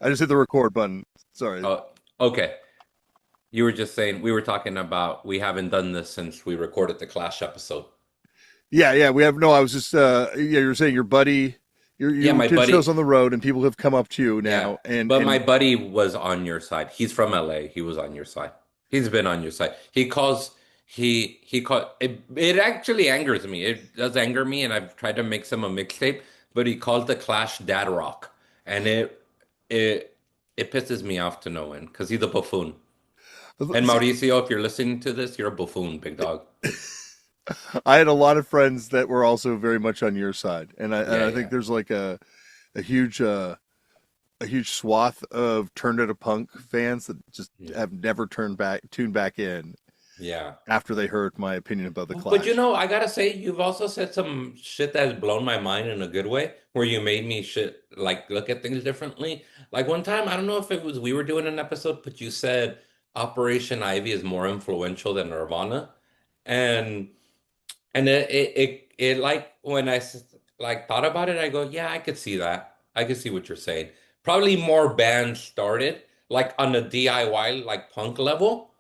I just hit the record button. Sorry. Oh, okay. You were just saying we were talking about we haven't done this since we recorded the Clash episode. Yeah, yeah, we have no. I was just yeah. You were saying your buddy, Yeah, you my did shows buddy. on the road, and people have come up to you Yeah, now, and but my buddy was on your side. He's from LA. He was on your side. He's been on your side. He called it. It actually angers me. It does anger me, and I've tried to make some a mixtape, but he calls the Clash dad rock, and it it pisses me off to no end because he's a buffoon. And see, Mauricio, if you're listening to this, you're a buffoon, big dog. I had a lot of friends that were also very much on your side, and Yeah, I think yeah, there's like a huge a huge swath of turned out a punk fans that just yeah, have never tuned back in yeah. after they heard my opinion about the But Clash. I gotta say, you've also said some shit that has blown my mind in a good way, where you made me shit like look at things differently. Like one time, I don't know if it was we were doing an episode, but you said Operation Ivy is more influential than Nirvana, and it like when like thought about it, I go, yeah, I could see that. I could see what you're saying. Probably more bands started like on the DIY like punk level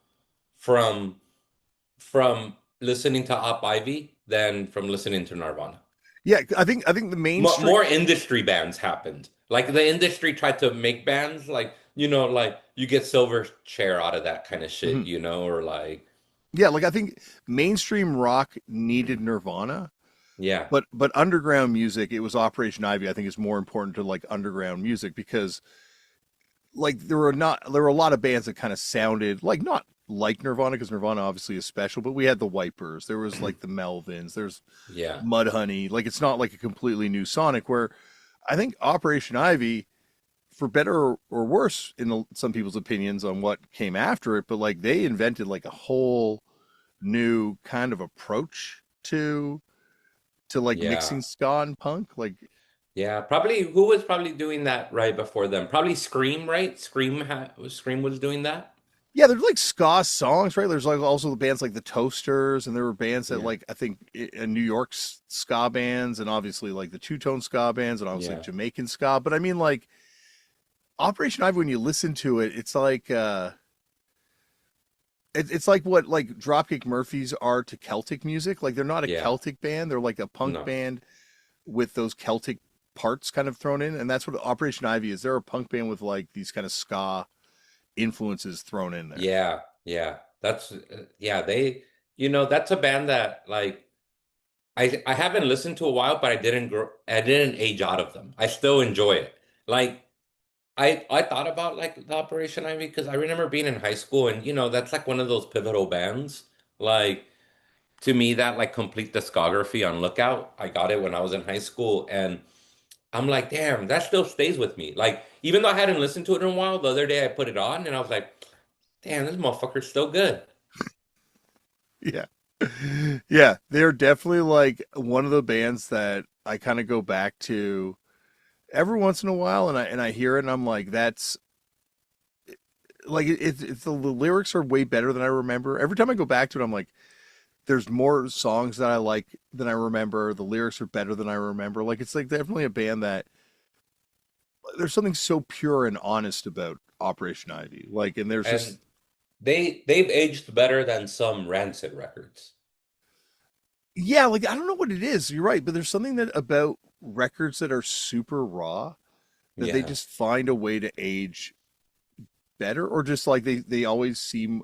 from listening to Op Ivy than from listening to Nirvana. Yeah, I think the mainstream. More industry bands happened. Like the industry tried to make bands like, like you get Silver Chair out of that kind of shit, Mhm. or like, Yeah, like I think mainstream rock needed Nirvana, yeah, but underground music, it was Operation Ivy. I think is more important to like underground music because like there were a lot of bands that kind of sounded like not like Nirvana because Nirvana obviously is special, but we had the Wipers, there was like the Melvins, there's yeah, Mudhoney. Like it's not like a completely new sonic. Where I think Operation Ivy, for better or worse in some people's opinions on what came after it, but like they invented like a whole new kind of approach to like yeah, mixing ska and punk. Like yeah. Probably who was probably doing that right before them? Probably Scream, right? Scream was doing that. yeah, there's like ska songs, right? There's like also the bands like the Toasters, and there were bands that Yeah, like I think in New York ska bands, and obviously like the two tone ska bands, and obviously like yeah. Jamaican ska. But I mean, like Operation Ivy, when you listen to it, it's like it's like what like Dropkick Murphys are to Celtic music. Like they're not a Yeah. Celtic band; they're like a punk No. band with those Celtic parts kind of thrown in, and that's what Operation Ivy is. They're a punk band with like these kind of ska influences thrown in there. Yeah. Yeah. That's yeah, that's a band that like I haven't listened to a while, but I didn't age out of them. I still enjoy it. Like I thought about like the Operation Ivy because I remember being in high school and that's like one of those pivotal bands. Like to me that like complete discography on Lookout. I got it when I was in high school and I'm like, damn, that still stays with me. Like even though I hadn't listened to it in a while, the other day I put it on and I was like, damn, this motherfucker's still good. Yeah. Yeah, they're definitely like one of the bands that I kind of go back to every once in a while, and I hear it and I'm like, that's like it's the lyrics are way better than I remember. Every time I go back to it, I'm like, there's more songs that I like than I remember. The lyrics are better than I remember. Like it's like definitely a band that there's something so pure and honest about Operation Ivy. Like, and there's just And they've aged better than some Rancid records. yeah, like I don't know what it is. You're right, but there's something that about records that are super raw that they Yeah. just find a way to age better, or just like they always seem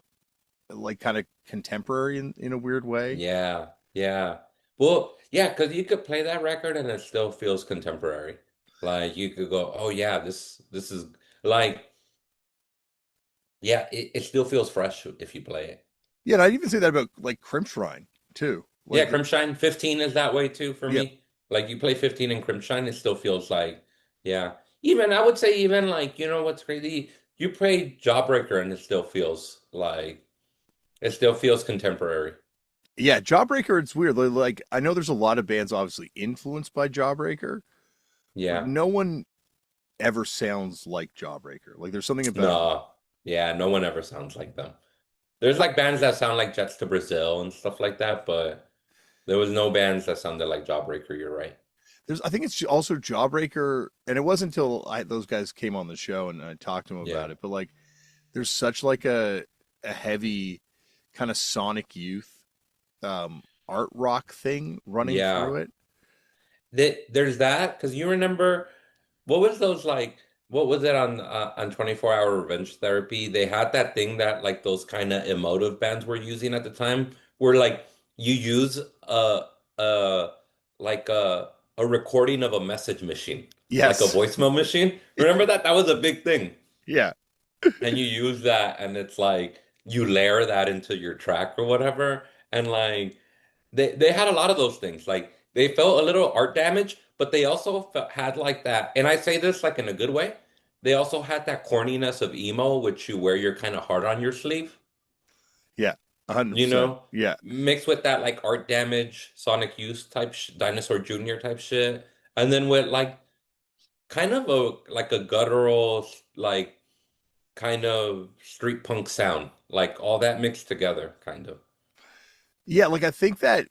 like kind of contemporary in a weird way. Yeah. Yeah. Well, yeah, because you could play that record and it still feels contemporary. Like you could go, oh yeah, this is like yeah, it still feels fresh if you play it. Yeah, and I'd even say that about like Crimpshrine too. Yeah, Like, Crimshine 15 is that way too for yeah, me. Like you play 15 in Crimshine, it still feels like, yeah. Even I would say even like, what's crazy? You play Jawbreaker and it still feels like it still feels contemporary. yeah, Jawbreaker. It's weird. Like I know there's a lot of bands obviously influenced by Jawbreaker, but Yeah. no one ever sounds like Jawbreaker. Like there's something about No. Yeah, no one ever sounds like them. There's like bands that sound like Jets to Brazil and stuff like that, but there was no bands that sounded like Jawbreaker, you're right. there's I think it's also Jawbreaker, and it wasn't until those guys came on the show and I talked to them Yeah. about it. But like, there's such like a heavy kind of Sonic Youth art rock thing running Yeah. through it. There's that because you remember what was those like what was it on 24-hour revenge therapy? They had that thing that like those kind of emotive bands were using at the time where like you use a like a recording of a message machine, like a Yes. voicemail machine. Remember that? That was a big thing. Yeah. And you use that and it's like you layer that into your track or whatever. And like they had a lot of those things. Like they felt a little art damage, but they also had like that. And I say this like in a good way. They also had that corniness of emo, which you wear your kind of heart on your sleeve, Yeah. you 100%. know, Yeah. mixed with that like art damage, Sonic Youth type, Dinosaur Jr. type shit, and then with like kind of a like a guttural like kind of street punk sound, like all that mixed together, kind of. Yeah, like I think that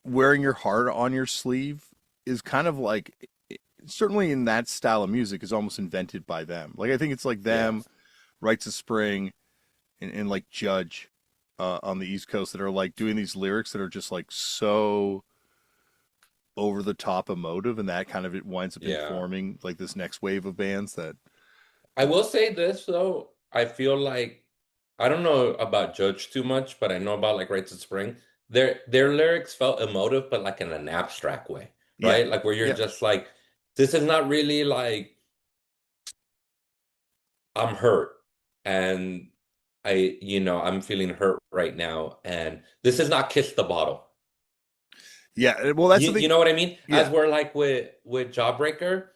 wearing your heart on your sleeve is kind of like certainly in that style of music is almost invented by them. Like I think it's like Yeah, them, Rites of Spring, and like Judge on the East Coast that are like doing these lyrics that are just like so over the top emotive, and that kind of it winds up yeah. informing like this next wave of bands that I will say this though, I feel like I don't know about Judge too much, but I know about like Rites of Spring. Their lyrics felt emotive, but like in an abstract way, yeah, right? Like where you're yeah, just like, this is not really like I'm hurt and I'm feeling hurt right now, and this is not Kiss the Bottle. yeah. Well, that's You the thing. you know what I mean? As Yeah, we're like with Jawbreaker,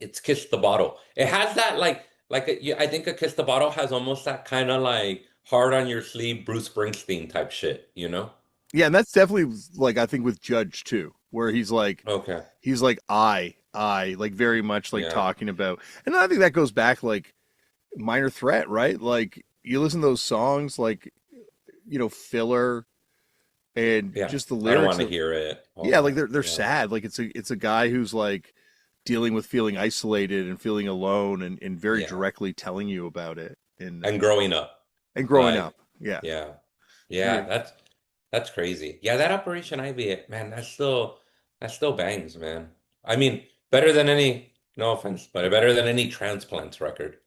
it's Kiss the Bottle. It has that I think a Kiss the Bottle has almost that kind of like hard on your sleeve Bruce Springsteen type shit, you know? yeah, and that's definitely like I think with Judge too, where Okay. he's like I like very much like Yeah. talking about, and I think that goes back like Minor Threat, right? Like you listen to those songs, like filler and Yeah. just the I don't lyrics want to of hear it, all yeah, like that. they're Yeah. sad. Like it's a guy who's like dealing with feeling isolated and feeling alone and very Yeah. directly telling you about it And growing up. and growing Like, up. Yeah. yeah. Yeah, Very that's crazy. Yeah, that Operation Ivy, man, that still bangs, man. I mean, better than any, no offense, but better than any Transplants record.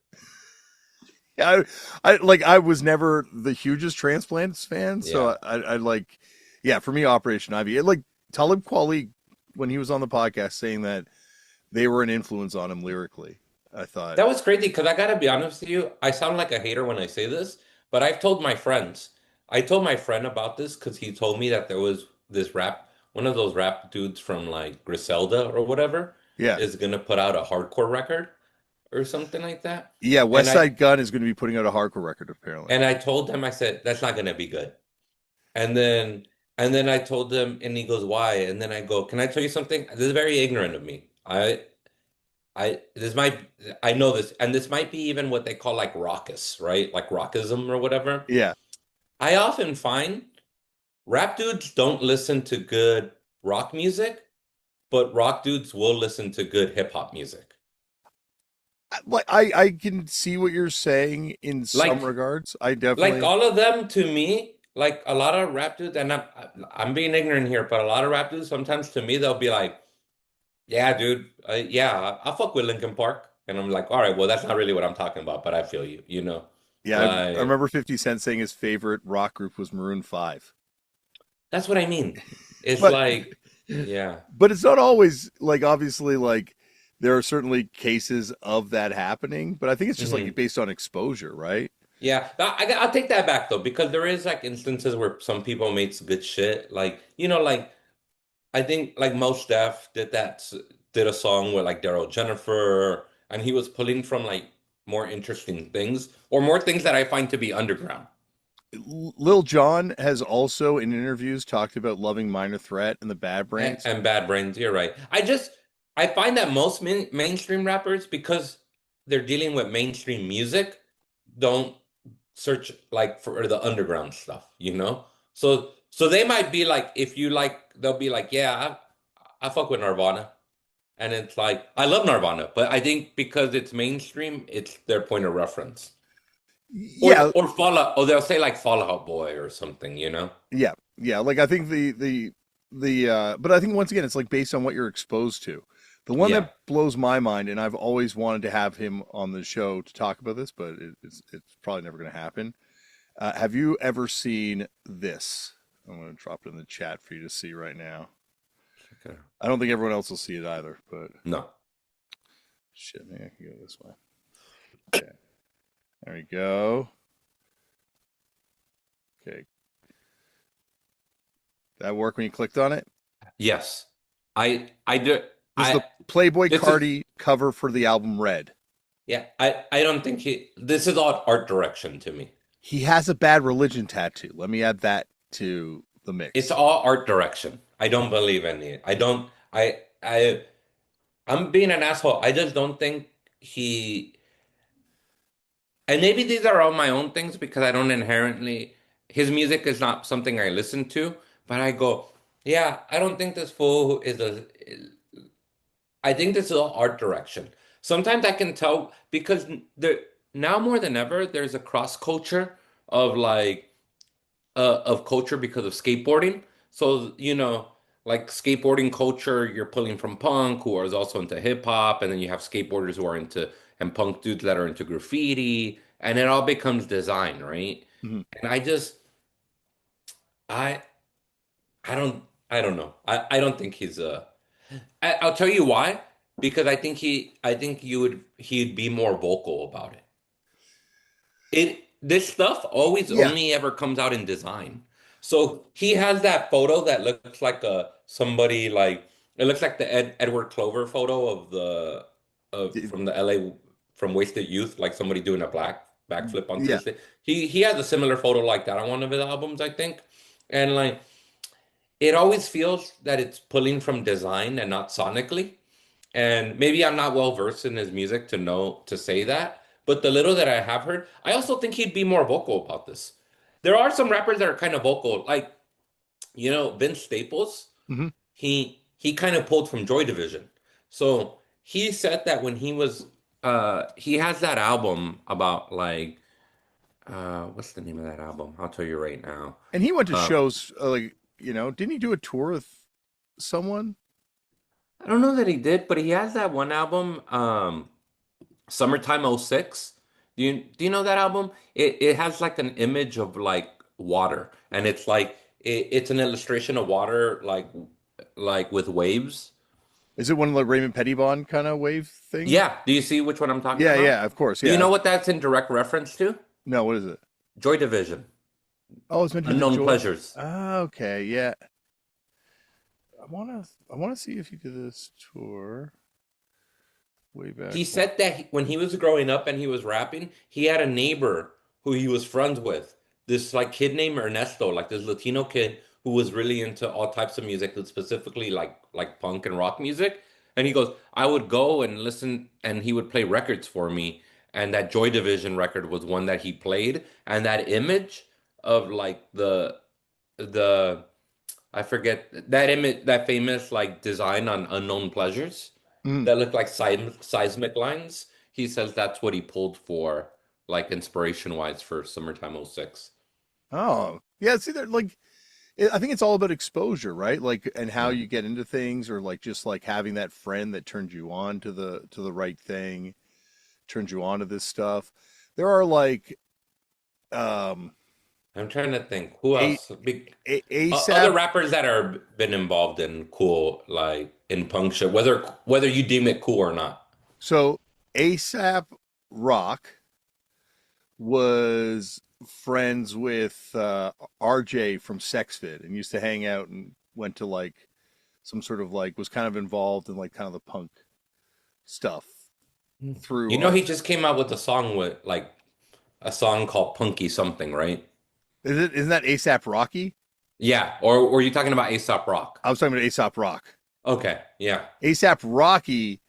yeah, I like I was never the hugest Transplants fan, Yeah. so I like yeah, for me Operation Ivy. Like Talib Kweli when he was on the podcast saying that they were an influence on him lyrically. I thought, That was crazy because I gotta be honest with you. I sound like a hater when I say this, but I've told my friends. I told my friend about this because he told me that there was this one of those rap dudes from like Griselda or whatever yeah. is gonna put out a hardcore record or something like that. Yeah, And West I Side Gun is going to be putting out a hardcore record apparently. and I told him, I said, that's not gonna be good. And then and then I told him, and he goes, why? And then I go, can I tell you something? This is very ignorant of me. This might I know this, and this might be even what they call like raucous, right? Like rockism or whatever. Yeah. I often find rap dudes don't listen to good rock music, but rock dudes will listen to good hip hop music. Like I can see what you're saying in some Like regards. I like definitely all of them to me, like a lot of rap dudes, and I'm being ignorant here, but a lot of rap dudes sometimes to me they'll be like, "Yeah, dude, yeah, I fuck with Linkin Park," and I'm like, "All right, well that's not really what I'm talking about, but I feel you, you know." yeah, I Like remember 50 Cent saying his favorite rock group was Maroon 5. that's what I mean. It's But like, yeah, but it's not always like obviously like there are certainly cases of that happening, but I think it's just like hmm based on exposure, right? yeah. I'll take that back though, because there is like instances where some people made some good shit. Like, like I think like Mos Def did a song with like Daryl Jennifer, and he was pulling from like more interesting things or more things that I find to be underground. Lil Jon has also in interviews talked about loving Minor Threat and the Bad Brains. And Bad Brains, you're right. I find that most mainstream rappers, because they're dealing with mainstream music, don't search like for the underground stuff, you know? So they might be like, if you like, they'll be like, yeah, I fuck with Nirvana. And it's like I love Nirvana, but I think because it's mainstream, it's their point of reference. Yeah, Or Fallout, or they'll say like Fallout Boy or something, you know? yeah, yeah. Like I think but I think once again it's like based on what you're exposed to. The one that Yeah. blows my mind, and I've always wanted to have him on the show to talk about this, but it's probably never going to happen. Have you ever seen this? I'm going to drop it in the chat for you to see right now. Okay. I don't think everyone else will see it either, but No. shit, maybe I can go this way. Okay, there we go. Okay, that work when you clicked on it? Yes. I do This is the I Playboy this is Cardi cover for the album Red. yeah, I don't think this is all art direction to me. He has a Bad Religion tattoo. Let me add that to the It's mix. all art direction. I don't believe in it. I don't I'm being an asshole. I just don't think he and maybe these are all my own things because I don't inherently, his music is not something I listen to, but I go, yeah, I don't think this fool is I think this is all art direction. Sometimes I can tell because there, now more than ever, there's a cross culture of like, of culture because of skateboarding. So, you know, like skateboarding culture, you're pulling from punk, who is also into hip hop, and then you have skateboarders who are into, and punk dudes that are into graffiti, and it all becomes design, right? Mhm. And I, I don't know. I don't think he's a. I'll tell you why. Because I think he'd be more vocal about it. This stuff always Yeah. only ever comes out in design. So he has that photo that looks like a somebody like it looks like the Edward Clover photo of the of D- from the LA from Wasted Youth, like somebody doing a backflip onto the Yeah. stage. He has a similar photo like that on one of his albums, I think. And like it always feels that it's pulling from design and not sonically. And maybe I'm not well versed in his music to know to say that, but the little that I have heard, I also think he'd be more vocal about this. There are some rappers that are kind of vocal, like you know Vince Staples. Hmm. He kind of pulled from Joy Division, so he said that when he was he has that album about like what's the name of that album? I'll tell you right now. And he went to Uh, shows like, didn't he do a tour with someone? I don't know that he did, but he has that one album. Summertime '06. Do you know that album? It has like an image of like water and it's like it's an illustration of water like with waves. Is it one of the Raymond Pettibon kind of wave things? Yeah, do you see which one I'm talking Yeah, about? yeah, of course. Do you Yeah. know what that's in direct reference to? No, what is it? Joy Division, Oh, it's meant to be the Unknown joy. Pleasures. Ah, okay, yeah. I wanna see if he did this tour way back He when. said that when he was growing up and he was rapping, he had a neighbor who he was friends with. This like kid named Ernesto, like this Latino kid who was really into all types of music, but specifically like punk and rock music. And he goes, I would go and listen, and he would play records for me. And that Joy Division record was one that he played, and that image of like the I forget that image, that famous like design on Unknown Pleasures Mhm. that look like seismic lines. He says that's what he pulled for, like inspiration wise for Summertime '06. Oh, yeah. See, they're like, I think it's all about exposure, right? Like, and how Yeah. you get into things, or like just like having that friend that turns you on to the right thing, turns you on to this stuff. There are like um I'm trying to think who a, else. Big other ASAP. rappers that are been involved in cool like in punk shit, whether you deem it cool or not. So ASAP Rock was friends with RJ from Sexfit and used to hang out and went to like some sort of like was kind of involved in like kind of the punk stuff You through know, he just came out with a song with like a song called Punky something, right? isn't that ASAP Rocky? Yeah, or were you talking about Aesop Rock? I was talking about ASAP Rock. Okay, yeah, ASAP Rocky,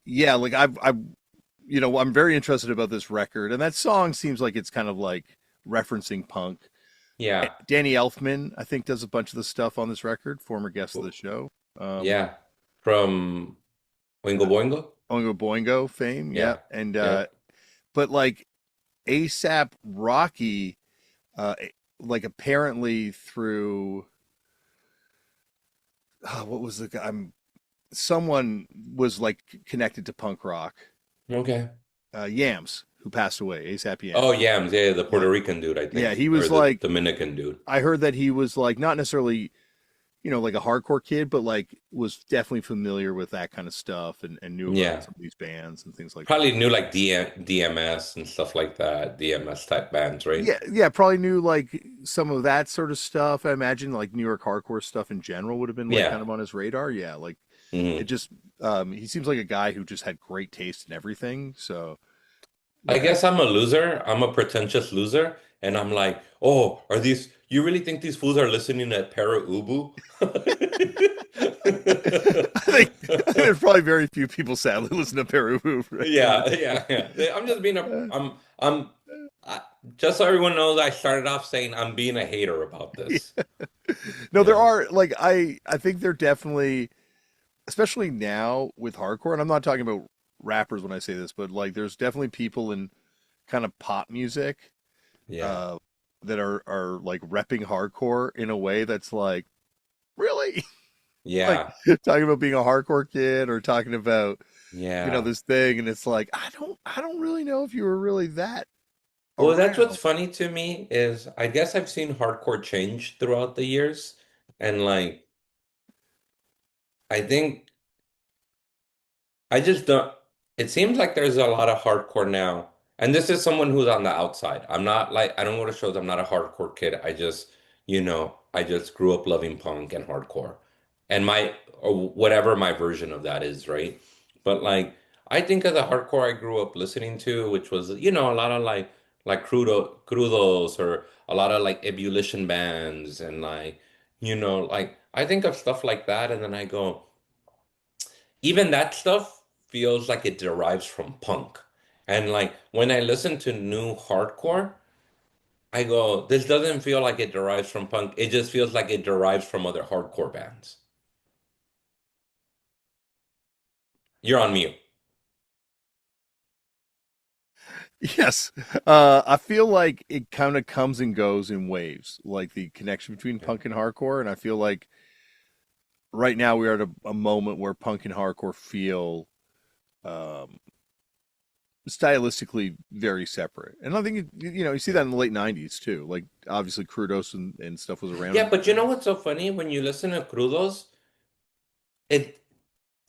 yeah, like I'm very interested about this record, and that song seems like it's kind of like referencing punk. yeah. Danny Elfman, I think, does a bunch of the stuff on this record. Former guest of the show. Um, Yeah. from Oingo uh, Boingo. Oingo Boingo fame. Yeah. Yep. And Yep. but like ASAP Rocky, uh, like apparently through what was the guy? Someone was like connected to punk rock. Okay. Yams, who passed away, ASAP Oh, Yams. Yams. Yeah, the Yeah, Puerto Rican dude, I yeah, think, he or was the like, Dominican dude. I heard that he was like not necessarily, like a hardcore kid, but like was definitely familiar with that kind of stuff and knew about Yeah. some of these bands and things like that. Probably knew like DMS and stuff like that. DMS type bands, right? Yeah, yeah, probably knew like some of that sort of stuff. I imagine like New York hardcore stuff in general would have been like kind Yeah. of on his radar. Yeah, like it Hmm. just he seems like a guy who just had great taste in everything. So I yeah. guess I'm a loser. I'm a pretentious loser. And I'm like, oh, you really think these fools are listening to Para Ubu? I think there's probably very few people sadly listen to Peru right now. Yeah, yeah, yeah. I'm just being I, just so everyone knows, I started off saying I'm being a hater about this. Yeah. No, there Yeah, are like I think they're definitely, especially now with hardcore, and I'm not talking about rappers when I say this, but like there's definitely people in kind of pop music yeah, uh that are like repping hardcore in a way that's like really like yeah, talking about being a hardcore kid or talking about yeah. this thing, and it's like I don't really know if you were really that Well, that's what's around. funny to me is I guess I've seen hardcore change throughout the years, and like I think I just don't. It seems like there's a lot of hardcore now. And this is someone who's on the outside. I'm not like, I don't go to shows. I'm not a hardcore kid. I just grew up loving punk and hardcore. Or whatever my version of that is, right? But like, I think of the hardcore I grew up listening to, which was, a lot of like crudos or a lot of like ebullition bands and like, I think of stuff like that. And then I go, even that stuff feels like it derives from punk. And like when I listen to new hardcore, I go, this doesn't feel like it derives from punk. It just feels like it derives from other hardcore bands. You're on mute. Yes. I feel like it kind of comes and goes in waves, like the connection between Okay. punk and hardcore. And I feel like right now we are at a moment where punk and hardcore feel um, stylistically very separate. And I think, you see that Yeah. in the late 90s too. Like, obviously, Crudos and stuff was around Yeah, in but the you know 90s. what's so funny? When you listen to Crudos, it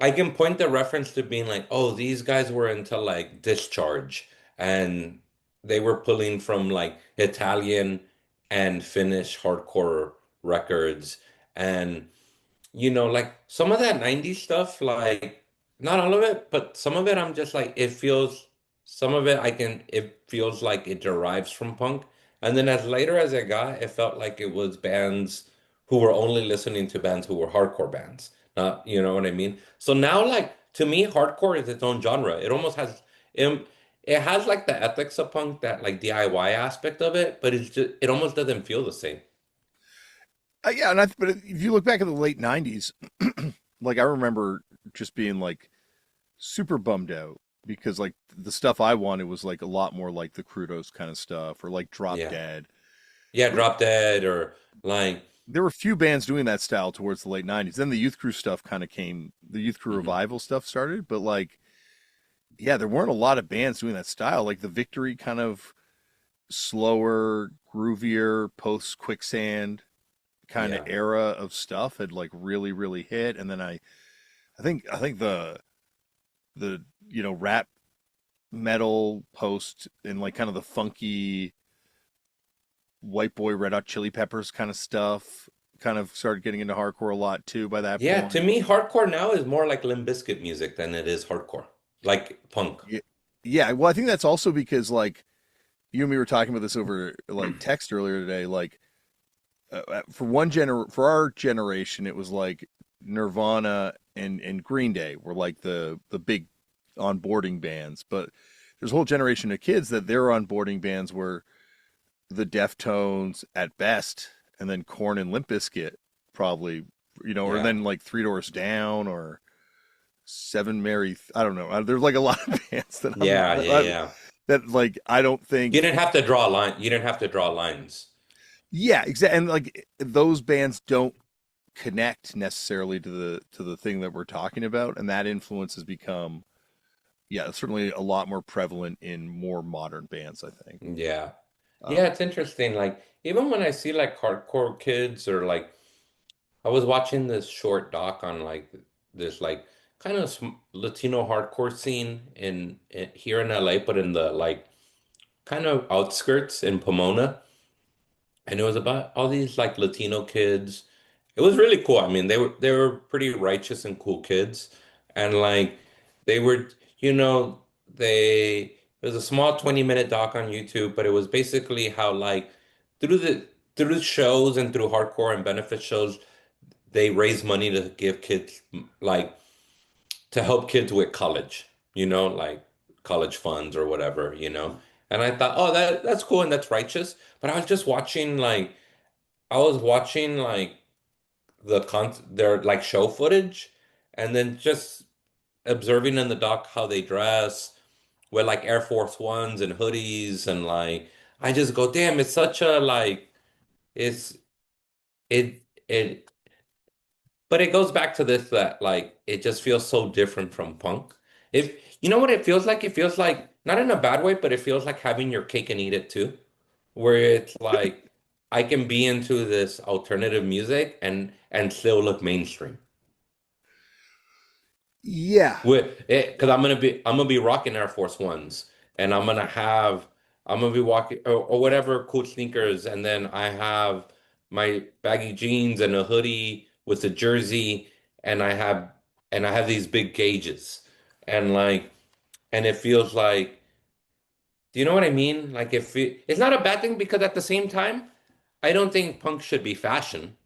I can point the reference to being like, oh, these guys were into like Discharge and they were pulling from like Italian and Finnish hardcore records and like some of that 90s stuff, like not all of it, but some of it I'm just like some of it it feels like it derives from punk. And then as later as I got, it felt like it was bands who were only listening to bands who were hardcore bands. Not, you know what I mean? So now like to me, hardcore is its own genre. It, it has like the ethics of punk, that like DIY aspect of it, but it almost doesn't feel the same. Yeah, but if you look back at the late 90s, like I remember just being like super bummed out because like the stuff I wanted was like a lot more like the Crudos kind of stuff or like Drop Yeah. Dead. Yeah, Drop Dead or like There were few bands doing that style towards the late 90s. Then the Youth Crew stuff kind of the Youth Crew mhm. revival stuff started, but like yeah, there weren't a lot of bands doing that style. Like the Victory kind of slower, groovier, post quicksand kind of Yeah. era of stuff had like really really hit, and then I think the rap metal post and like kind of the funky White Boy Red Hot Chili Peppers kind of stuff kind of started getting into hardcore a lot too by that Yeah, to point. me, hardcore now is more like Limp Bizkit music than it is hardcore. Like punk. Yeah, yeah. Well, I think that's also because like you and me were talking about this over like text earlier today. Like for our generation, it was like Nirvana and Green Day were like the big onboarding bands, but there's a whole generation of kids that their onboarding bands were the Deftones at best, and then Korn and Limp Bizkit probably, or Yeah. then like Three Doors Down or. Seven Mary. I don't know. There's like a lot of bands that Yeah, yeah, yeah. that like I don't You think. didn't have to draw a line. You didn't have to draw lines. Yeah, exactly. And like those bands don't connect necessarily to the thing that we're talking about, and that influence has become, yeah, certainly a lot more prevalent in more modern bands, I think. Yeah. Yeah, Um, it's interesting. Like even when I see like hardcore kids or like I was watching this short doc on like this like kind of Latino hardcore scene in here in LA, but in the like kind of outskirts in Pomona. And it was about all these like Latino kids. It was really cool. I mean, they were pretty righteous and cool kids, and like they were, you know, they it was a small 20-minute doc on YouTube, but it was basically how like through the through shows and through hardcore and benefit shows, they raise money to give kids like to help kids with college, like college funds or whatever, you know. And I thought, oh, that's cool and that's righteous. But I was just watching like I was watching like their like show footage and then just observing in the doc how they dress with like Air Force Ones and hoodies and like I just go, damn, it's such a like it's it but it goes back to this that like it just feels so different from punk. If you know what it feels like? It feels like not in a bad way, but it feels like having your cake and eat it too. Where it's like I can be into this alternative music and still look mainstream. yeah, With it, because I'm gonna be rocking Air Force Ones, and I'm gonna be walking or whatever cool sneakers, and then I have my baggy jeans and a hoodie with a jersey, and I have these big gauges, and like and it feels like, do you know what I mean? Like it's not a bad thing because at the same time, I don't think punk should be fashion.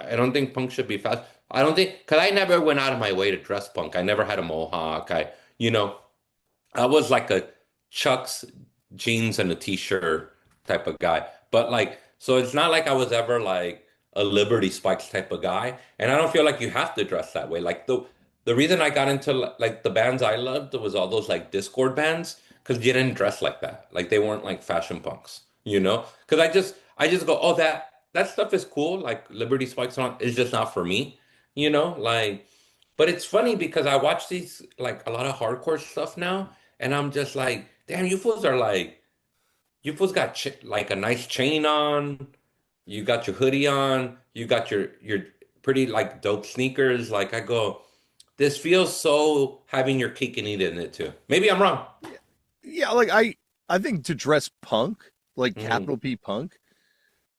I don't think punk should be fast. I don't think because I never went out of my way to dress punk. I never had a mohawk. You know, I was like a Chuck's jeans and a t-shirt type of guy. But like, so it's not like I was ever like a Liberty Spikes type of guy. And I don't feel like you have to dress that way. Like the reason I got into like the bands I loved was all those like Discord bands because you didn't dress like that. Like they weren't like fashion punks, you know? Because I just go, oh that stuff is cool. Like Liberty Spikes on is just not for me, like. But it's funny because I watch these like a lot of hardcore stuff now, and I'm just like, damn, you fools got ch like a nice chain on, you got your hoodie on, you got your pretty like dope sneakers. Like I go, this feels so having your cake and eat it in it too. Maybe I'm wrong. yeah, yeah. Like I think to dress punk, like Hmm. capital P punk,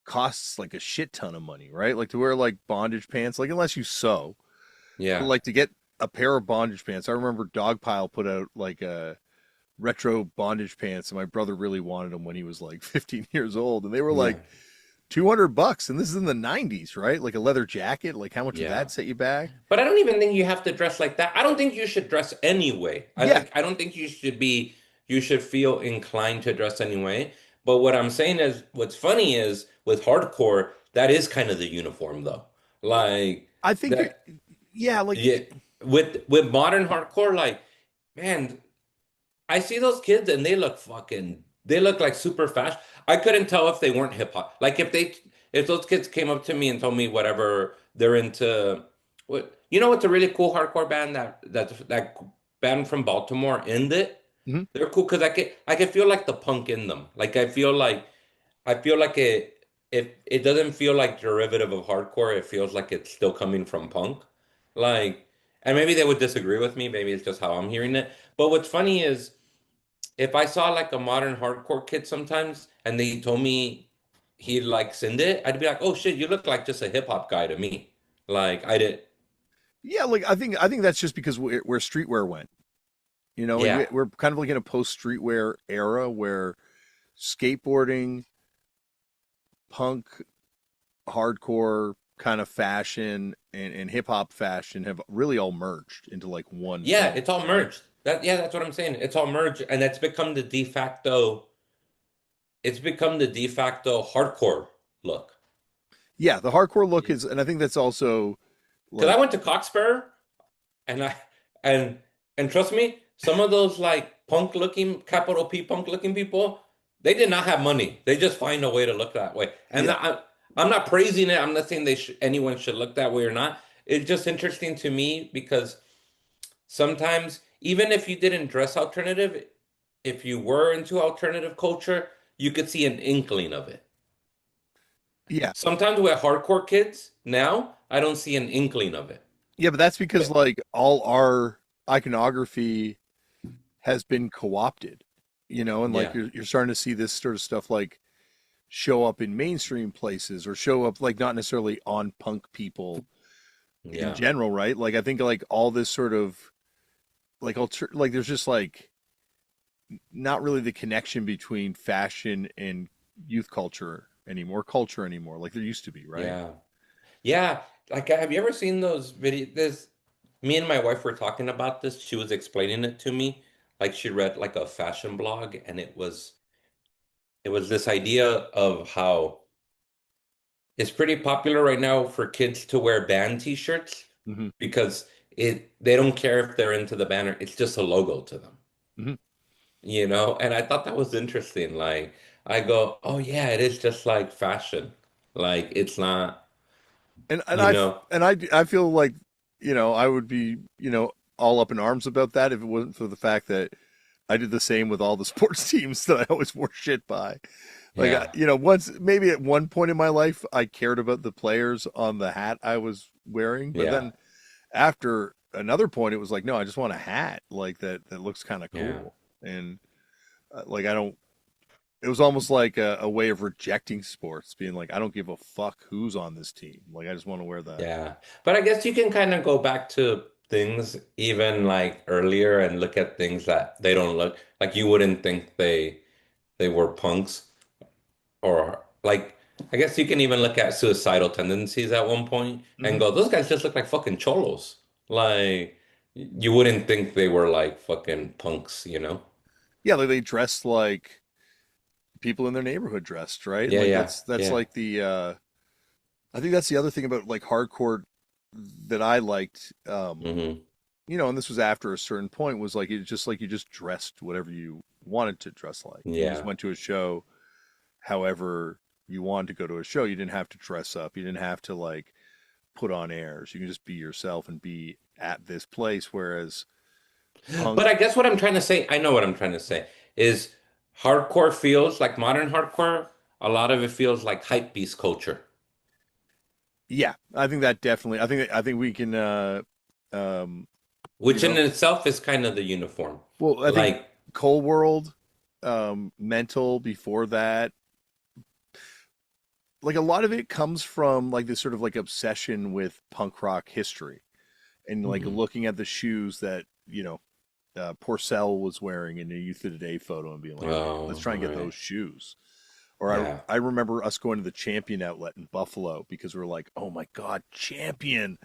costs like a shit ton of money, right? Like to wear like bondage pants, like unless you sew, but Yeah, like to get a pair of bondage pants. I remember Dogpile put out like a retro bondage pants, and my brother really wanted them when he was like 15 years old, and they were yeah, like $200, and this is in the 90s, right? Like a leather jacket. Like how much would yeah. that set you back? But I don't even think you have to dress like that. I don't think you should dress anyway. I Yeah, like I don't think you should feel inclined to dress anyway. But what I'm saying is what's funny is with hardcore, that is kind of the uniform though. Like I think you're. that Yeah, like yeah, with modern hardcore, like man, I see those kids and they look like super fast. I couldn't tell if they weren't hip hop. Like if those kids came up to me and told me whatever they're into, what's a really cool hardcore band that band from Baltimore, End It. mhm. They're cool because I can feel like the punk in them. Like I feel like it doesn't feel like derivative of hardcore. It feels like it's still coming from punk. Like, and maybe they would disagree with me. Maybe it's just how I'm hearing it. But what's funny is if I saw like a modern hardcore kid sometimes and they told me he likes it, I'd be like, oh shit, you look like just a hip hop guy to me. Like I did, Yeah, like I think that's just because where streetwear went. You know, like yeah, we're kind of like in a post streetwear era where skateboarding, punk, hardcore kind of fashion, and hip hop fashion have really all merged into like one yeah, thing, it's all right? merged. That's what I'm saying. It's all merged, and it's become the de facto. It's become the de facto hardcore look. Yeah, the hardcore look is, and I think that's also Because I like, went to Coxbear. And I and and trust me, some of those like punk looking, capital P punk looking people, they did not have money. They just find a way to look that way. And Yeah. I'm not praising it. I'm not saying anyone should look that way or not. It's just interesting to me because sometimes even if you didn't dress alternative, if you were into alternative culture, you could see an inkling of it. Yeah. Sometimes with hardcore kids now, I don't see an inkling of it. Yeah, but that's because like all our iconography has been co-opted, and like Yeah. you're starting to see this sort of stuff like show up in mainstream places or show up like not necessarily on punk people in Yeah. general, right? Like I think like all this sort of like there's just like not really the connection between fashion and youth culture anymore, like there used to be, right? Yeah. Yeah, like have you ever seen those videos? This Me and my wife were talking about this. She was explaining it to me. Like she read like a fashion blog and it was this idea of how it's pretty popular right now for kids to wear band t-shirts Hmm. because they don't care if they're into the banner. It's just a logo to them, Hmm. you know? And I thought that was interesting. Like I go, "Oh yeah, it is just like fashion. Like it's not, And you know." I feel like I would be all up in arms about that if it wasn't for the fact that I did the same with all the sports teams that I always wore shit by. Like, Yeah. once maybe at one point in my life, I cared about the players on the hat I was wearing, but Yeah. then after another point, it was like, no, I just want a hat like that looks kind of Yeah. cool, and like I don't. It was almost like a way of rejecting sports, being like, I don't give a fuck who's on this team. Like, I just want to wear the. Yeah. But I guess you can kind of go back to things even like earlier and look at things that they don't look like you wouldn't think they were punks or like I guess you can even look at suicidal tendencies at one point and Mhm. go, those guys just look like fucking cholos. Like you wouldn't think they were like fucking punks, you know? Yeah, like they dressed like people in their neighborhood dressed, right? And Yeah, like yeah, that's yeah. like the I think that's the other thing about like hardcore that I liked. Hmm. And this was after a certain point was like it's just like you just dressed whatever you wanted to dress like. You just Yeah. went to a show however you wanted to go to a show. You didn't have to dress up. You didn't have to like put on airs. You can just be yourself and be at this place. Whereas But punk, I guess what I'm trying to say, I know what I'm trying to say, is hardcore feels like modern hardcore. A lot of it feels like hype beast culture, yeah, I think that definitely. I think we can. Um, you which in know, itself is kind of the uniform. well, I think Like, Cold World, Mental before that, like a lot of it comes from like this sort of like obsession with punk rock history and like mhm. looking at the shoes that Porcell was wearing in a Youth of Today photo and being like, okay, let's Oh, try and all get those right. shoes. Or Yeah. I remember us going to the Champion outlet in Buffalo because we were like, oh my God, Champion.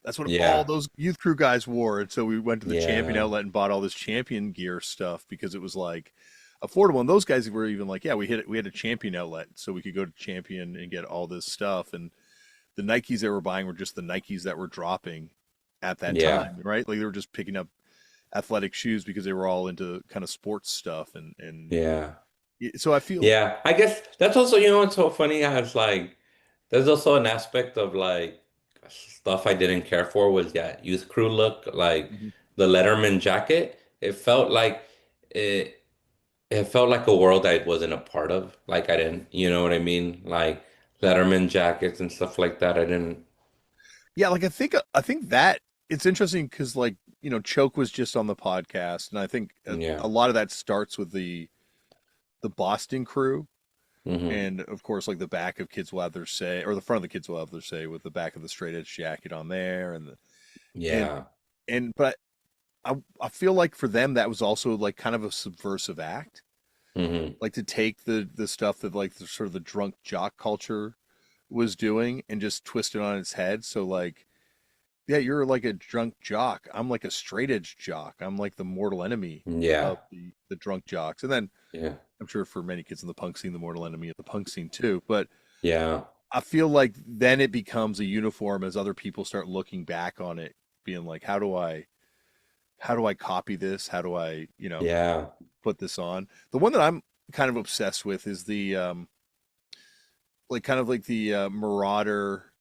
That's what all Yeah. those youth crew guys wore. And so we went to the Champion Yeah. outlet and bought all this Champion gear stuff because it was like affordable. And those guys were even like, yeah, we had a Champion outlet. So we could go to Champion and get all this stuff. And the Nikes they were buying were just the Nikes that were dropping at that Yeah. time, right? Like they were just picking up athletic shoes because they were all into kind of sports stuff and Yeah. so I feel Yeah. I guess that's also, what's so funny is like, there's also an aspect of like stuff I didn't care for was that youth crew look, like Mhm. the Letterman jacket. It it felt like a world I wasn't a part of. Like I didn't, you know what I mean? Like Letterman jackets and stuff like that. I didn't. Yeah, like I think that it's interesting because like Choke was just on the podcast, and I think Yeah. a lot of that starts with the Boston crew, Hmm. and of course like the back of Kids Will Have Their Say or the front of the Kids Will Have Their Say with the back of the straight edge jacket on there, and Yeah. but I feel like for them that was also like kind of a subversive act, Hmm. like to take the stuff that like the sort of the drunk jock culture was doing and just twist it on its head. So like, yeah, you're like a drunk jock. I'm like a straight edge jock. I'm like the mortal enemy Yeah. of the drunk jocks. And then Yeah. I'm sure for many kids in the punk scene, the mortal enemy of the punk scene too. But Yeah. I feel like then it becomes a uniform as other people start looking back on it being like, how do I copy this? How do I, Yeah. put this on? The one that I'm kind of obsessed with is the like kind of like the Marauder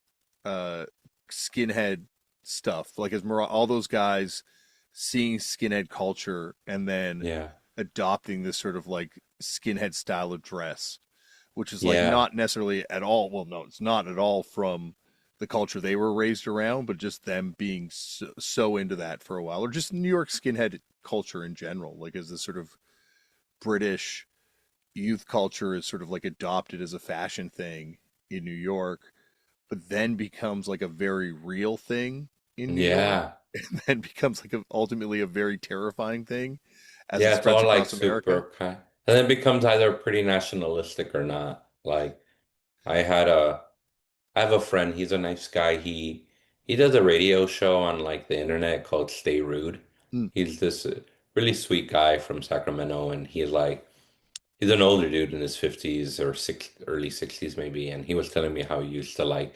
uh skinhead stuff. Like as all those guys seeing skinhead culture and then Yeah. adopting this sort of like skinhead style of dress, which is like Yeah. not necessarily at all, well, no, it's not at all from the culture they were raised around, but just them being so into that for a while, or just New York skinhead culture in general, like as this sort of British youth culture is sort of like adopted as a fashion thing in New York, but then becomes like a very real thing in New York, Yeah. and then becomes like ultimately a very terrifying thing as it Yeah, it's spreads all like across America. super kind. And then it becomes either pretty nationalistic or not. Like I had a I have a friend, he's a nice guy. He does a radio show on like the internet called Stay Rude. Mm, He's this really sweet guy from Sacramento, and he's an older dude in his 50s or early 60s maybe, and he was telling me how he used to like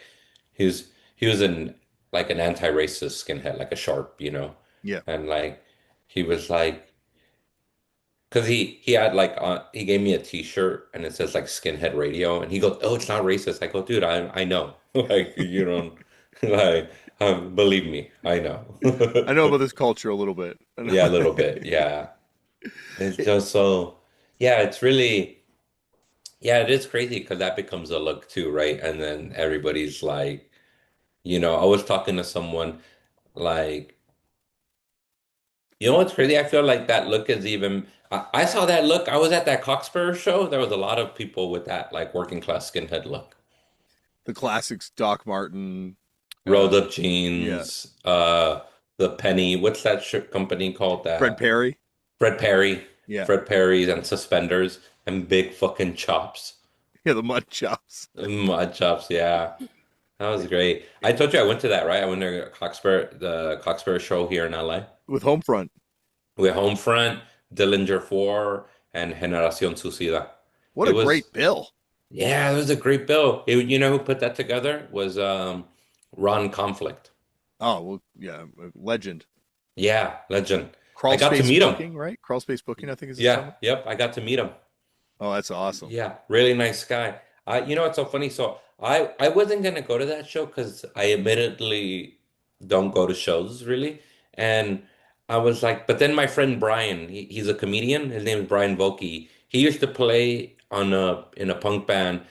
he was an anti-racist skinhead, like a sharp, yeah. and like he was like because he had like he gave me a t-shirt and it says like skinhead radio, and he goes, "Oh, it's not racist." I go, "Dude, I know." Like you don't like believe me, I know. I know about this culture a little bit. I Yeah, a know. little bit. Yeah. It's just so yeah, it's really yeah, it is crazy because that becomes a look too, right? And then everybody's like, I was talking to someone like, what's crazy? I feel like that look is even. I saw that look. I was at that Cockspur show. There was a lot of people with that like working class skinhead look. The classics, Doc Martin, Rolled uh, up yeah, jeans, the penny. What's that shirt company called? Fred That Perry, Fred Perry, yeah, Fred Perry's and suspenders and big fucking chops. yeah, the mud chops Mud chops, yeah. That was great. I told you I went to that, right? I went to the Cockspur show here in LA. with Homefront. With Homefront, Dillinger 4, and Generación Suicida. What It a was, great bill! yeah, it was a great bill. You know who put that together? Was Ron Conflict. Oh well, yeah, legend. Yeah, legend. I Crawl got to Space meet him. Booking, right? Crawl Space Booking, I think is his Yeah, company. yep, I got to meet him. Oh, that's awesome. Yeah, really nice guy. It's so funny. So I wasn't gonna go to that show because I admittedly don't go to shows really, and I was like, but then my friend Brian, he's a comedian. His name is Brian Vokey. He used to play in a punk band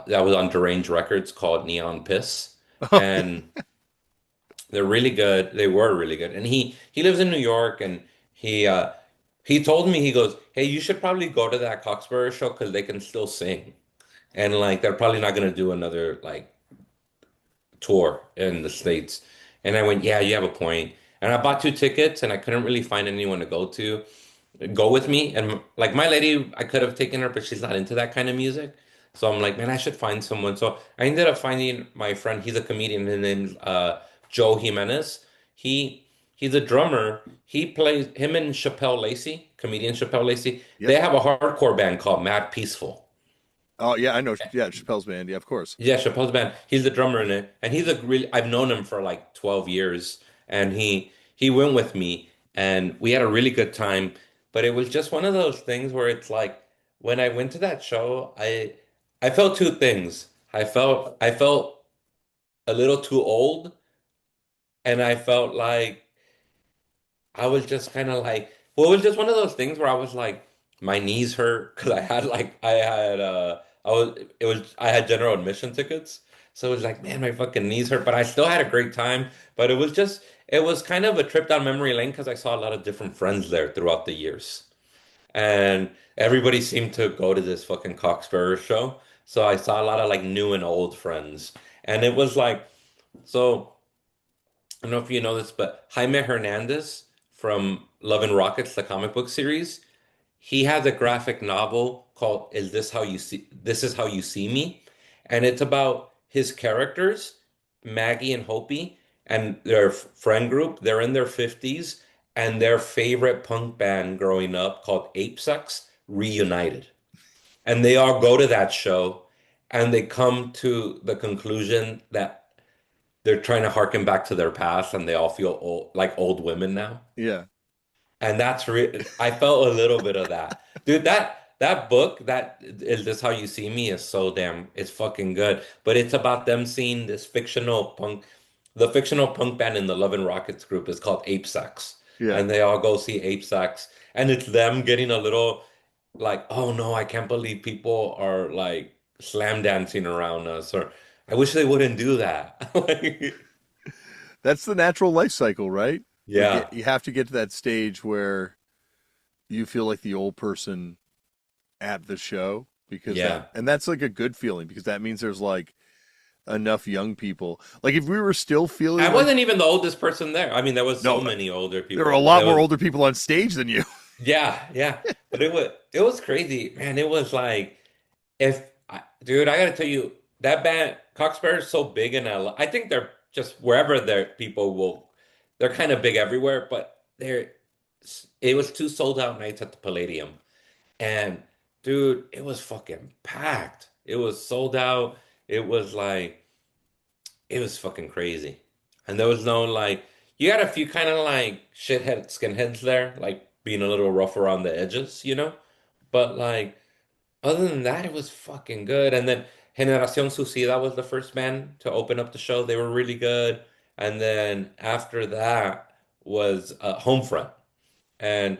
that was on Deranged Records called Neon Piss, and they're really good. They were really good, and he lives in New York, and he uh he told me he goes, "Hey, you should probably go to that Coxbury show because they can still sing." And like they're probably not gonna do another like tour in the States. And I went, yeah, you have a point. And I bought two tickets and I couldn't really find anyone to go with me. And like my lady, I could have taken her, but she's not into that kind of music. So I'm like, man, I should find someone. So I ended up finding my friend. He's a comedian. His name's Joe Jimenez. He's a drummer. He plays him and Chappelle Lacey, comedian Chappelle Lacey. Yep. They have a hardcore band called Mad Peaceful. Oh yeah, I know. Yeah, Chappelle's band. Yeah, of course. Yeah, Chappelle's band. He's the drummer in it, and he's a really. I've known him for like 12 years, and he went with me, and we had a really good time. But it was just one of those things where it's like when I went to that show, I felt two things. I felt a little too old, and I felt like I was just kind of like, well, it was just one of those things where I was like, my knees hurt because I had general admission tickets. So it was like, man, my fucking knees hurt, but I still had a great time. But it was kind of a trip down memory lane because I saw a lot of different friends there throughout the years. And everybody seemed to go to this fucking Coxbury show. So I saw a lot of like new and old friends. And it was like, so. I don't know if you know this, but Jaime Hernandez from Love and Rockets, the comic book series, he has a graphic novel called This Is How You See Me? And it's about his characters, Maggie and Hopi, and their friend group. They're in their 50s, and their favorite punk band growing up called Ape Sex reunited. And they all go to that show and they come to the conclusion that they're trying to harken back to their past and they all feel old, like old women now. Yeah. And that's re I felt a little bit of that. Dude, that book, that is this how you see me is so damn it's fucking good. But it's about them seeing this fictional punk the fictional punk band in the Love and Rockets group is called Ape Sex. Yeah. And they all go see Ape Sex. And it's them getting a little like, oh no, I can't believe people are like slam dancing around us, or I wish they wouldn't do that. Like, That's the natural life cycle, right? Like yeah, you have to get to that stage where you feel like the old person at the show because that yeah. and that's like a good feeling because that means there's like enough young people. Like if we were still feeling I like wasn't even the oldest person there. I mean, there was so no, many older there are a people. lot There more was, older people on stage than you. yeah, yeah. But it was crazy, man. It was like dude, I gotta tell you, that band Coxbear is so big in LA. I think they're just wherever their people will. They're kind of big everywhere, but it was two sold out nights at the Palladium, and dude, it was fucking packed. It was sold out. It was like. It was fucking crazy. And there was no like you had a few kind of like shithead skinheads there, like being a little rough around the edges, you know? But like other than that, it was fucking good. And then Generación Suicida was the first band to open up the show. They were really good. And then after that was Homefront. And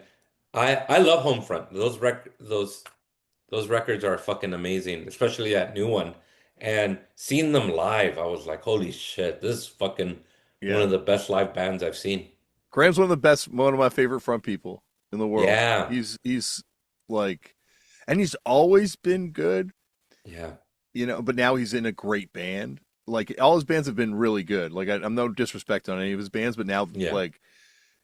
I love Homefront. Those records are fucking amazing, especially that new one. And seeing them live, I was like, holy shit, this is fucking one Yeah. of the best live bands I've seen. Graham's one of the best, one of my favorite front people in the world. Yeah, He's like, and he's always been good, yeah, but now he's in a great band. Like all his bands have been really good. Like I'm no disrespect on any of his bands, but now yeah. like,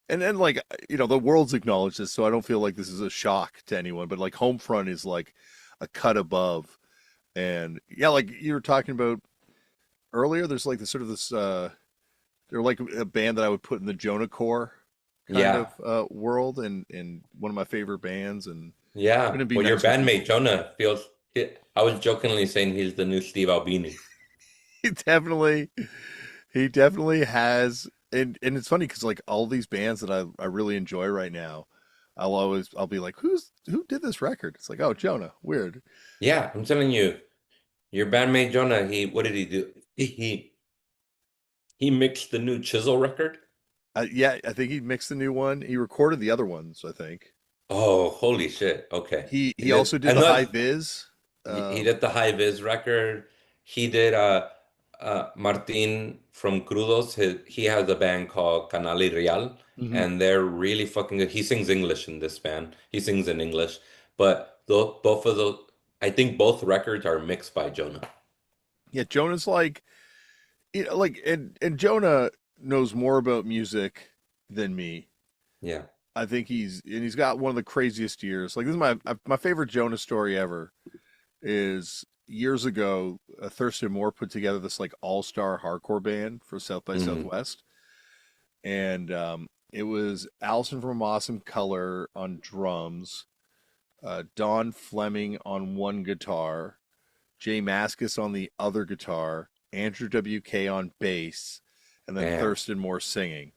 and then like the world's acknowledged this, so I don't feel like this is a shock to anyone. But like Homefront is like a cut above, and yeah, like you were talking about earlier, there's like this sort of this they're like a band that I would put in the Jonah Core kind of Yeah, world and one of my favorite bands and yeah. couldn't be Well, your nicer bandmate people. Jonah I was jokingly saying he's the new Steve Albini. He definitely he definitely has and it's funny because like all these bands that I really enjoy right now, I'll be like, who did this record? It's like, oh, Jonah, weird. Yeah, I'm telling you, your bandmate Jonah, what did he do? He mixed the new Chisel record. Yeah, I think he mixed the new one. He recorded the other ones, I think. Oh, holy shit. Okay. He He did, also did and the high look, vis. he did the high vis record. He did Martin from Crudos. He has a band called Canal y Real, Mhm. and they're really fucking good. He sings English in this band. He sings in English, but both of those, I think both records are mixed by Jonah. Yeah, Jonah's like like and Jonah knows more about music than me. Yeah. I think he's got one of the craziest years. Like this is my favorite Jonah story ever is years ago, Thurston Moore put together this like all-star hardcore band for South by Hmm. Southwest, and it was Allison from Awesome Color on drums, Don Fleming on one guitar, Jay Mascis on the other guitar, Andrew WK on bass, and then Damn. Thurston Moore singing.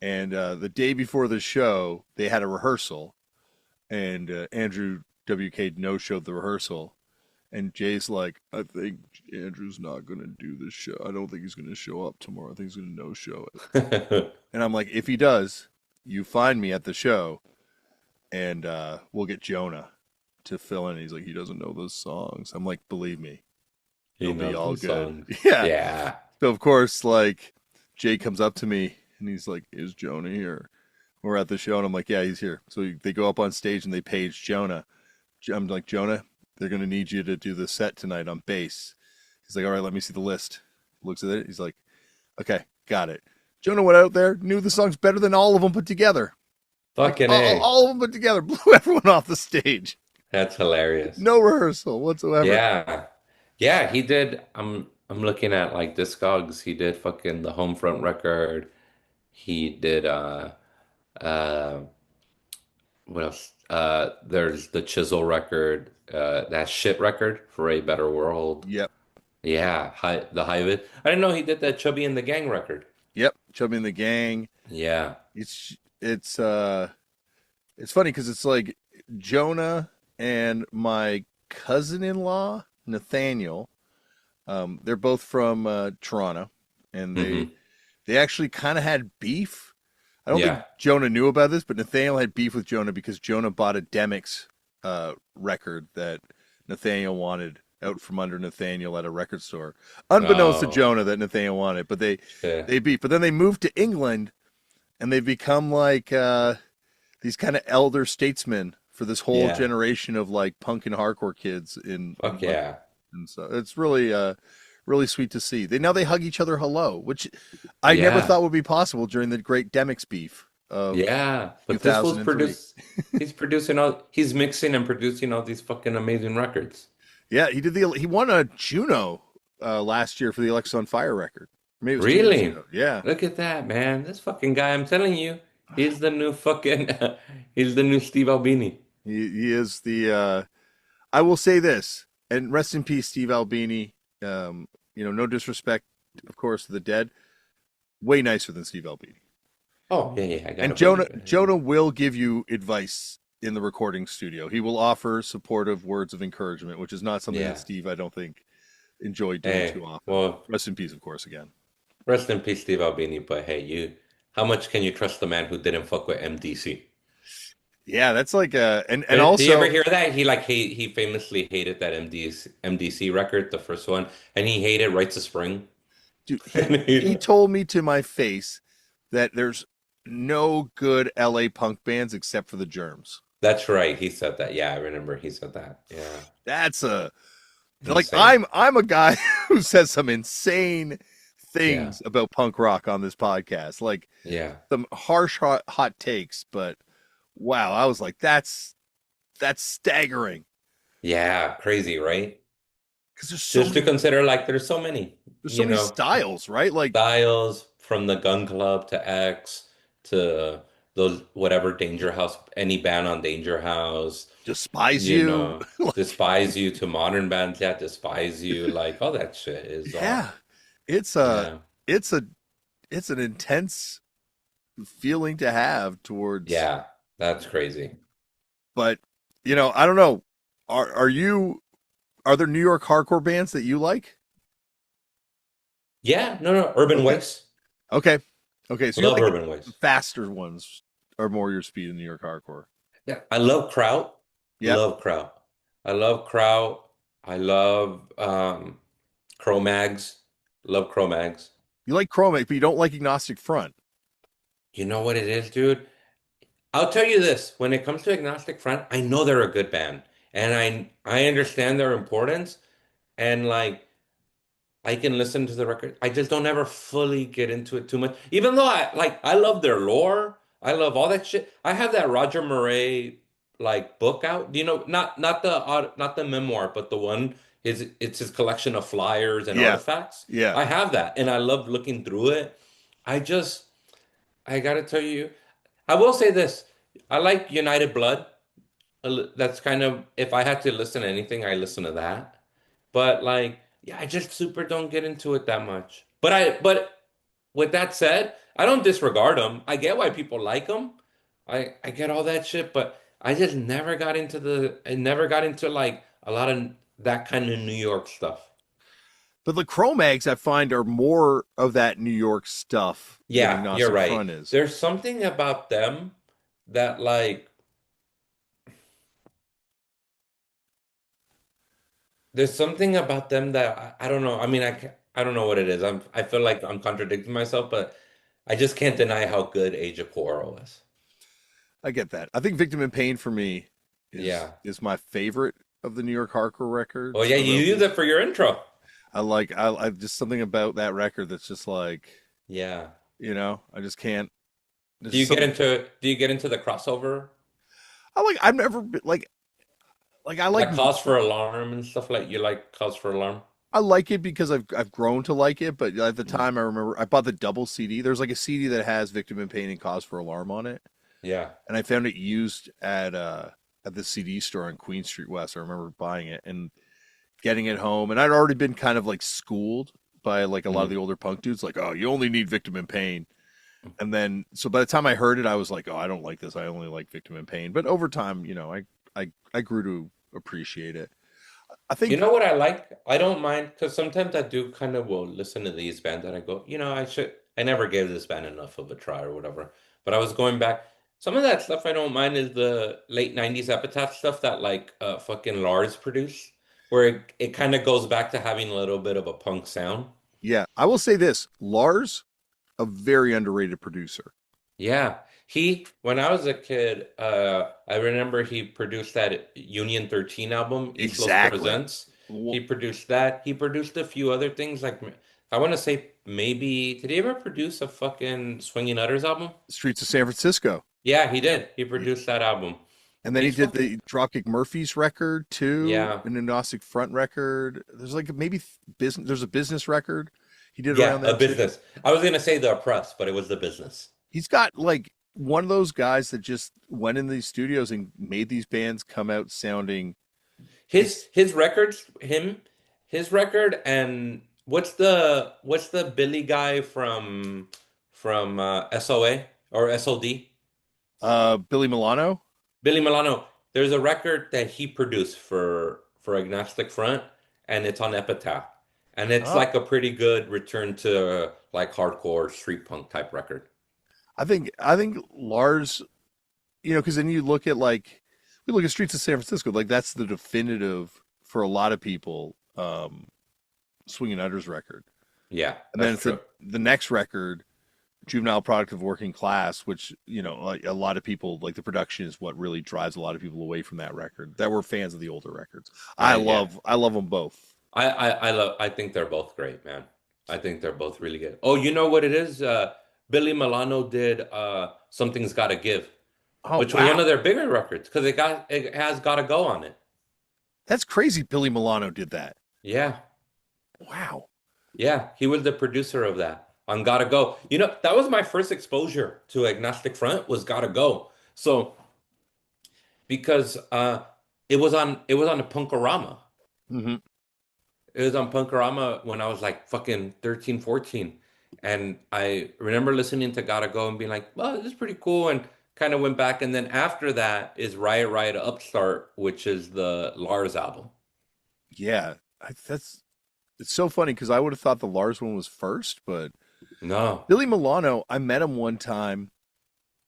And the day before the show, they had a rehearsal, and Andrew WK no showed the rehearsal. And Jay's like, I think Andrew's not going to do this show. I don't think he's going to show up tomorrow. I think he's going to no show it. And I'm like, if he does, you find me at the show and we'll get Jonah to fill in. He's like, he doesn't know those songs. I'm like, believe me, He it'll be knows all the good. songs. Yeah. Yeah. So, of course, like, Jay comes up to me and he's like, is Jonah here? We're at the show and I'm like, yeah, he's here. So they go up on stage and they page Jonah. I'm like, Jonah, they're going to need you to do the set tonight on bass. He's like, all right, let me see the list. Looks at it. He's like, okay, got it. Jonah went out there, knew the songs better than all of them put together. Like Fucking A. all of them put together, blew everyone off the stage. That's hilarious. No rehearsal whatsoever. Yeah. Yeah, he did. I'm looking at like Discogs. He did fucking the Homefront record. He did uh what else? There's the Chisel record, that shit record for A Better World. Yep. Yeah, the Hive. I didn't know he did that Chubby and the Gang record. Yep, Chubby and the Gang. Yeah. It's it's uh it's funny because it's like Jonah and my cousin-in-law Nathaniel. They're both from Toronto, and they Hmm. they actually kind of had beef. I don't think Yeah. Jonah knew about this, but Nathaniel had beef with Jonah because Jonah bought a Demix record that Nathaniel wanted out from under Nathaniel at a record store, unbeknownst to Oh, Jonah that Nathaniel wanted. But they shit. beef. But then they moved to England, and they've become like these kind of elder statesmen for this whole Yeah. generation of like punk and hardcore kids in Fuck London. yeah. And so it's really really sweet to see. They hug each other hello, which I never Yeah. thought would be possible during the great Demix beef of Yeah. But this was 2003. produced. He's producing all. He's mixing and producing all these fucking amazing records. Yeah, he won a Juno last year for the Alexa on Fire record. Maybe it was 2 years Really? ago. Yeah. Look at that, man. This fucking guy, I'm telling you, he's the new fucking he's the new Steve Albini. He is the I will say this, and rest in peace, Steve Albini. No disrespect, of course, to the dead. Way nicer than Steve Albini. Oh, yeah, yeah, I And gotta Jonah believe it. Yeah. Jonah will give you advice in the recording studio. He will offer supportive words of encouragement, which is not something that Yeah. Steve, I don't think, enjoyed doing Hey, too often. well, Rest in peace, of course, again. rest in peace, Steve Albini, but hey, how much can you trust the man who didn't fuck with MDC? Yeah, that's like and Did you ever also, hear that? He famously hated that MDC record, the first one, and he hated Rites of Spring. dude, he told me to my face that there's no good LA punk bands except for the Germs. That's right, he said that. Yeah, I remember he said that. Yeah, That's a like insane. I'm a guy who says some insane Yeah, things about punk rock on this podcast, like yeah, some harsh hot takes, but wow, I was like, that's staggering yeah, crazy, right? because Just to consider, like, there's so many styles, right? Like styles from the Gun Club to X to those whatever Danger House, any band on Danger House, despise you, like Despise You to modern bands, yeah, Despise You, like all that shit is yeah, all, it's a yeah, it's a it's an intense feeling to have towards, yeah, that's crazy. but I don't know. Are there New York hardcore bands that you like? Yeah, no, no, Urban Okay. Waste, Okay. Okay. So you're love like Urban the Waste. faster ones are more your speed in New York hardcore. Yeah, I love Kraut, Yep. love Kraut. I love Kraut. I love Cro-Mags, love Cro-Mags. You like Chromic, but you don't like Agnostic Front. You know what it is, dude? I'll tell you this, when it comes to Agnostic Front, I know they're a good band and I understand their importance and like I can listen to the record. I just don't ever fully get into it too much. Even though I love their lore. I love all that shit. I have that Roger Murray like book out. You know, not the memoir, but the one is it's his collection of flyers and Yeah. artifacts. Yeah. I have that and I love looking through it. I just I gotta tell you, I will say this. I like United Blood. That's kind of if I had to listen to anything, I listen to that. But like, yeah, I just super don't get into it that much. But with that said, I don't disregard them. I get why people like them. I get all that shit, but I just I never got into like a lot of that kind of New York stuff. But the Cro-Mags I find are more of that New York stuff than Yeah, you're Agnostic right. Front is. There's something about them that like there's something about them that I don't know. I mean, I don't know what it is. I feel like I'm contradicting myself, but I just can't deny how good Age of Quarrel is. I get that. I think Victim in Pain for me is Yeah. is my favorite of the New York hardcore Oh records yeah, of you use LPs. it for your intro. I just something about that record that's just like, Yeah. I just can't. There's just something Do you get into the crossover? I've never been like I like Like Cause for Alarm and stuff like you like Cause for Alarm? I like it because I've grown to like it, but at the Mm. time I remember I bought the double CD. There's like a CD that has Victim in Pain and Cause for Alarm on it, Yeah. and I found it used at the CD store on Queen Street West. I remember buying it, and getting it home, and I'd already been kind of like schooled by like a lot of Mhm. the older punk dudes, like, oh, you only need Victim in Pain. And then, so by the time I heard it, I was like, oh, I don't like this. I only like Victim in Pain. But over time, I grew to appreciate it. I You think, know what I like? I don't mind because sometimes I do kind of will listen to these bands and I go, I never gave this band enough of a try or whatever. But I was going back. Some of that stuff I don't mind is the late 90s Epitaph stuff that like fucking Lars produced, where it kind of goes back to having a little bit of a punk sound. yeah, I will say this: Lars, a very underrated producer. Yeah. When I was a kid, I remember he produced that Union 13 album, East Los Exactly. Presents. He produced that. He produced a few other things like I want to say maybe did he ever produce a fucking Swingin' Utters album? Streets of San Francisco. Yeah, he did. He produced that album. And then he He's did fucking the Dropkick Murphys record too, yeah. an Agnostic Front record. There's like maybe business. There's a business record he did Yeah, around a then too. business. I was gonna say the oppressed, but it was the business. He's got like one of those guys that just went in these studios and made these bands come out sounding ex- His records, his record, and what's the Billy guy from SOA or SOD? Billy Milano. Billy Milano. There's a record that he produced for Agnostic Front, and it's on Epitaph, and it's Oh, like a pretty good return to like hardcore street punk type record. I think Lars, because then you look at like we look at Streets of San Francisco, like that's the definitive for a lot of people Swinging Utters record. Yeah, And then that's it's true. the next record, Juvenile Product of Working Class, which like a lot of people like the production is what really drives a lot of people away from that record that were fans of the older records. I Right? Yeah. love I love them both. I think they're both great, man. I think they're both really good. Oh, you know what it is? Billy Milano did Something's Gotta Give, Oh which was one wow, of their bigger records because it has Gotta Go on it. that's crazy. Billy Milano did that. Yeah. Wow. Yeah, he was the producer of that on Gotta Go. That was my first exposure to Agnostic Front was Gotta Go. So because it was on the Punkorama. Hmm. It was on Punkorama when I was like fucking 13, 14. And I remember listening to Gotta Go and being like, well, this is pretty cool. And kind of went back. And then after that is Riot Riot Upstart, which is the Lars album. Yeah, that's it's so funny because I would have thought the Lars one was first, but No. Billy Milano, I met him one time.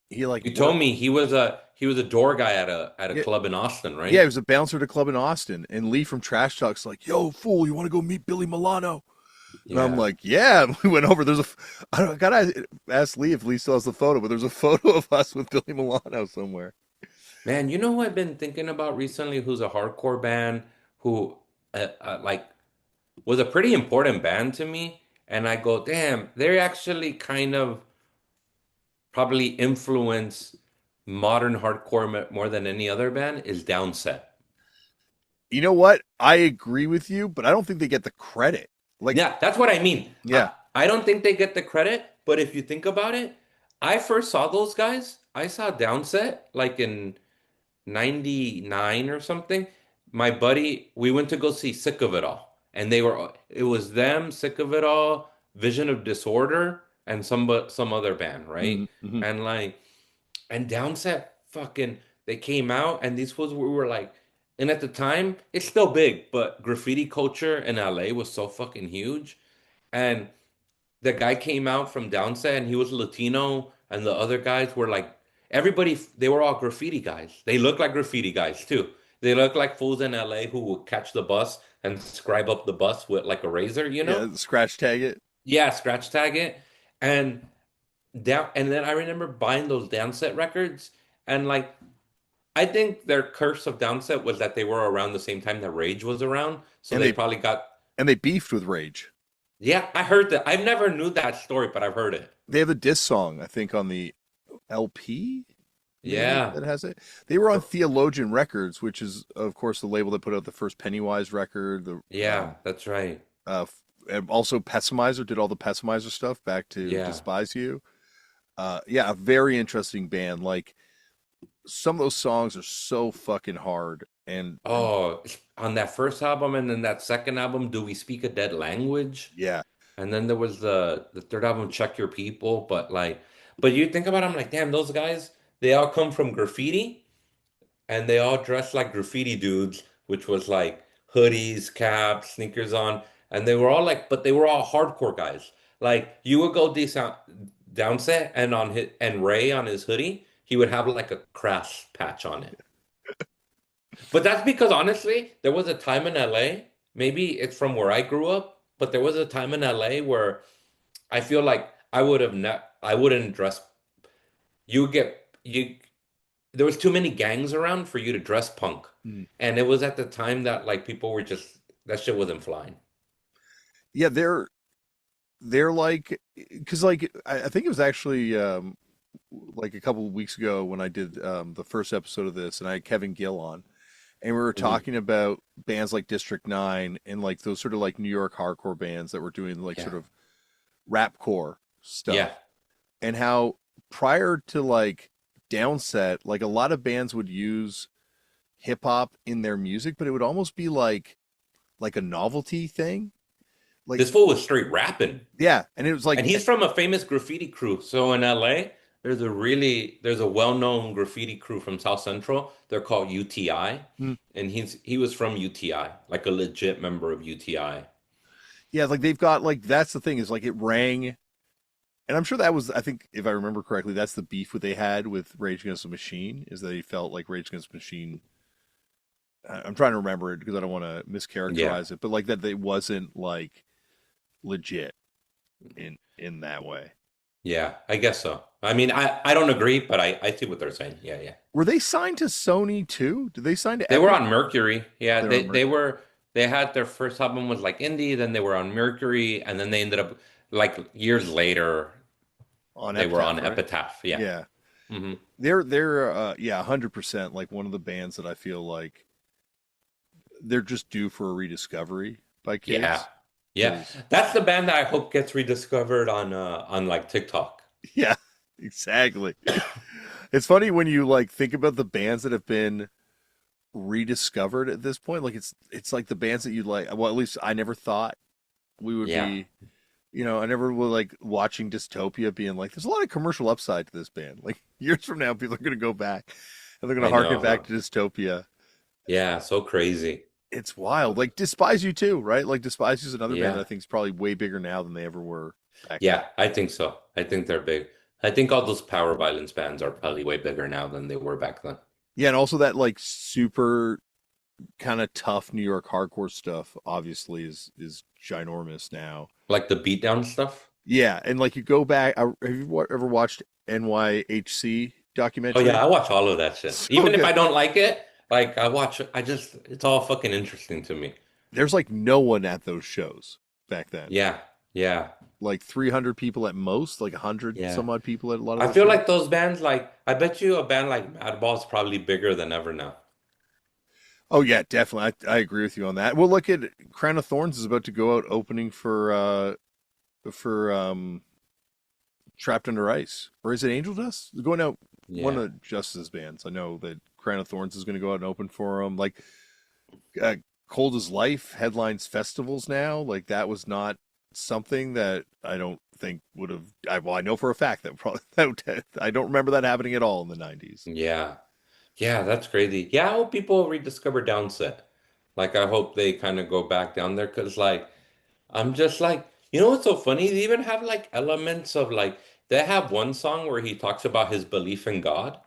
He like You what? told me he was a door guy at a Yeah, club in Austin, yeah, he right? was a bouncer at a club in Austin, and Lee from Trash Talk's like, "Yo, fool, you want to go meet Billy Milano?" And I'm Yeah. like, "Yeah." And we went over. I don't I gotta ask Lee if Lee still has the photo, but there's a photo of us with Billy Milano somewhere. Man, you know who I've been thinking about recently who's a hardcore band who like was a pretty important band to me. And I go, damn, they actually kind of probably influence modern hardcore more than any other band is Downset. You know what? I agree with you, but I don't think they get the credit. Like, Yeah, that's what I mean. yeah, I don't think they get the credit, but if you think about it, I first saw those guys. I saw Downset like in 99 or something. My buddy, we went to go see Sick of It All. And it was them, Sick of It All, Vision of Disorder, and some other band, right? mm-hmm. And like, and Downset fucking, they came out and these was we were like, and at the time, it's still big, but graffiti culture in LA was so fucking huge. And the guy came out from Downset and he was Latino, and the other guys were like everybody. They were all graffiti guys. They looked like graffiti guys too. They looked like fools in LA who would catch the bus and scribe up the bus with like a razor, you know? Yeah, scratch tag it. Yeah, scratch tag it. And and then I remember buying those Downset records and like I think their curse of Downset was that they were around the same time that Rage was around. So And they they probably got and they beefed with Rage. yeah, I heard that. I've never knew that story, but I've heard it. They have a diss song, I think, on the LP, maybe Yeah. that has it. They were on Theologian Records, which is, of course, the label that put out the first Pennywise record. The Yeah, that's right. and also Pessimizer did all the Pessimizer stuff back to Yeah. Despise You. Yeah, a very interesting band. Like some of those songs are so fucking hard. and Oh, on that first album and then that second album, Do We Speak a Dead Language? yeah. And then there was the third album, Check Your People. But you think about it, I'm like, damn, those guys, they all come from graffiti and they all dress like graffiti dudes, which was like hoodies, caps, sneakers on, and they were all like, but they were all hardcore guys. Like you would go decent downset and on his and Ray on his hoodie, he would have like a crash patch on it. But that's because honestly, there was a time in LA, maybe it's from where I grew up, but there was a time in LA where I feel like I wouldn't dress you would get you there was too many gangs around for you to dress punk. Mm. And it was at the time that like people were just that shit wasn't flying. Yeah, they're like, because like I think it was actually like a couple of weeks ago when I did the first episode of this, and I had Kevin Gill on, and we were Mhm. talking about bands like District 9 and like those sort of like New York hardcore bands that were doing like Yeah. sort of rapcore Yeah. stuff, and how prior to like Downset, like a lot of bands would use hip hop in their music, but it would almost be like a novelty thing. Like, This fool was straight rapping. yeah, and it was And like, he's from a famous graffiti crew. So in LA, there's a well-known graffiti crew from South Central. They're called UTI. hmm, And he was from UTI, like a legit member of UTI. yeah, like they've got like that's the thing is like it rang, and I'm sure that was, I think if I remember correctly, that's the beef what they had with Rage Against the Machine is that he felt like Rage Against the Machine. I'm trying to remember it because I don't want to Yeah. mischaracterize it, but like that it wasn't like legit in that way. Yeah, I guess so. I mean, I don't agree, but I see what they're saying. Yeah, yeah. Were they signed to Sony too? Did they sign to They were Epic? on Mercury. Yeah, They're on Mercury. they had their first album was like indie, then they were on Mercury, and then they ended up like years later On they were on Epitaph, right? Epitaph. Yeah. Yeah. Hmm. They're yeah, 100% like one of the bands that I feel like they're just due for a rediscovery by Yeah. kids. Yeah. Cause That's the band that I hope gets rediscovered on like TikTok. yeah, exactly. It's funny when you like think about the bands that have been rediscovered at this point. Like it's like the bands that you like. Well, at least I never thought we would Yeah. be. You know, I never was like watching Dystopia being like, there's a lot of commercial upside to this band. Like years from now, people are going to go back and they're going to I harken know, back huh? to Dystopia. Yeah, so crazy. It's wild. Like Despise You too, right? Like Despise You is another band that Yeah. I think is probably way bigger now than they ever were back then. Yeah, I think so. I think they're big. I think all those power violence bands are probably way bigger now than they were back then. Yeah, and also that like super kind of tough New York hardcore stuff obviously is ginormous now. Like the beatdown stuff. Yeah, and like you go back, have you ever watched NYHC Oh yeah, documentary? I watch all of that shit. So Even if good. I don't like it, like I watch I just it's all fucking interesting to me. There's like no one at those shows back then. Yeah. Yeah. Like 300 people at most, like 100 Yeah. some odd people at a lot of I those feel shows. like those bands like I bet you a band like Madball is probably bigger than ever now. Oh yeah, definitely. I agree with you on that. Well, look at Crown of Thorns is about to go out opening for Trapped Under Ice, or is it Angel Dust? They're going out one Yeah. of Justice's bands. I know that Crown of Thorns is going to go out and open for them. Like uh, Cold as Life headlines festivals now. Like that was not something that I don't think would have. Well, I know for a fact that probably I don't remember that happening at all in the 90s. Yeah. Yeah, that's crazy. Yeah, I hope people rediscover Downset. Like I hope they kind of go back down there because like I'm just like, you know what's so funny? They even have like elements of like they have one song where he talks about his belief in God,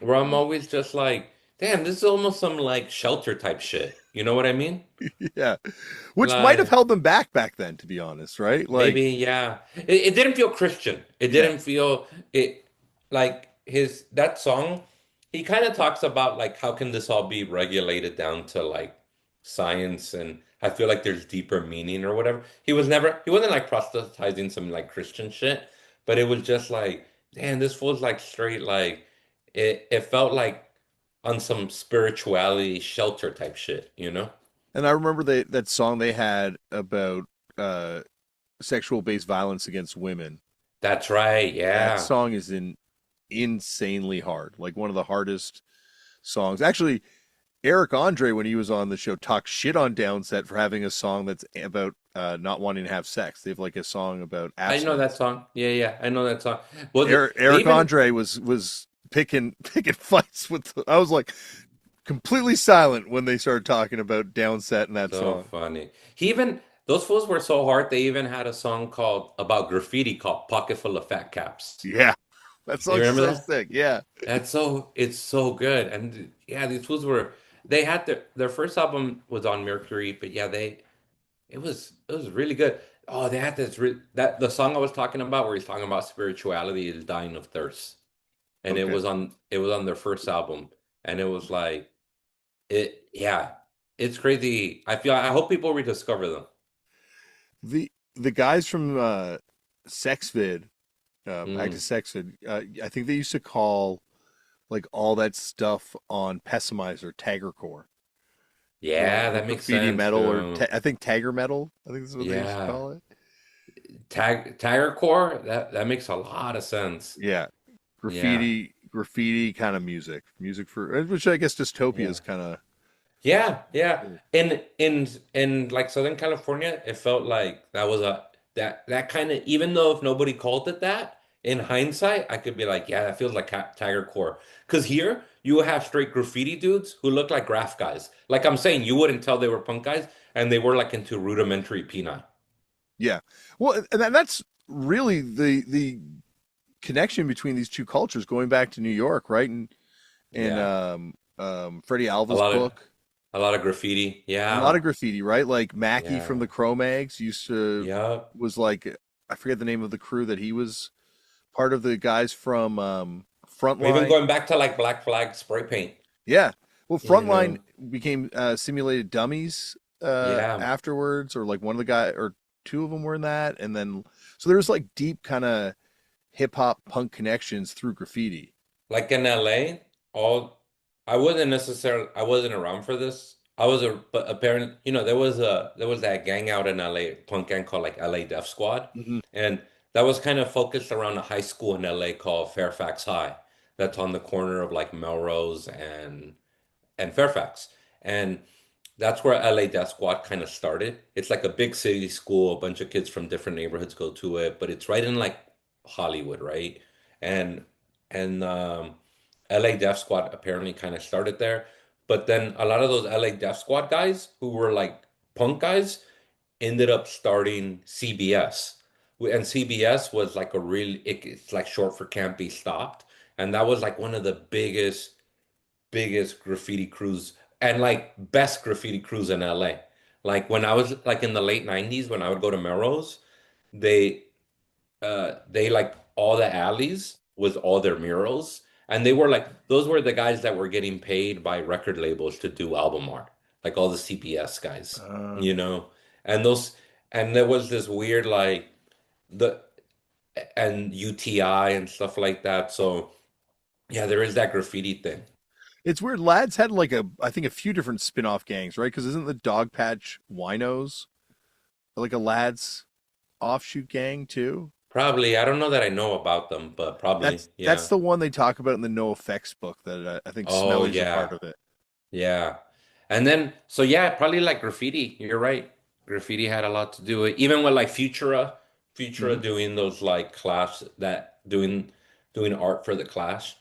where I'm always just like, damn, this is almost some like shelter type shit. You know what I mean? Yeah, which might have Like held them back then, to be honest, right? Like, maybe, yeah. It didn't feel Christian. It yeah, didn't feel it like his that song, he kind of talks about like how can this all be regulated down to like science and I feel like there's deeper meaning or whatever. He wasn't like proselytizing some like Christian shit, but it was just like, damn, this was like straight like it felt like on some spirituality shelter type shit, you know? and I remember that song they had about uh sexual based violence against women. That's right. That Yeah. song is insanely hard, like one of the hardest songs. Actually, Eric Andre, when he was on the show, talked shit on Downset for having a song that's about not wanting to have sex. They have like a song about I know that abstinence. song. Yeah, yeah, I know that song. Well, they Eric even Andre was picking fights with. I was like completely silent when they started talking about Downset in that so song. funny. He even those fools were so hard. They even had a song called about graffiti called "Pocket Full of Fat Caps." Yeah, that You song's remember so that? sick. Yeah, It's so good. And yeah, these fools were they had their first album was on Mercury, but yeah, they it was really good. Oh, they had this re that the song I was talking about where he's talking about spirituality is "Dying of Thirst," and okay. it was on their first album, and it was like it yeah, it's crazy. I hope people rediscover them. The guys from Sex Vid, Active Mm. Sex Vid, I think they used to call like all that stuff on Pessimizer Taggercore, Yeah, or that makes graffiti sense metal, or too. I think Tagger metal. I think that's what they used to Yeah, call it. Tiger Core, that makes a lot of sense. Yeah, Yeah. graffiti kind of music for which I guess dystopia Yeah. is kind of. Yeah, yeah. In like Southern California, it felt like that was a that kind of even though if nobody called it that, in hindsight, I could be like, yeah, that feels like Tiger Core. Because here you will have straight graffiti dudes who look like graph guys. Like I'm saying, you wouldn't tell they were punk guys, and they were like into rudimentary Peni. Yeah, well, and that's really the connection between these two cultures going back to New York, right? And Yeah, Freddie a Alva's lot of book, a lot of graffiti. a lot Yeah, of graffiti, right? Like Mackie from yeah, the Cro-Mags used to yeah. was like, I forget the name of the crew that he was part of, the guys from Or even Frontline. going back to like Black Flag spray paint. Yeah. Well, You Frontline know, became simulated dummies yeah. afterwards, or like one of the guy or two of them were in that, and then so there's like deep kind of hip hop punk connections through graffiti. Like in LA, all I wasn't around for this. I was a but apparent, there was that gang out in LA, punk gang called like LA Def Squad. Hmm. And that was kind of focused around a high school in LA called Fairfax High. That's on the corner of like Melrose and Fairfax. And that's where LA Death Squad kind of started. It's like a big city school, a bunch of kids from different neighborhoods go to it, but it's right in like Hollywood, right? And and LA Death Squad apparently kind of started there. But then a lot of those LA Death Squad guys who were like punk guys ended up starting CBS. And CBS was like it's like short for Can't Be Stopped. And that was like one of the biggest graffiti crews and like best graffiti crews in LA. Like when I was like in the late 90s when I would go to Melrose, they they like all the alleys was all their murals. And they were like those were the guys that were getting paid by record labels to do album art. Like all the CPS guys, Uh, you know. And those and there was this weird like the and UTI and stuff like that. So yeah, there is that graffiti thing. it's weird. Lads had like I think a few different spin-off gangs, right? Because isn't the Dog Patch Winos like a lads offshoot gang too? Probably. I don't know that I know about them, but probably. That's Yeah. the one they talk about in the No Effects book that I think Oh, Smelly's a part yeah. of it. Yeah. And then, so yeah, probably like graffiti. You're right. Graffiti had a lot to do with even with like Hmm. Futura doing those like class that doing art for the class.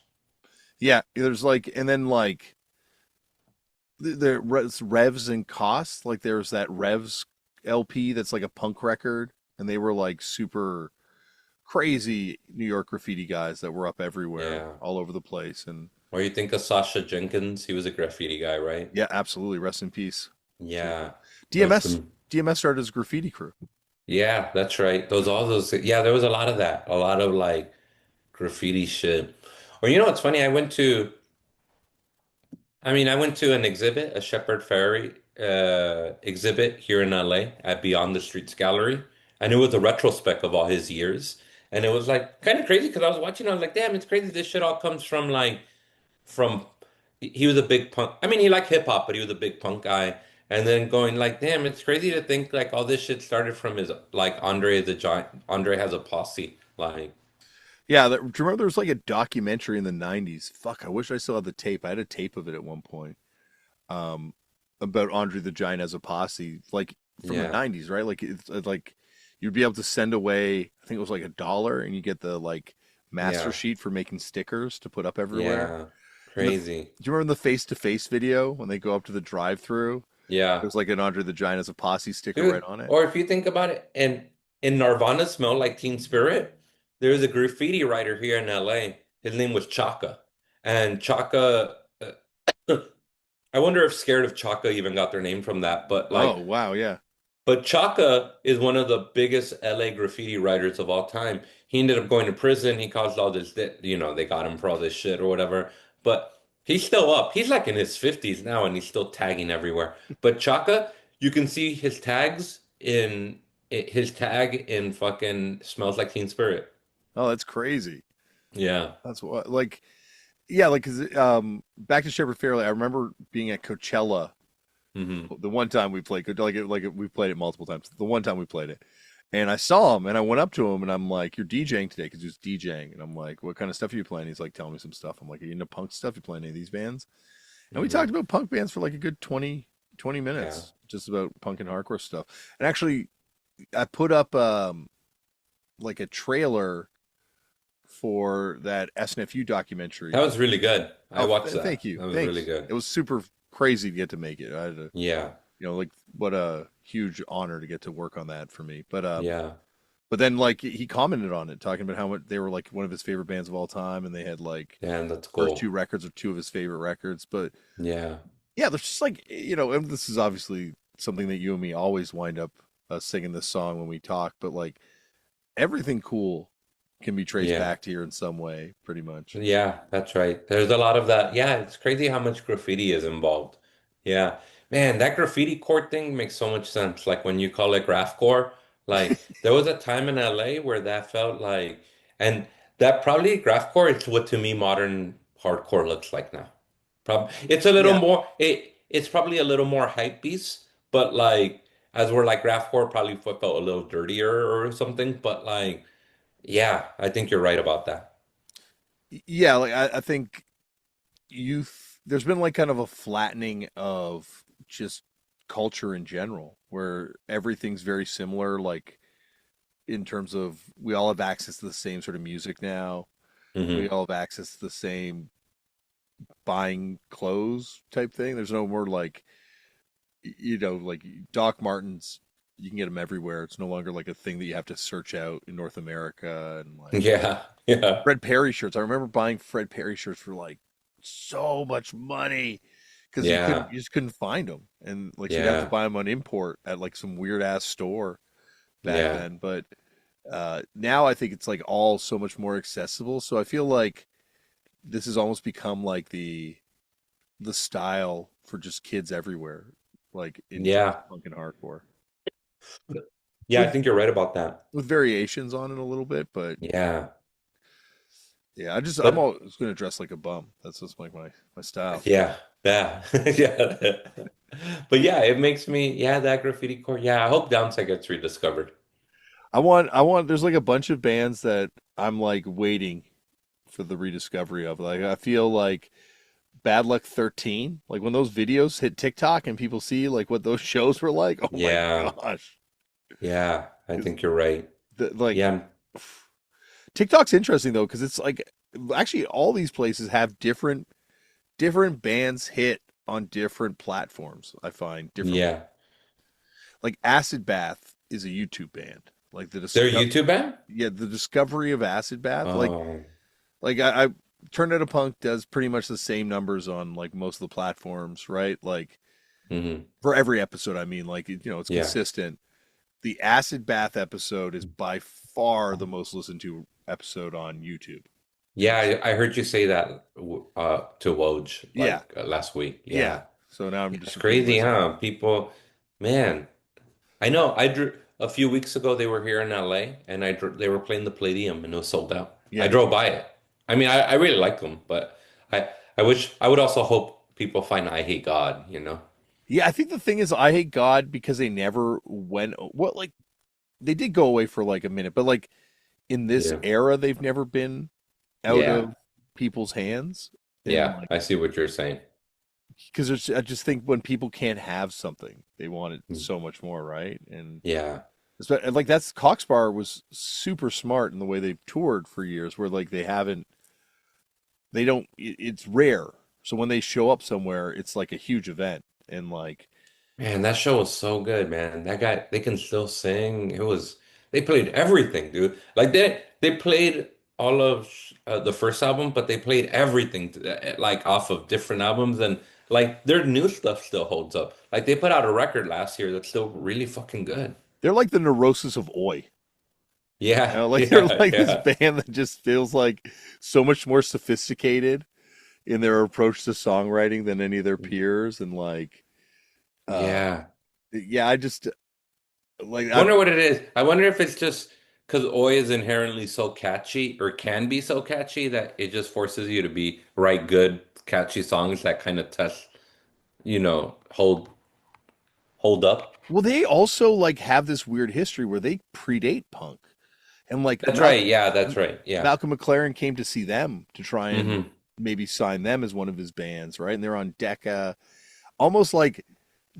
Yeah, there's like, and then like Revs and Cost. Like there's that Revs LP that's like a punk record, and they were like super crazy New York graffiti guys that were up everywhere, Yeah. all over the place. And Or you think of Sasha Jenkins? He was a graffiti guy, right? yeah, absolutely. Rest in peace to Yeah. Rest DMS. in DMS started as a graffiti crew. Yeah, that's right. Yeah, there was a lot of that. A lot of like graffiti shit. Or what's funny? I went to an exhibit, a Shepard Fairey exhibit here in LA at Beyond the Streets Gallery, and it was a retrospect of all his years. And it was like kind of crazy because I was watching, I was like, damn, it's crazy. This shit all comes from from he was a big punk. I mean, he liked hip hop, but he was a big punk guy. And then going like, damn, it's crazy to think like all this shit started from his like Andre the Giant. Andre has a posse. Like, Yeah, do you remember there was like a documentary in the '90s? Fuck, I wish I still had the tape. I had a tape of it at one point. um, about Andre the Giant as a posse, like from the Yeah. '90s, right? Like it's like you'd be able to send away, I think it was like $1, and you get the like master Yeah. sheet for making stickers to put up everywhere. Yeah. And Crazy. do you remember the face-to-face video when they go up to the drive-through? Yeah. There's like an Andre the Giant as a posse sticker right Dude, on it. or if you think about it, and in Nirvana Smell Like Teen Spirit, there was a graffiti writer here in LA. His name was Chaka. And Chaka, I wonder if Scared of Chaka even got their name from that. Oh, wow, yeah. But Chaka is one of the biggest LA graffiti writers of all time. He ended up going to prison. He caused all this, they got him for all this shit or whatever. But he's still up. He's like in his 50s now and he's still tagging everywhere. But Chaka, you can see his tag in fucking Smells Like Teen Spirit. Oh, that's crazy. Yeah. That's what like yeah, like 'cause back to Shepard Fairley, I remember being at Coachella Hmm. the one time we played we played it multiple times. The one time we played it. And I saw him and I went up to him and I'm like, "You're DJing today?" Because he was DJing. And I'm like, "What kind of stuff are you playing?" He's like, "Tell me some stuff." I'm like, "Are you into punk stuff? You playing any of these bands?" And we talked Hmm. about punk bands for like a good 20 Yeah. minutes, just about punk and hardcore stuff. And actually, I put up like a trailer for that SNFU That documentary. was really good. I Oh, watched thank that. you, That was really thanks. good. It was super crazy to get to make it. I had to, Yeah. like what a huge honor to get to work on that for me. Yeah. But then like he commented on it, talking about how much they were like one of his favorite bands of all time, and they had like Yeah, that's first two cool. records are two of his favorite records. But Yeah. yeah, there's just like and this is obviously something that you and me always wind up singing this song when we talk, but like everything cool can be traced Yeah. back to here in some way, pretty much. Yeah, that's right. There's a lot of that. Yeah, it's crazy how much graffiti is involved. Yeah. Man, that graffiti court thing makes so much sense. Like when you call it graphcore, like there was a time in LA where that felt like, and that probably graphcore is what to me modern hardcore looks like now. It's a little Yeah, more, it's probably a little more hype beast, but like as we're like graphcore probably felt a little dirtier or something. But like, yeah, I think you're right about that. yeah. Like I think there's been like kind of a flattening of just culture in general, where everything's very similar. Like in terms of we all have access to the same sort of music now. We Hmm. all have access to the same buying clothes type thing. There's no more like like Doc Martens. You can get them everywhere. It's no longer like a thing that you have to search out in North America and like Yeah, yeah, Fred Perry shirts. I remember buying Fred Perry shirts for like so much money because yeah, you just couldn't find them, and like so you'd have to yeah, buy them on import at like some weird ass store back yeah, then. But now I think it's like all so much more accessible. So I feel like this has almost become like the style for just kids everywhere, like in terms yeah, of punk and hardcore, yeah. I with think you're right about that. variations on it a little bit. But Yeah, yeah, I'm but always gonna dress like a bum. That's just like my style. yeah, yeah, yeah. But yeah, it makes me, yeah, that graffiti core. Yeah, I hope Downside gets rediscovered. I want there's like a bunch of bands that I'm like waiting for the rediscovery of. Like I feel like Bad Luck 13, like when those videos hit TikTok and people see like what those shows were like, oh my Yeah, gosh. yeah, I 'Cause think you're right. like Yeah, TikTok's interesting though, because it's like actually all these places have different bands hit on different platforms. I find different yeah. like Acid Bath is a YouTube band. Like They're a YouTube band? the discovery of Acid Bath, Oh, like I Turn Out a Punk does pretty much the same numbers on like most of the platforms, right? Like hmm. for every episode, I mean, like it's Yeah. consistent. The Acid Bath episode is by far the most listened to episode on YouTube. Yeah, It's I heard you say that to Woj yeah, last week. yeah. Yeah. So now I'm Yeah, just it's repeating crazy, myself. huh? People, man, I know. I drew a few weeks ago. They were here in LA, and they were playing the Palladium, and it was sold out. I Yeah, drove by it. I mean, I really like them, but I wish I would also hope people find I Hate God. yeah. I think the thing is, I hate God because they never went. What like they did go away for like a minute, but like in this Yeah, era, they've never been out yeah, of people's hands. And yeah. like I see what you're saying. because I just think when people can't have something, they want it so much more, right? And Yeah. and, like that's Coxbar was super smart in the way they've toured for years, where like they don't, it's rare. So when they show up somewhere, it's like a huge event, and like Man, that show was so good, man. That guy, they can still sing. They played everything, dude. Like they played all of the first album, but they played everything like off of different albums, and like their new stuff still holds up. Like they put out a record last year that's still really fucking good. they're like the Neurosis of Oi. Yeah, Like they're yeah, like this yeah, band that just feels like so much more sophisticated in their approach to songwriting than any of their peers, and like uh yeah. yeah, I just like I Wonder what it is. I wonder if it's just because Oi is inherently so catchy or can be so catchy that it just forces you to be write good, catchy songs that kind of test, hold up. well, they also like have this weird history where they predate punk, and like That's right. Yeah, that's right. Yeah. Malcolm McLaren came to see them to try and Hmm. maybe sign them as one of his bands, right? And they're on Decca, almost like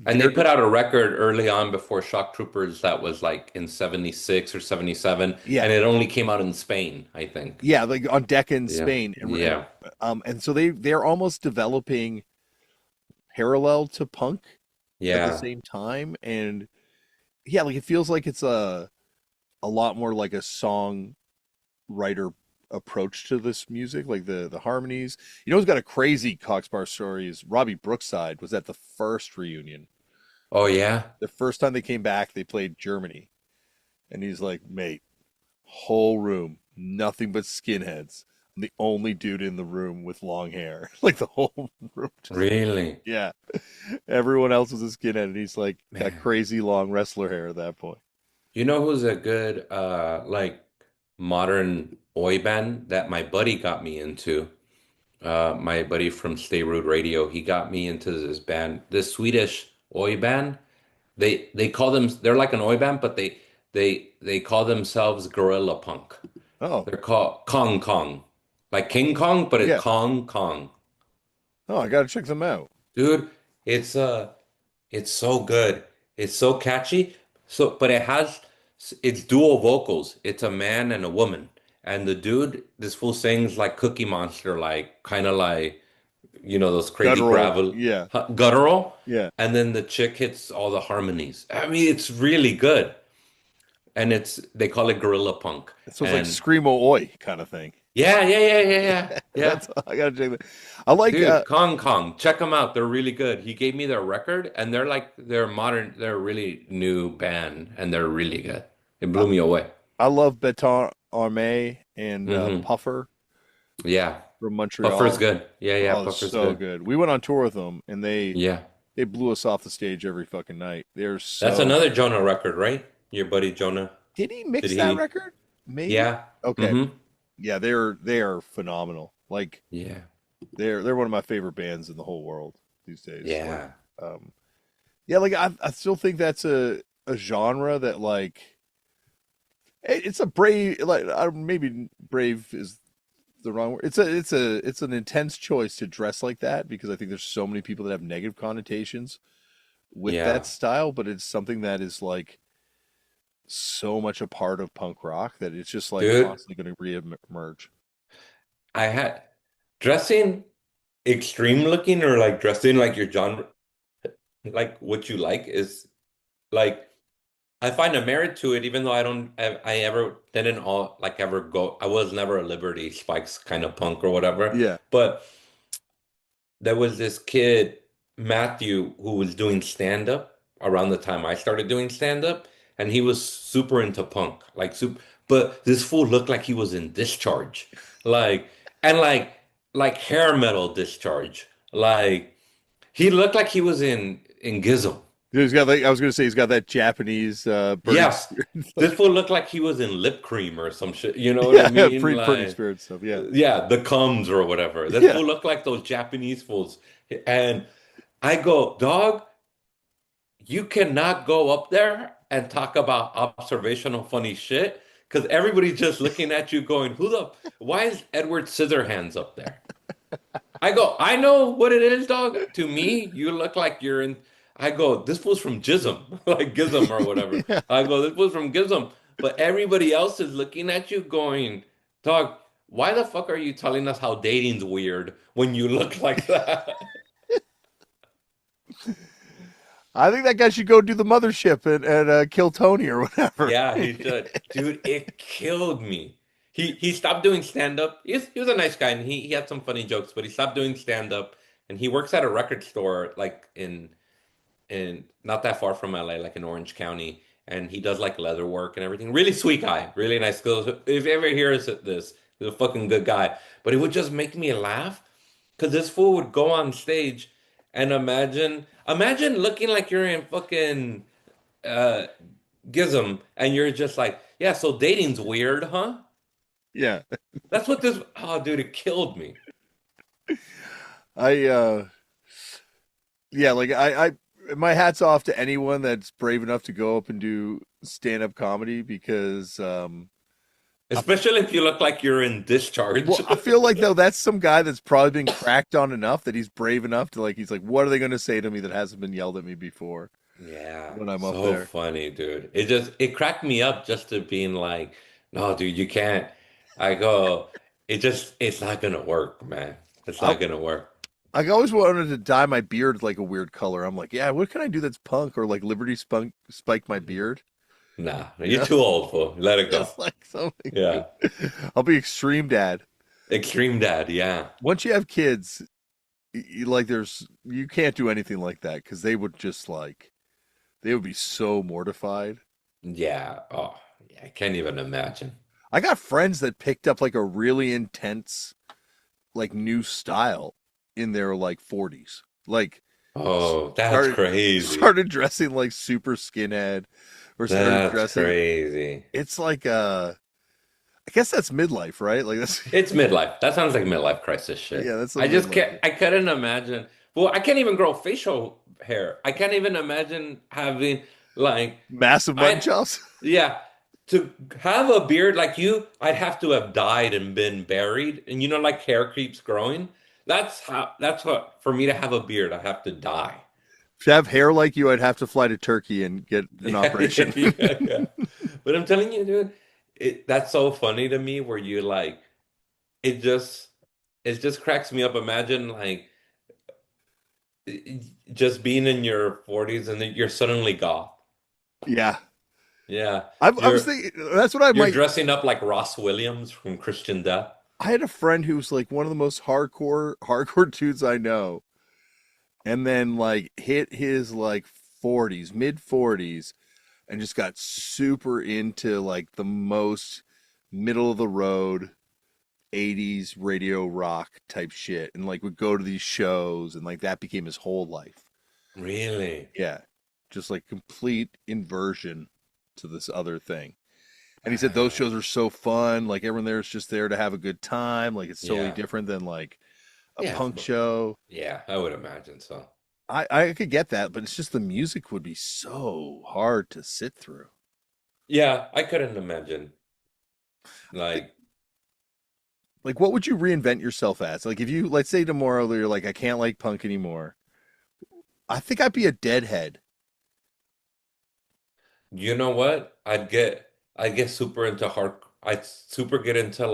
And they they're put out a record early on before Shock Troopers that was like in 76 or 77, yeah, and it only came out in Spain, I think. yeah, like on Decca in Yeah. Spain, Yeah. and so they're almost developing parallel to punk at the Yeah. same time, and yeah, like it feels like it's a lot more like a songwriter approach to this music, like the harmonies. You know who's got a crazy Coxbar story is Robbie Brookside was at the first reunion. Oh, yeah. The first time they came back, they played Germany, and he's like, "Mate, whole room, nothing but skinheads. I'm the only dude in the room with long hair. Like the whole room just Really? yeah. Everyone else was a skinhead, and he's like got Man. crazy long wrestler hair at that point. You know who's a good like modern oi band that my buddy got me into? My buddy from Stay Rude Radio, he got me into this band, this Swedish oi band. They call them they're like an oi band, but they call themselves gorilla punk. Oh, They're called Kong Kong. Like King Kong, but it's yeah. Kong Kong. Oh, I gotta check them out. Dude, it's it's so good. It's so catchy. So, but it's dual vocals. It's a man and a woman. And the dude, this fool sings like Cookie Monster, like kind of like, those crazy Guttural. gravel, Yeah. guttural. Yeah. And then the chick hits all the harmonies. I mean, it's really good. And they call it gorilla punk. So it's like And screamo oi kind of thing. yeah, yeah, yeah, yeah, yeah. Yeah. That's I gotta check that. I like Dude, Kong Kong, check them out. They're really good. He gave me their record, and they're modern. They're a really new band, and they're really good. It I, blew me away. I love Beton Arme and Hmm. Puffer Yeah, from Puffer's Montreal. good. Yeah, yeah, Oh, Puffer's so good. good. We went on tour with them, and Yeah, they blew us off the stage every fucking night. They're that's so another good. Jonah record, right? Your buddy Jonah. Did he Did mix that he? record? Maybe. Yeah. Okay. Hmm. Yeah, they are phenomenal. Like Yeah. they're one of my favorite bands in the whole world these days. Like Yeah. um yeah, like I still think that's a genre that like it's a brave like maybe brave is the wrong word. It's an intense choice to dress like that because I think there's so many people that have negative connotations with that Yeah. style, but it's something that is like so much a part of punk rock that it's just like Dude, constantly going to reemerge. I had dressing extreme looking or like dressing like your genre, like what you like is like I find a merit to it, even though I ever didn't all like ever go. I was never a Liberty Spikes kind of punk or whatever. Yeah. But there was this kid, Matthew, who was doing stand-up around the time I started doing stand-up, and he was super into punk, like super. But this fool looked like he was in Discharge, like and like hair metal Discharge, like he looked like he was in Gizmo. He's got like I was gonna say he's got that Japanese burning Yes. spirit. This would look like he was in lip cream or some shit. You know what I Yeah, mean? pre burning Like, spirit stuff. Yeah. yeah, the Cums or whatever. This Yeah. fool look like those Japanese fools. And I go, dog, you cannot go up there and talk about observational funny shit because everybody's just looking at you going, why is Edward Scissorhands up there? I go, I know what it is, dog. To me, you look like you're in. I go, this was from Gism, like Gizm or whatever. Yeah. I go, this was from Gizm. But everybody else is looking at you going, dog, why the fuck are you telling us how dating's weird when you look like that? I think that guy should go do the mothership and kill Tony or whatever. Yeah, he should. Dude, it killed me. He stopped doing stand-up. He was a nice guy and he had some funny jokes, but he stopped doing stand-up and he works at a record store like in not that far from LA, like in Orange County, and he does like leather work and everything. Really sweet guy, really nice skills. If you ever hears this, he's a fucking good guy. But it would just make me laugh because this fool would go on stage and imagine looking like you're in fucking uh Gizm and you're just like, yeah, so dating's weird, huh? Yeah. That's what this, oh dude, it killed me. I yeah, like I my hat's off to anyone that's brave enough to go up and do stand-up comedy because I, Especially if you look like you're in discharge. well, I feel like though that's some guy that's probably been cracked on enough that he's brave enough to like he's like, what are they going to say to me that hasn't been yelled at me before Yeah, when I'm up so there? funny, dude. It cracked me up just to being like, no, dude, you can't. I go, it's not gonna work, man. It's I not gonna work. I always wanted to dye my beard like a weird color. I'm like, yeah, what can I do that's punk or like Liberty spike my beard? Nah, You you're know, too old for. Let it go. just like something. Yeah, I'll be extreme dad. extreme dad. Yeah, Once you have kids, like there's you can't do anything like that because they would just like they would be so mortified. yeah. Oh, yeah. I can't even imagine. I got friends that picked up like a really intense like new style in their like 40s. Like Oh, that's started crazy. started dressing like super skinhead or started That's dressing crazy. it's like I guess that's midlife, right? Like that's It's midlife. That sounds like midlife crisis shit. yeah, that's a I just midlife. can't, I couldn't imagine. Well, I can't even grow facial hair. I can't even imagine having like Massive mutton I chops. yeah, to have a beard like you, I'd have to have died and been buried. And you know, like hair keeps growing. That's what for me to have a beard, I have to die. To have hair like you, I'd have to fly to Turkey and get an Yeah, yeah, operation. yeah, yeah. But I'm telling you, dude, that's so funny to me where you like it just it just cracks me up. Imagine like just being in your 40s and then you're suddenly goth. Yeah. Yeah. I was thinking that's what I You're might. dressing up like Ross Williams from Christian Death. I had a friend who was like one of the most hardcore dudes I know, and then like hit his like 40s, mid 40s, and just got super into like the most middle of the road 80s radio rock type shit, and like would go to these shows, and like that became his whole life. Really? Yeah, just like complete inversion to this other thing. And he said those Uh, shows are so fun. Like everyone there is just there to have a good time. Like it's totally yeah. different than like a Yeah. punk show. Yeah, I would imagine so. I could get that, but it's just the music would be so hard to sit through. Yeah, I couldn't imagine. Like, Like what would you reinvent yourself as? Like if you let's say tomorrow you're like I can't like punk anymore. I think I'd be a deadhead. you know what? I'd get super into hard I'd super get into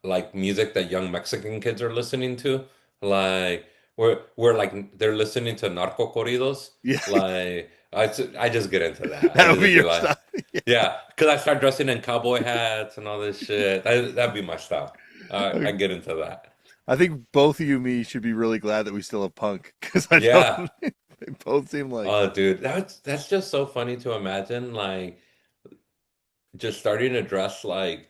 like music that young Mexican kids are listening to. Like we're like they're listening to narco corridos. Yeah, Like I just get into that. I that would be just be your like, style. Yeah. yeah, because I start dressing in cowboy hats and all this shit. That'd be my style. I Okay. get into that. I think both of you and me should be really glad that we still have punk because I Yeah. don't. They both seem like Oh, dude, that's just so funny to imagine. Like just starting to dress like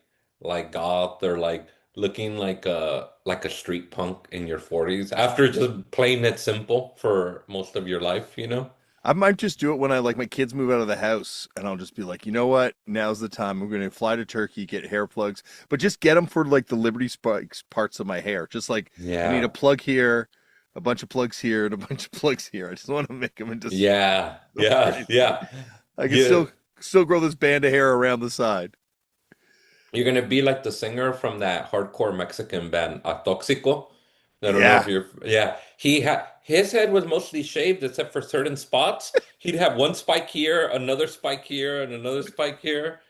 goth or like looking like a street punk in your 40s after just playing it simple for most of your life, you know? I might just do it when I like my kids move out of the house, and I'll just be like, you know what? Now's the time. I'm going to fly to Turkey, get hair plugs, but just get them for like the Liberty Spikes parts of my hair. Just like I need a Yeah. plug here, a bunch of plugs here, and a bunch of plugs here. I just want to make them into Yeah. something Yeah. crazy. Yeah. I can You still grow this band of hair around the side. you're gonna be like the singer from that hardcore Mexican band, Toxico. I don't know if Yeah. you're, yeah. He had his head was mostly shaved except for certain spots. He'd have one spike here, another spike here, and another spike here.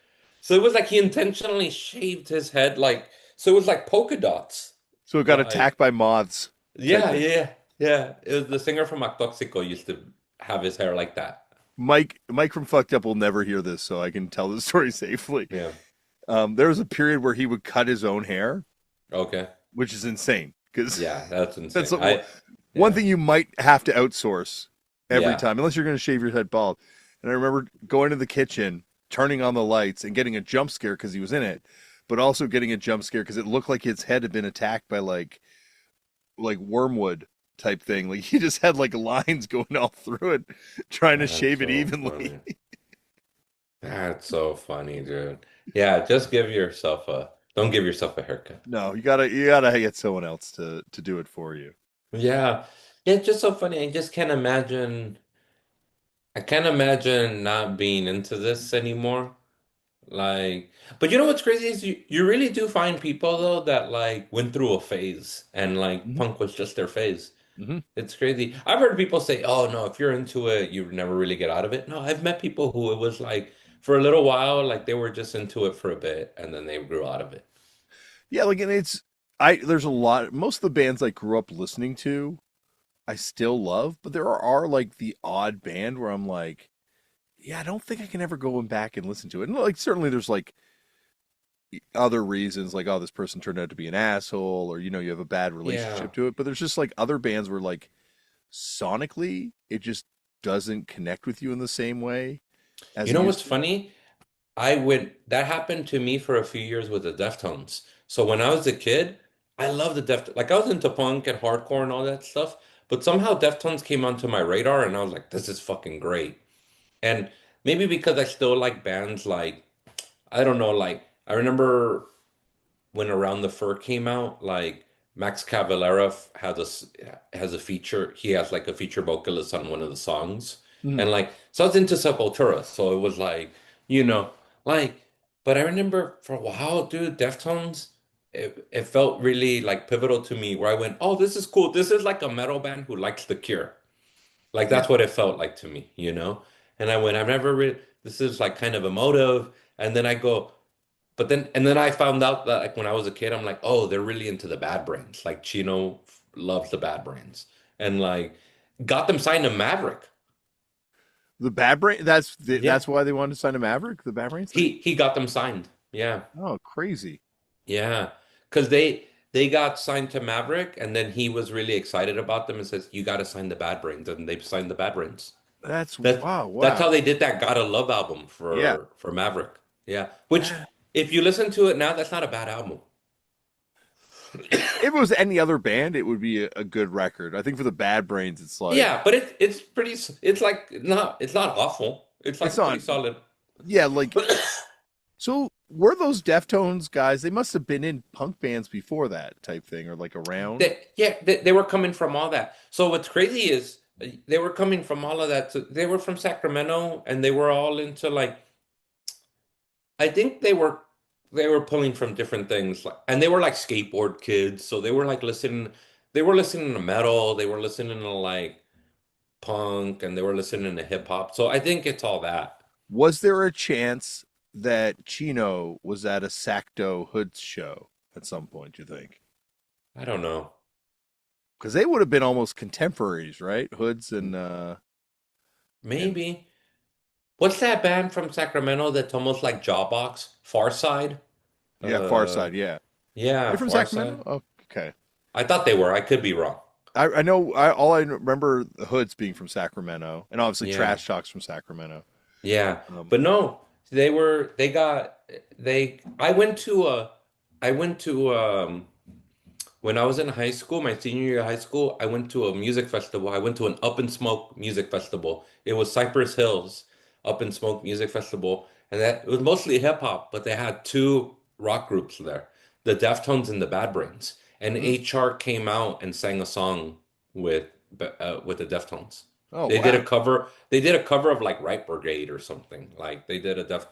So it was like he intentionally shaved his head like so it was like polka dots. So it got Like attacked by moths type yeah, thing. yeah, yeah. It was the singer from Toxico used to have his hair like that. Mike from Fucked Up will never hear this, so I can tell the story safely. Yeah. There was a period where he would cut his own hair, Okay. which is insane because Yeah, that's that's insane. I one yeah. thing you might have to outsource every Yeah. time, unless you're going to shave your head bald. And I remember going to the kitchen, turning on the lights, and getting a jump scare because he was in it, but also getting a jump scare because it looked like his head had been attacked by like wormwood type thing. Like he just had like lines going all through it, trying to That's shave it so evenly. funny. That's so funny, dude. Yeah, just give yourself a don't give yourself a haircut. No, you gotta get someone else to do it for you. Yeah. Yeah, it's just so funny. I can't imagine not being into this anymore. Like, but you know what's crazy is you really do find people though that like went through a phase and like Hmm. punk was just their phase. Hmm. It's crazy. I've heard people say, "Oh no, if you're into it, you never really get out of it." No, I've met people who it was like for a little while, like they were just into it for a bit and then they grew out of it. Yeah, like and it's I there's a lot most of the bands I grew up listening to, I still love, but there are like the odd band where I'm like, yeah, I don't think I can ever go back and listen to it. And like certainly there's like other reasons, like oh, this person turned out to be an asshole, or you have a bad Yeah. relationship to it. But there's just like other bands where like sonically it just doesn't connect with you in the same way as You it know used what's to. funny? That happened to me for a few years with the Deftones. So when I was a kid, I loved the like I was into punk and hardcore and all that stuff, but somehow Deftones came onto my radar and I was like, this is fucking great. And maybe because I still like bands like, I don't know, like I remember when Around the Fur came out, like Max Cavalera has a feature. He has like a feature vocalist on one of the songs, Mhm. and like so I was into Sepultura, so it was like you know like. But I remember for a while, dude, Deftones. It felt really like pivotal to me where I went, oh, this is cool. This is like a metal band who likes The Cure. Like Yeah. that's what it felt like to me, you know? And I went, I've never really, this is like kind of emotive. And then I go, and then I found out that like when I was a kid, I'm like, oh, they're really into the Bad Brains. Like Chino loves the Bad Brains, and like got them signed to Maverick. The Bad Brain. That's Yeah, why they wanted to sign a Maverick. The Bad Brains thing. he got them signed. Yeah, Oh, crazy. yeah, because they got signed to Maverick, and then he was really excited about them and says, you got to sign the Bad Brains, and they signed the Bad Brains. That's That wow, that's how wow. they did that Gotta Love album Yeah. for Maverick. Yeah, which That, if you listen to it now, that's not a bad album. if it was any other band, it would be a good record. I think for the Bad Brains, it's like Yeah, but it's pretty. It's like not. It's not awful. It's it's like pretty not. solid. Yeah, like so. Were those Deftones guys? They must have been in punk bands before that type thing, or like around. They were coming from all that. So what's crazy is they were coming from all of that. So they were from Sacramento, and they were all into like. I think they were pulling from different things, like, and they were like skateboard kids. So they were like listening. They were listening to metal. They were listening to like punk, and they were listening to hip hop. So I think it's all that. Was there a chance that Chino was at a Sacto Hoods show at some point? You think? I don't know. Because they would have been almost contemporaries, right? Hoods and Maybe. What's that band from Sacramento that's almost like Jawbox? Far Side? yeah, Uh, Farside. Yeah, yeah, they're from Far Sacramento. Side. Oh, okay. I thought they were. I could be wrong. I know. All I remember the Hoods being from Sacramento, and obviously Yeah, Trash Talks from Sacramento. yeah. Um, But no, they got, I went to, when I was in high school, my senior year of high school, I went to a music festival. I went to an Up in Smoke music festival. It was Cypress Hills Up in Smoke music festival, and that it was mostly hip hop, but they had two rock groups there, the Deftones and the Bad Brains. And mhm. HR came out and sang a song with with the Deftones. Oh They did a wow! cover. They did a cover of like Right Brigade or something. Like they did a Def.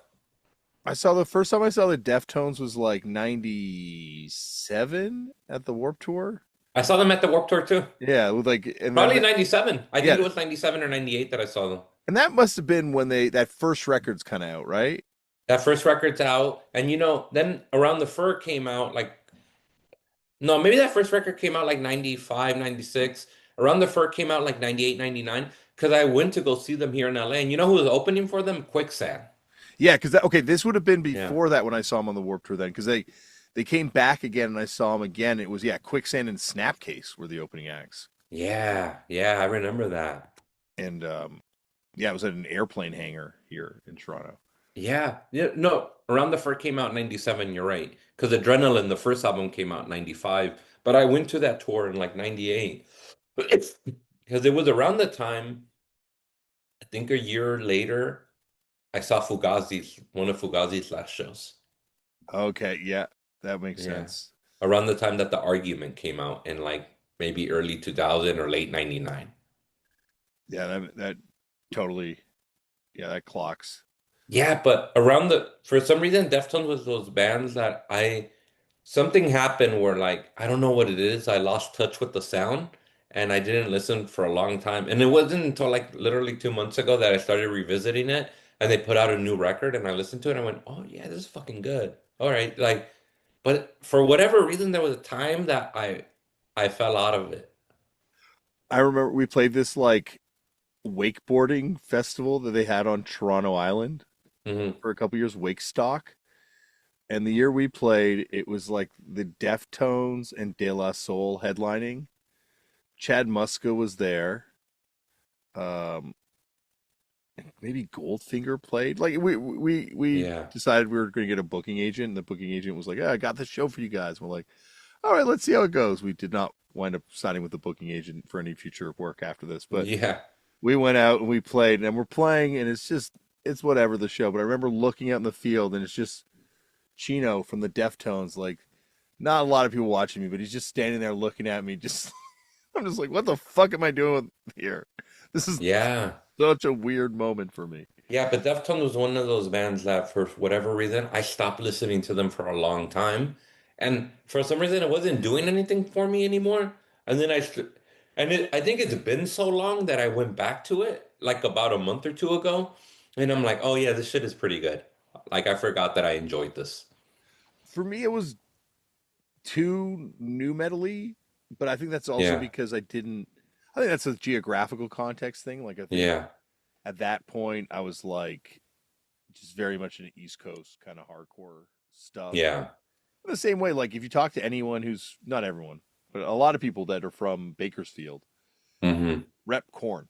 I saw the first time I saw the Deftones was like '97 at the Warp Tour. I saw them at the Warped Tour too. Yeah, with like, and then Probably 97. I think yeah, it was 97 or 98 that I saw them. and that must have been when that first record's kind of out, right? That first record's out, and then Around the Fur came out like no, maybe that first record came out like 95, 96. Around the Fur came out like 98, 99. Because I went to go see them here in LA. And you know who was opening for them? Quicksand. Yeah, because okay, this would have been Yeah. before that when I saw them on the Warped Tour then, because they came back again and I saw them again. It was Quicksand and Snapcase were the opening acts, Yeah. Yeah. I remember that. and yeah, it was at an airplane hangar here in Toronto. Yeah. Yeah. No, Around the Fur came out in 97. You're right. Because Adrenaline, the first album, came out in 95. But I went to that tour in like 98. Because it was around the time, I think a year later, I saw one of Fugazi's last shows. Okay, yeah, that makes Yeah. sense. Around the time that The Argument came out in like maybe early 2000 or late 99. Yeah, that totally, yeah, that clocks. Yeah, but for some reason, Deftones was those bands that something happened where like, I don't know what it is. I lost touch with the sound and I didn't listen for a long time. And it wasn't until like literally 2 months ago that I started revisiting it and they put out a new record and I listened to it and I went, oh yeah, this is fucking good. All right. Like, but for whatever reason, there was a time that I fell out of it. I remember we played this like wakeboarding festival that they had on Toronto Island Hmm. for a couple years, Wake Stock. And the year we played, it was like the Deftones and De La Soul headlining. Chad Muska was there. Um, maybe Goldfinger played. Like we Yeah. decided we were going to get a booking agent, and the booking agent was like, "I got this show for you guys." We're like, "All right, let's see how it goes." We did not wind up signing with the booking agent for any future work after this, but Yeah. we went out and we played, and we're playing, and it's whatever the show. But I remember looking out in the field, and it's just Chino from the Deftones, like not a lot of people watching me, but he's just standing there looking at me. Just I'm just like, what the fuck am I doing here? This is Yeah. such a weird moment for me. Yeah, but Deftones was one of those bands that for whatever reason I stopped listening to them for a long time. And for some reason it wasn't doing anything for me anymore. And then I think it's been so long that I went back to it like about a month or two ago. And I'm like, oh yeah, this shit is pretty good. Like I forgot that I enjoyed this. For me, it was too new metally, but I think that's also Yeah. because I didn't. I think that's a geographical context thing. Like I think Yeah. at that point I was like just very much an East Coast kind of hardcore stuff. Yeah. In the same way, like if you talk to anyone who's not everyone, but a lot of people that are from Bakersfield, Hmm. rep Corn.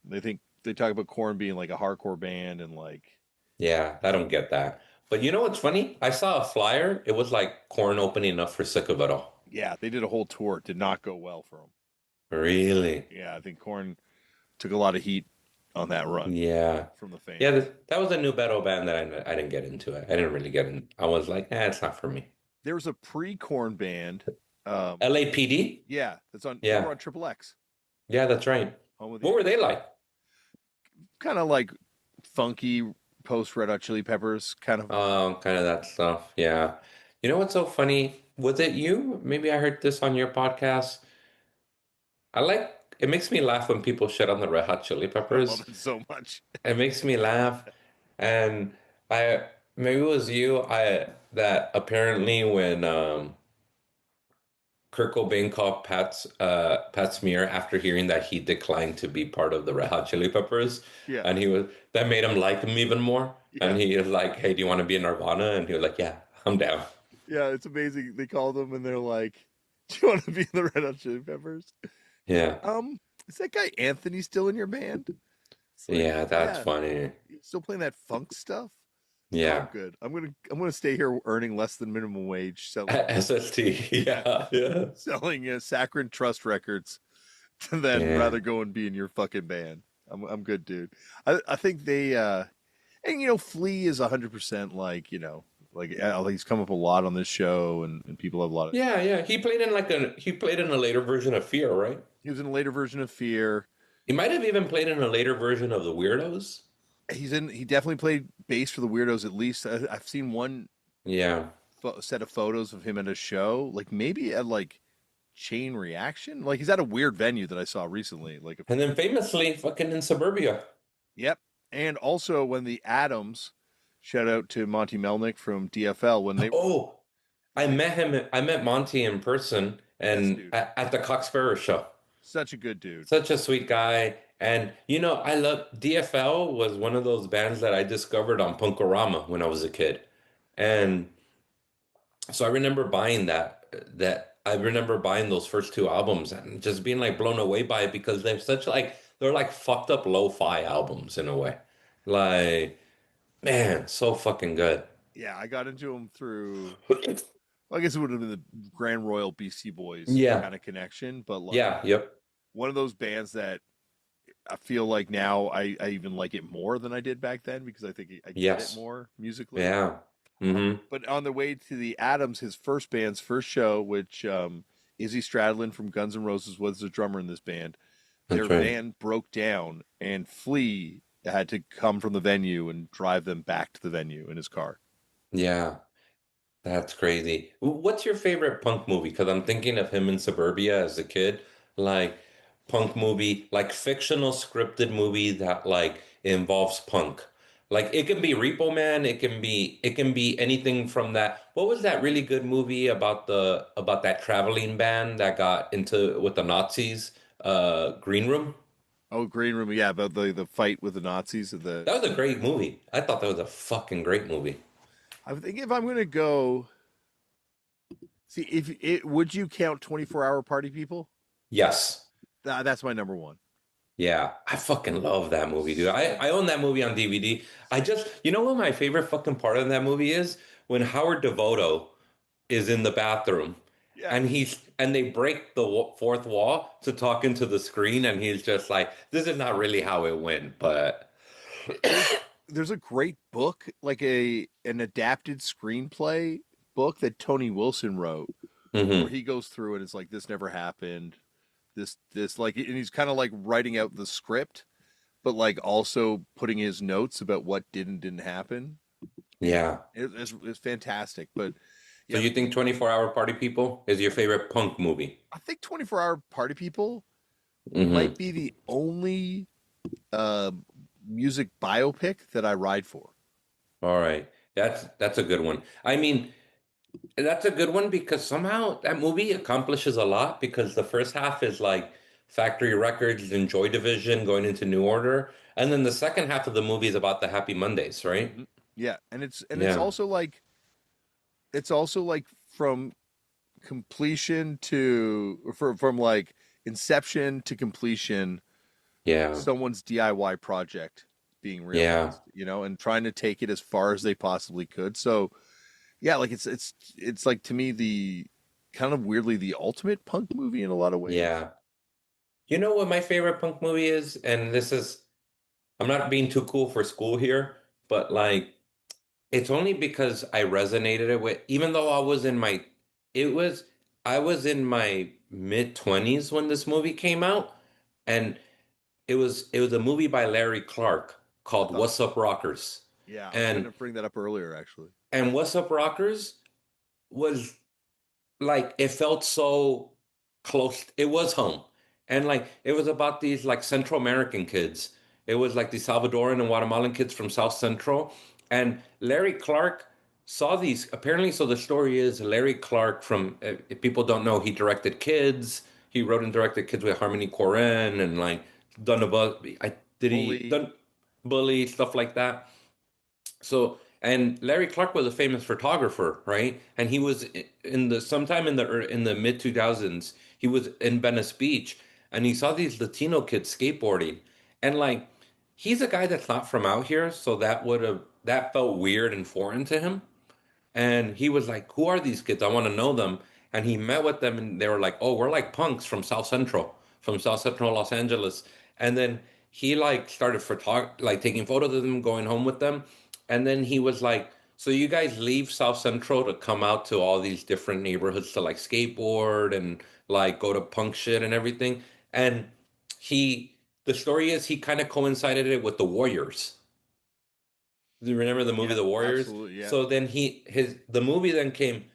They talk about Corn being like a hardcore band and like Yeah, I don't get that. But you know what's funny? I saw a flyer. It was like Corn opening up for Sick of It All. yeah, they did a whole tour. It did not go well for them. Really? Yeah, I think Corn took a lot of heat on that run Yeah. from the Yeah, fans. that was a new battle band that I didn't get into it. I didn't really get in. I was like, it's not for me. There was a pre-Corn band. Um, LAPD? yeah, they were Yeah. on Triple X, Yeah, that's right. home of the What were they X. like? Kind of like funky post Red Hot Chili Peppers kind of. Kind of that stuff. Yeah. You know what's so funny? Was it you? Maybe I heard this on your podcast. It makes me laugh when people shit on the Red Hot Chili I love Peppers. it so much. It makes me laugh. And I maybe it was you I that apparently when Kurt Cobain called Pat Smear after hearing that he declined to be part of the Red Hot Chili Peppers, Yeah, and he was that made him like him even more. yeah, And he was like, "Hey, do you want to be in Nirvana?" And he was like, "Yeah, I'm down." yeah. It's amazing. They call them and they're like, "Do you want to be in the Red Hot Chili Peppers?" He's like, Yeah, is that guy Anthony still in your band? It's like, yeah, that's yeah, funny. he's still playing that funk stuff. Oh, Yeah, good. I'm gonna stay here earning less than minimum wage, selling SST. yeah, Yeah, yeah, selling Saccharine Trust records, to then yeah, rather go and be in your fucking band. I'm good, dude. I think they and Flea is 100% like he's come up a lot on this show and people have a lot of. yeah, yeah. He played in a later version of Fear, right? He was in a later version of Fear. He might have even played in a later version of The Weirdos. He definitely played bass for the Weirdos at least. I've seen one Yeah. set of photos of him at a show, like maybe at like Chain Reaction. Like he's at a weird venue that I saw recently. And then famously, fucking in Suburbia. Yep. And also when the Adams, shout out to Monty Melnick from DFL when they were Oh, I they, met him. I met Monty in person best and dude, at the Cox Sparrow show. such a good dude. Such a sweet guy. And I love DFL was one of those bands that I discovered on Punkorama when I was a kid. And so I remember buying that I remember buying those first two albums and just being like blown away by it because they're like fucked up lo-fi albums in a way. Like, man, so fucking good. Yeah, I got into him through. Well, I guess it would have been the Grand Royal BC Boys Yeah. kind of connection, but like Yeah, yep. one of those bands that I feel like now I even like it more than I did back then because I think I get it Yes. more musically. Yeah. Hmm. But on the way to the Adams, his first band's first show, which Izzy Stradlin from Guns N' Roses was the drummer in this band, their That's right. van broke down and Flea had to come from the venue and drive them back to the venue in his car. Yeah. That's crazy. What's your favorite punk movie? Because I'm thinking of him in Suburbia as a kid. Like punk movie, like fictional scripted movie that like involves punk. Like it can be Repo Man, it can be anything from that. What was that really good movie about that traveling band that got into with the Nazis? Green Room? Oh, Green Room, yeah, about the fight with the Nazis and the. That was a great movie. I thought that was a fucking great movie. I think if I'm gonna go, see if it would you count 24-hour party people? Yes. That's my number one. Yeah, I fucking love that movie, dude. So I own that movie on DVD. You know what my favorite fucking part of that movie is? When Howard Devoto is in the bathroom yeah, and they break the fourth wall to talk into the screen and he's just like, this is not really how it went, but there's a great book, like an adapted screenplay book that Tony Wilson wrote, where hmm he goes through and it's like this never happened, this like, and he's kind of like writing out the script, but like also putting his notes about what didn't happen, and yeah. it's fantastic. But So yeah, you think 24 Hour Party People is your favorite punk movie? I think 24-hour party people Hmm. might be the only uh, music biopic that I ride for. All right. That's a good one. I mean, that's a good one because somehow that movie accomplishes a lot because the first half is like Factory Records and Joy Division going into New Order, and then the second half of the movie is about the Happy Mondays, right? Hmm. Yeah, and Yeah, it's also like from completion to from like inception to completion, yeah, someone's DIY project being yeah, realized, and trying to take it as far as they possibly could. So yeah, like it's like to me the kind of weirdly the ultimate punk movie in a lot of ways. yeah. You know what my favorite punk movie is? And I'm not being too cool for school here, but like, it's only because I resonated it with, even though it was, I was in my mid-20s when this movie came out. And it was a movie by Larry Clark called Uh, What's Up Rockers. yeah, I was And gonna bring that up earlier actually. What's Up Rockers was like it felt so close. It was home. And like it was about these like Central American kids. It was like the Salvadoran and Guatemalan kids from South Central. And Larry Clark saw these apparently. So the story is Larry Clark from if people don't know, he directed Kids. He wrote and directed Kids with Harmony Korine and like done above I did he Bully. done Bully stuff like that. So, and Larry Clark was a famous photographer, right? And he was in the sometime in the mid 2000s, he was in Venice Beach and he saw these Latino kids skateboarding. And like he's a guy that's not from out here, so that felt weird and foreign to him. And he was like, "Who are these kids? I want to know them." And he met with them, and they were like, "Oh, we're like punks from South Central Los Angeles." And then he like started like taking photos of them, going home with them. And then he was like, "So you guys leave South Central to come out to all these different neighborhoods to like skateboard and like go to punk shit and everything." And he, the story is he kind of coincided it with the Warriors. Do you remember the movie Yeah, The Warriors? absolutely. Yeah. So then the movie then came.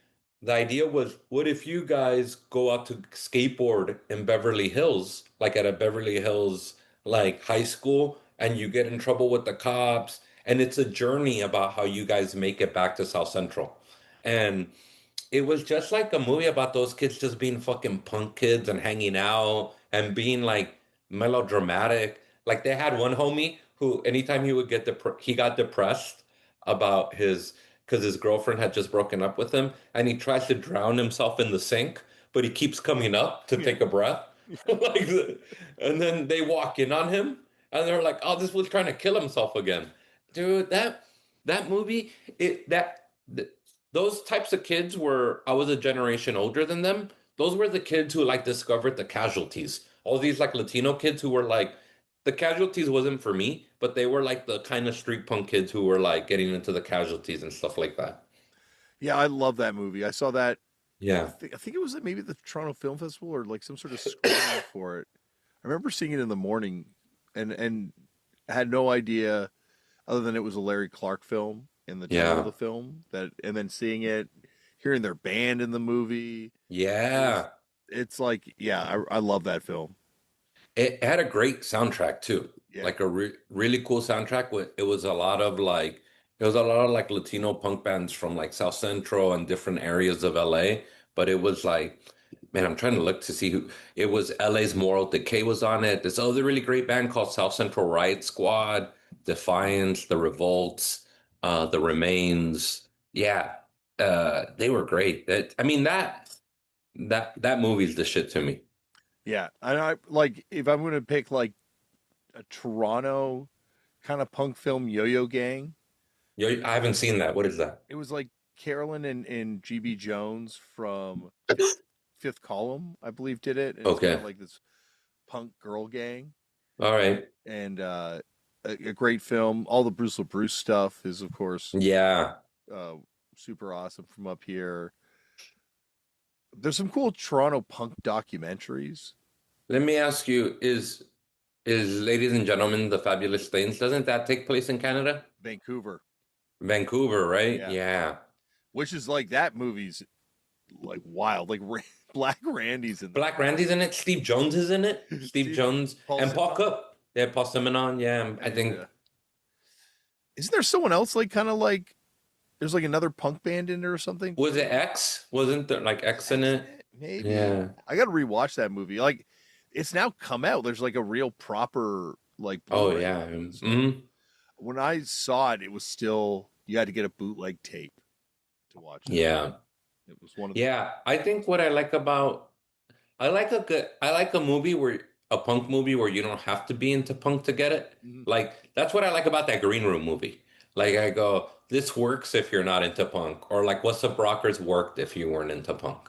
the idea was, what if you guys go out to skateboard in Beverly Hills, like at a Beverly Hills like high school, and you get in trouble with the cops, and it's a journey about how you guys make it back to South Central. And it was just like a movie about those kids just being fucking punk kids and hanging out and being like melodramatic. Like they had one homie who anytime he would get he got depressed about because his girlfriend had just broken up with him, and he tries to drown himself in the sink, but he keeps coming up to Yeah. take a breath. Yeah. Like and then they walk in on him and they're like, "Oh, this was trying to kill himself again." Dude, that movie, it that those types of kids were, I was a generation older than them. Those were the kids who like discovered the casualties. All these like Latino kids who were like, the casualties wasn't for me, but they were like the kind of street punk kids who were like getting into the casualties and stuff like that. Yeah, I love that movie. I saw that. Yeah. I think it was at maybe the Toronto Film Festival or like some sort of screening for it. I remember seeing it in the morning, and had no idea other than it was a Larry Clark film and the title of Yeah. the film that, and then seeing it, hearing their band in the movie, it was. Yeah. It's like, yeah, I love that film. It had a great soundtrack too, Yeah, like a really cool soundtrack. It was a lot of like, it was a lot of like Latino punk bands from like South Central and different areas of LA. But it was like, man, I'm trying to look to see who it was. LA's Moral Decay was on it. This other really great band called South Central Riot Squad, Defiance, The Revolts, The Remains. Yeah, they were great. I mean that movie's the shit to me. yeah. And I like if I'm gonna pick like a Toronto kind of punk film, Yo-Yo Gang. Yo, I haven't seen that. What is that? It was like Carolyn and GB Jones from Fifth Column, I believe, did it, and it's kind of Okay. like this punk girl gang, All right. and a great film. All the Bruce LaBruce stuff is, of course, Yeah. uh, super awesome from up here. There's some cool Toronto punk documentaries. Let me ask you, is Ladies and Gentlemen, The Fabulous Things, doesn't that take place in Canada? Vancouver, Vancouver, right? yeah, Yeah. which is like that movie's like wild, like Black Randy's in that. Black Randy's in it. Steve Jones is in it. Steve Steve Jones Paul and Paul Simon, Cook. Yeah, Paul Simonon. Yeah, I and think. isn't there someone else like kind of like there's like another punk band in there or something Was it too? X? Wasn't there like Was X in X in it? it? Maybe. Yeah. I got to rewatch that movie. Like, it's now come out. There's like a real proper like Oh Blu-ray yeah. of it and stuff. Hmm. When I saw it, it was still you had to get a bootleg tape to watch it. Yeah. It was one of the. Yeah. I think what I like about I like a movie where a punk movie where you don't have to be into punk to get it. Mhm. Like that's what I like about that Green Room movie. Like I go, this works if you're not into punk, or like What's Up Rockers worked if you weren't into punk.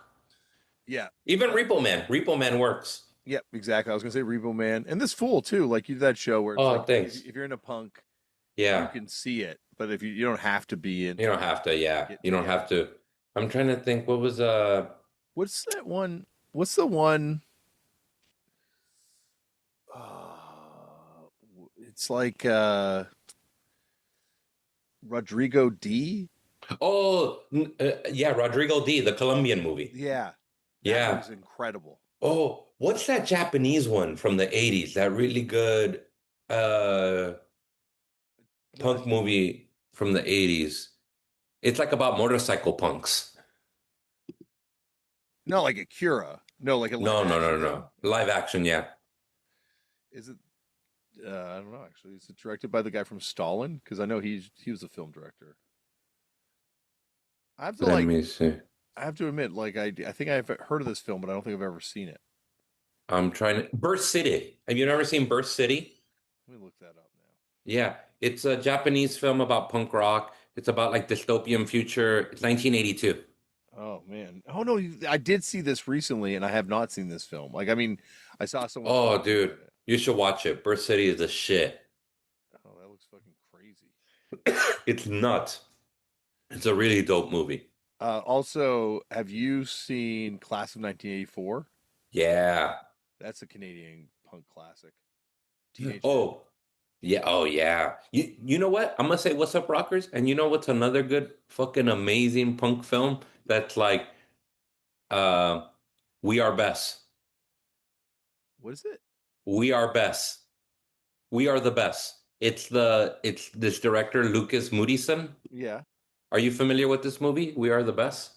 Yeah. Even Repo Man works. Yeah, exactly. I was gonna say Repo Man and this Fool too. Like you did that show where it's Oh, like thanks. if you're into punk, you Yeah, can see it, but if you don't have to be you into don't it have to. to Yeah, get you to don't get have it. to. I'm trying to think. What was What's that one? What's the one? Uh, it's like Rodrigo D. yeah, Rodrigo D, the Colombian movie. Yeah, that Yeah. movie's incredible. Oh, what's that Japanese one from the 80s? That really good uh No, punk movie from the 80s. It's like about motorcycle punks. no, like Akira. No, like a live No, no, action no, thing. no. Live action, yeah. Is it? I don't know. Actually, is it directed by the guy from Stalin? Because I know he was a film director. I have to Let like. me see. I have to admit, like I think I've heard of this film, but I don't think I've ever seen it. I'm trying to Burst City. Have you never seen Burst City? Let me look that up now. Yeah, it's a Japanese film about punk rock. It's about like dystopian future. It's 1982. Oh man. Oh no, I did see this recently, and I have not seen this film. Like, I mean, I saw someone Oh, talking dude, about it. you should watch it. Burst City is a shit. Oh, that looks fucking crazy. It's nuts. It's a really dope movie. Also, have you seen Class of 1984? Yeah. That's a Canadian punk classic. Teenage Fan. Oh, yeah. Oh, yeah. You know what? I'm gonna say What's Up Rockers? And you know what's another good fucking amazing punk film that's like Uh, We Are Best. What is it? We Are Best. We Are the Best. It's this director Lucas Moodysson. Yeah, Are you familiar with this movie? We Are the Best.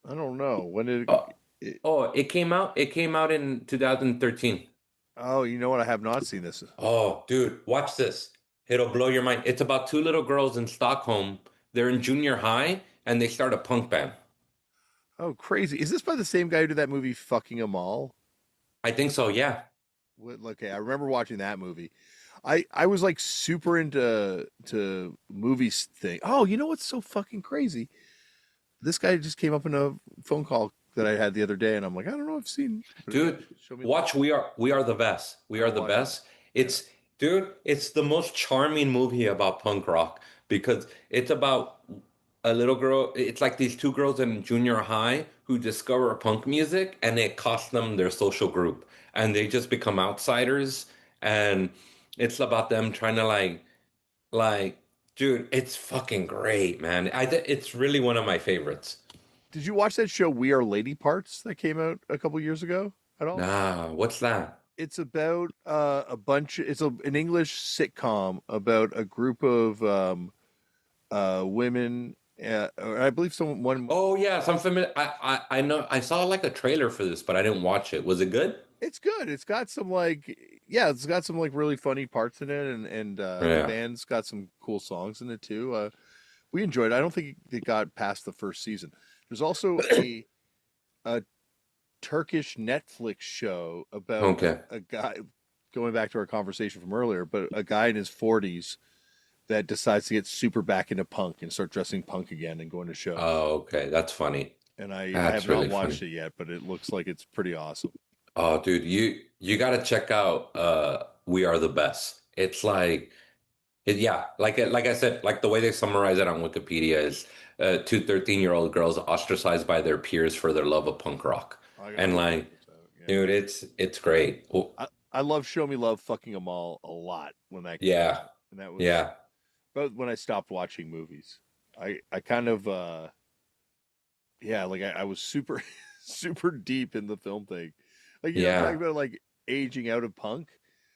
I don't know when did Oh, it. oh, it came out in 2013. Oh, you know what? I have not seen this. Oh, dude, watch this. It'll blow your mind. It's about two little girls in Stockholm. They're in junior high and they start a punk band. Oh, crazy! Is this by the same guy who did that movie "Fucking 'Em All"? I think so, yeah. Okay, I remember watching that movie. I was like super into movies thing. Oh, you know what's so fucking crazy? This guy just came up in a phone call that I had the other day, and I'm like, I don't know, if I've seen. But yeah, Dude, show me love. watch We Are the Best. We I Are will the watch that. Best. Yeah. It's the most charming movie about punk rock because it's about a little girl. It's like these two girls in junior high who discover punk music and it costs them their social group and they just become outsiders and it's about them trying to like dude, it's fucking great, man. It's really one of my favorites. Did you watch that show "We Are Lady Parts" that came out a couple years ago at all? Nah, what's that? It's about a bunch. It's an English sitcom about a group of women. Or I believe someone one. Oh yes, I'm familiar. I know I saw like a trailer for this, but I didn't watch it. Was it good? It's good. It's got some like yeah, it's got some like really funny parts in it, and the Yeah. band's got some cool songs in it too. We enjoyed it. I don't think it got past the first season. There's also a Turkish Netflix show about Okay. a guy, going back to our conversation from earlier, but a guy in his 40s that decides to get super back into punk and start dressing punk again and going to shows. Oh, okay. That's funny. And I have That's not really watched funny. it yet, but it looks like it's pretty awesome. Oh, dude, you got to check out We Are the Best. It's like yeah, like I said, like the way they summarize it on Wikipedia is two 13-year-old girls ostracized by their peers for their love of punk rock. I gotta And go check like, this out. Yeah. dude, it's great. Oh, I love Show Me Love Fucking Them All a lot when that came out. yeah. And that was Yeah. about when I stopped watching movies. I kind of yeah, like I was super super deep in the film thing. Like talking Yeah. about like aging out of punk.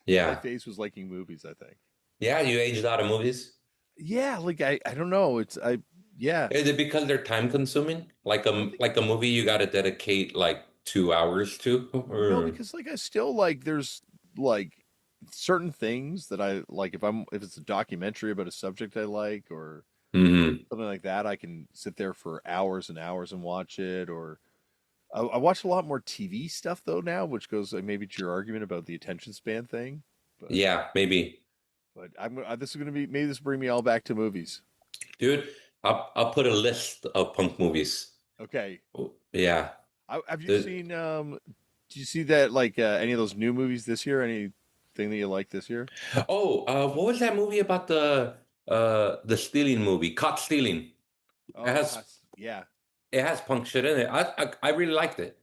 My Yeah. face was liking movies, I think. Yeah, you aged out of movies. Yeah, like I don't know. It's I yeah. Is it because they're time consuming? I think Like a movie you got to dedicate like 2 hours to? no, Or because like I still like there's like certain things that I like if it's a documentary about a subject I like or hmm something like that, I can sit there for hours and hours and watch it. Or I watch a lot more TV stuff though now, which goes maybe to your argument about the attention span thing. But Yeah, maybe. this is gonna be maybe this will bring me all back to movies. Dude, I'll put a list of punk movies. Okay, Oh, yeah. have you The, seen? Do you see that like any of those new movies this year? Anything that you like this year? what was that movie about the stealing movie? Caught Stealing. It Oh, has cuss. Yeah, it has punk shit in it. I really liked it.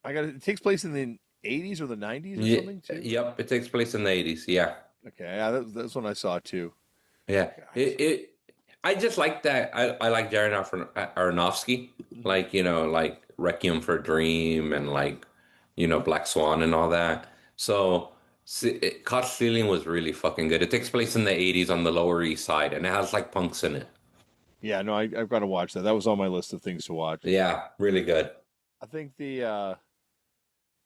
I got it. It takes place in the 80s or the 90s or Yeah, something too. yep, it takes place in the 80s. Yeah. Okay, yeah, that's one I saw too. Yeah, God, it I just like that. I like Darren Aronofsky, mhm. like like Requiem for a Dream and like Black Swan and all that. So Caught Stealing was really fucking good. It takes place in the '80s on the Lower East Side, and it has like punks in it. Yeah, no, I've got to watch that. That was on my list of things to watch. Yeah, really good. I think the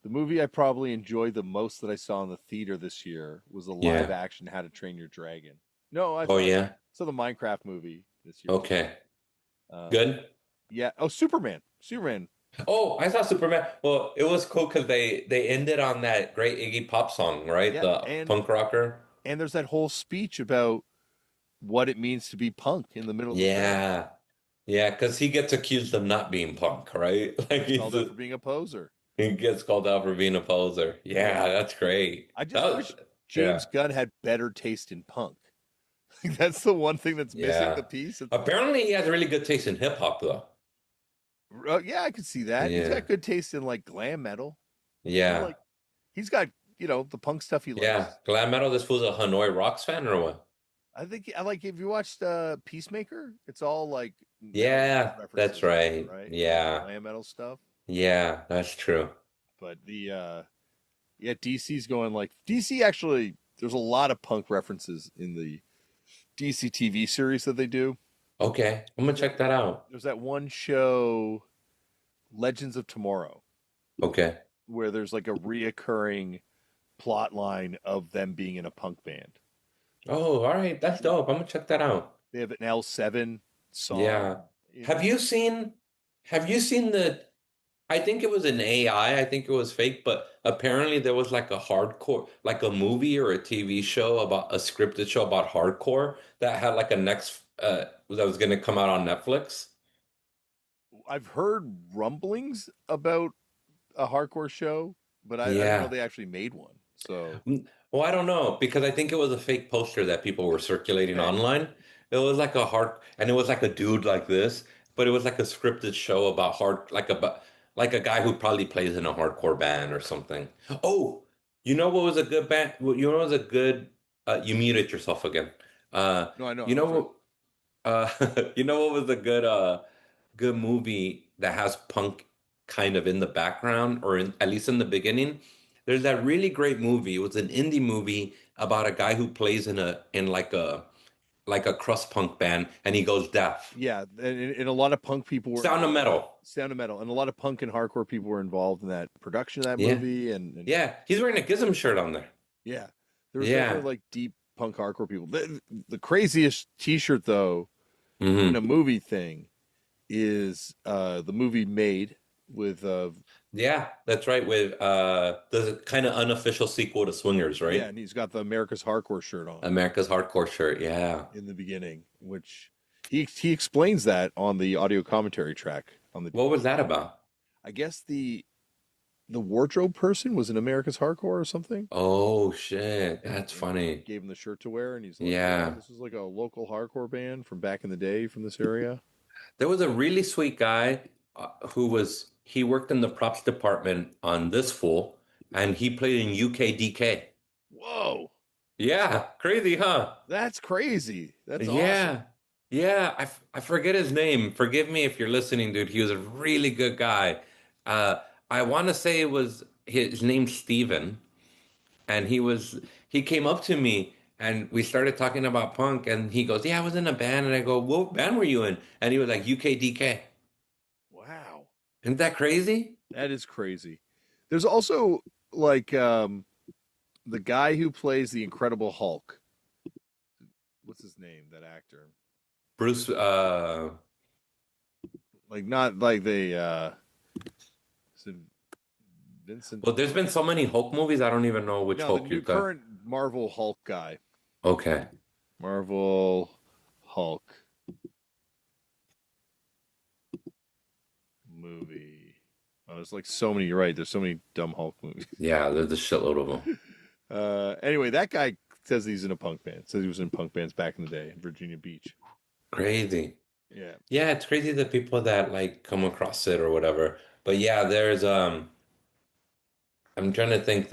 movie I probably enjoyed the most that I saw in the theater this year was the live Yeah. action How to Train Your Dragon. No, Oh yeah. saw the Minecraft movie this year too. Okay. Um, Good. yeah. Oh, Superman. Superman. Oh, I saw Superman. Well, it was cool because they ended on that great Iggy Pop song, right? Yeah, The punk rocker. and there's that whole speech about what it means to be punk in the middle of the film. Yeah. Yeah, because he gets accused of not being punk, right? Like Gets called out for being a poser. he gets called out for being a poser. Yeah, Yeah. that's great. I That just was, wish yeah, James Gunn had better taste in punk. That's the one thing that's missing the yeah. piece. It's like, Apparently he has really good taste in hip hop though. yeah, I could see that. He's Yeah, got good taste in like glam metal. He yeah, like he's got, the punk stuff he yeah. likes. Glam metal. This was a Hanoi Rocks fan or what? I think I like if you watched Peacemaker, it's all like metal Yeah, that's references in there, right. right? All Yeah, glam metal stuff. Yeah, that's true. But yeah, DC's going like DC actually. There's a lot of punk references in the DC TV series that they do. Okay, I'm gonna There, check that out. there's that one show, Legends of Tomorrow, Okay. where there's like a reoccurring plot line of them being in a punk band. Oh, all right, that's dope. I'm gonna check that out. They have an L7 song Yeah. in. Have you seen have you seen the I think it was an AI, I think it was fake, but apparently there was like a hardcore like a movie or a TV show about a scripted show about hardcore that had like a next that was gonna come out on Netflix. I've heard rumblings about a hardcore show, but I didn't know Yeah. they actually made one. So Well, I don't know because I think it was a fake poster that people were circulating okay, online. It was like a hard, and it was like a dude like this, but it was like a scripted show about like a guy who probably plays in a hardcore band or something. Oh, you know what was a good band? You know what was a good? You muted yourself again. no, I know. You I'm know sorry. what? You know what was a good movie that has punk kind of in the background or at least in the beginning. There's that really great movie. It was an indie movie about a guy who plays in like a crust punk band and he goes deaf. Yeah, and a lot of punk people were Sound of involved. Metal. Sound of Metal, and a lot of punk and hardcore people were involved in that production of that Yeah. movie, and Yeah. He's wearing a Gizm shirt on there. yeah, there was definitely Yeah. like deep punk hardcore people. The craziest T-shirt though in a Hmm. movie thing is the movie Made with Yeah, that's right. With the kind of unofficial sequel to Swingers, yeah, right? and he's got the America's Hardcore shirt on America's Hardcore shirt. Yeah. in the beginning, which he explains that on the audio commentary track on the What was that DVD. about? I guess the wardrobe person was in America's Hardcore or something, Oh shit, that's and funny. gave him the shirt to wear, and he's like, "Yeah, Yeah. this is like a local hardcore band from back in the day from this area." There was a really sweet guy he worked in the props department on this fool and he played in UKDK. Whoa, Yeah, crazy, huh? that's crazy. That's awesome. Yeah. Yeah, I forget his name. Forgive me if you're listening, dude. He was a really good guy. Uh I want to say it was his name's Steven and he came up to me and we started talking about punk and he goes, "Yeah, I was in a band." And I go, "What band were you in?" And he was like, "UKDK." Wow, Isn't that crazy? that is crazy. There's also like the guy who plays the Incredible Hulk. What's his name? That actor. Bruce, Like not like the is it Vincent. well, there's been so many Hulk movies, I don't even know which No, the Hulk new you're talking. current Marvel Hulk guy. Okay. Marvel Hulk movie. Oh, there's like so many. You're right. There's so many dumb Hulk movies. Yeah, there's a shitload of them. Anyway, that guy says he's in a punk band. Says he was in punk bands back in the day in Virginia Beach. Crazy. Yeah. Yeah, it's crazy the people that like come across it or whatever. But yeah, there's I'm trying to think.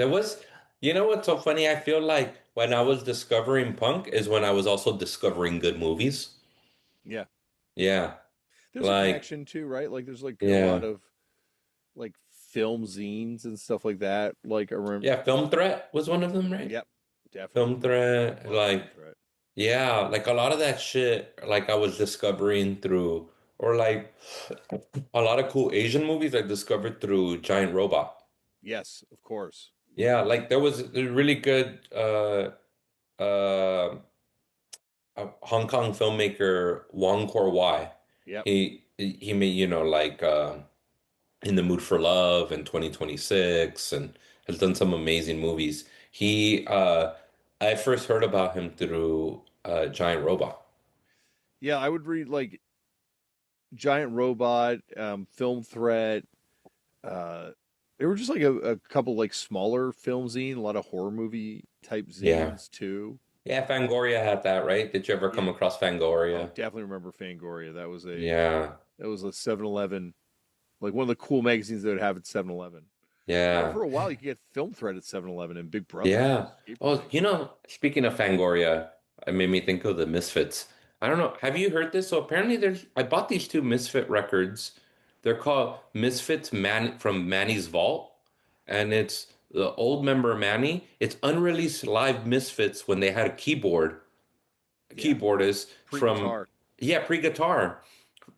You know what's so funny? I feel like when I was discovering punk is when I was also discovering good movies. Yeah. Yeah. There's a Like, connection too, right? Like there's like a lot yeah. of like film zines and stuff like that. Like I remember. Yeah, Film Threat was one of them, right? Yep. Definitely. Film Threat, Love like Film Threat. yeah, like a lot of that shit, like I was discovering through, or like a lot of cool Asian movies I discovered through Giant Robot. Yes, of course. Yeah, like there was a really good uh Hong Kong filmmaker Wong Kar-wai. Yep. He made, like In the Mood for Love and 2026 and has done some amazing movies. I first heard about him through Giant Robot. Yeah, I would read like Giant Robot, Film Threat. Uh, there were just like a couple like smaller film zine, a lot of horror movie type Yeah. zines too. Yeah, Fangoria had that, right? Did you ever Yeah. come across Oh, Fangoria? definitely remember Fangoria. Yeah, That was a 7-Eleven, like one of the cool magazines they would have at 7-Eleven. yeah, For a while, you could get Film Thread at 7-Eleven and Big Brother yeah. escape Oh, room. speaking of Fangoria, it made me think of the Misfits. I don't know. Have you heard this? So apparently I bought these two Misfit records. They're called Misfits Man from Manny's Vault, and it's the old member Manny. It's unreleased live Misfits when they had a Yeah, keyboardist from pre-guitar. yeah pre-guitar.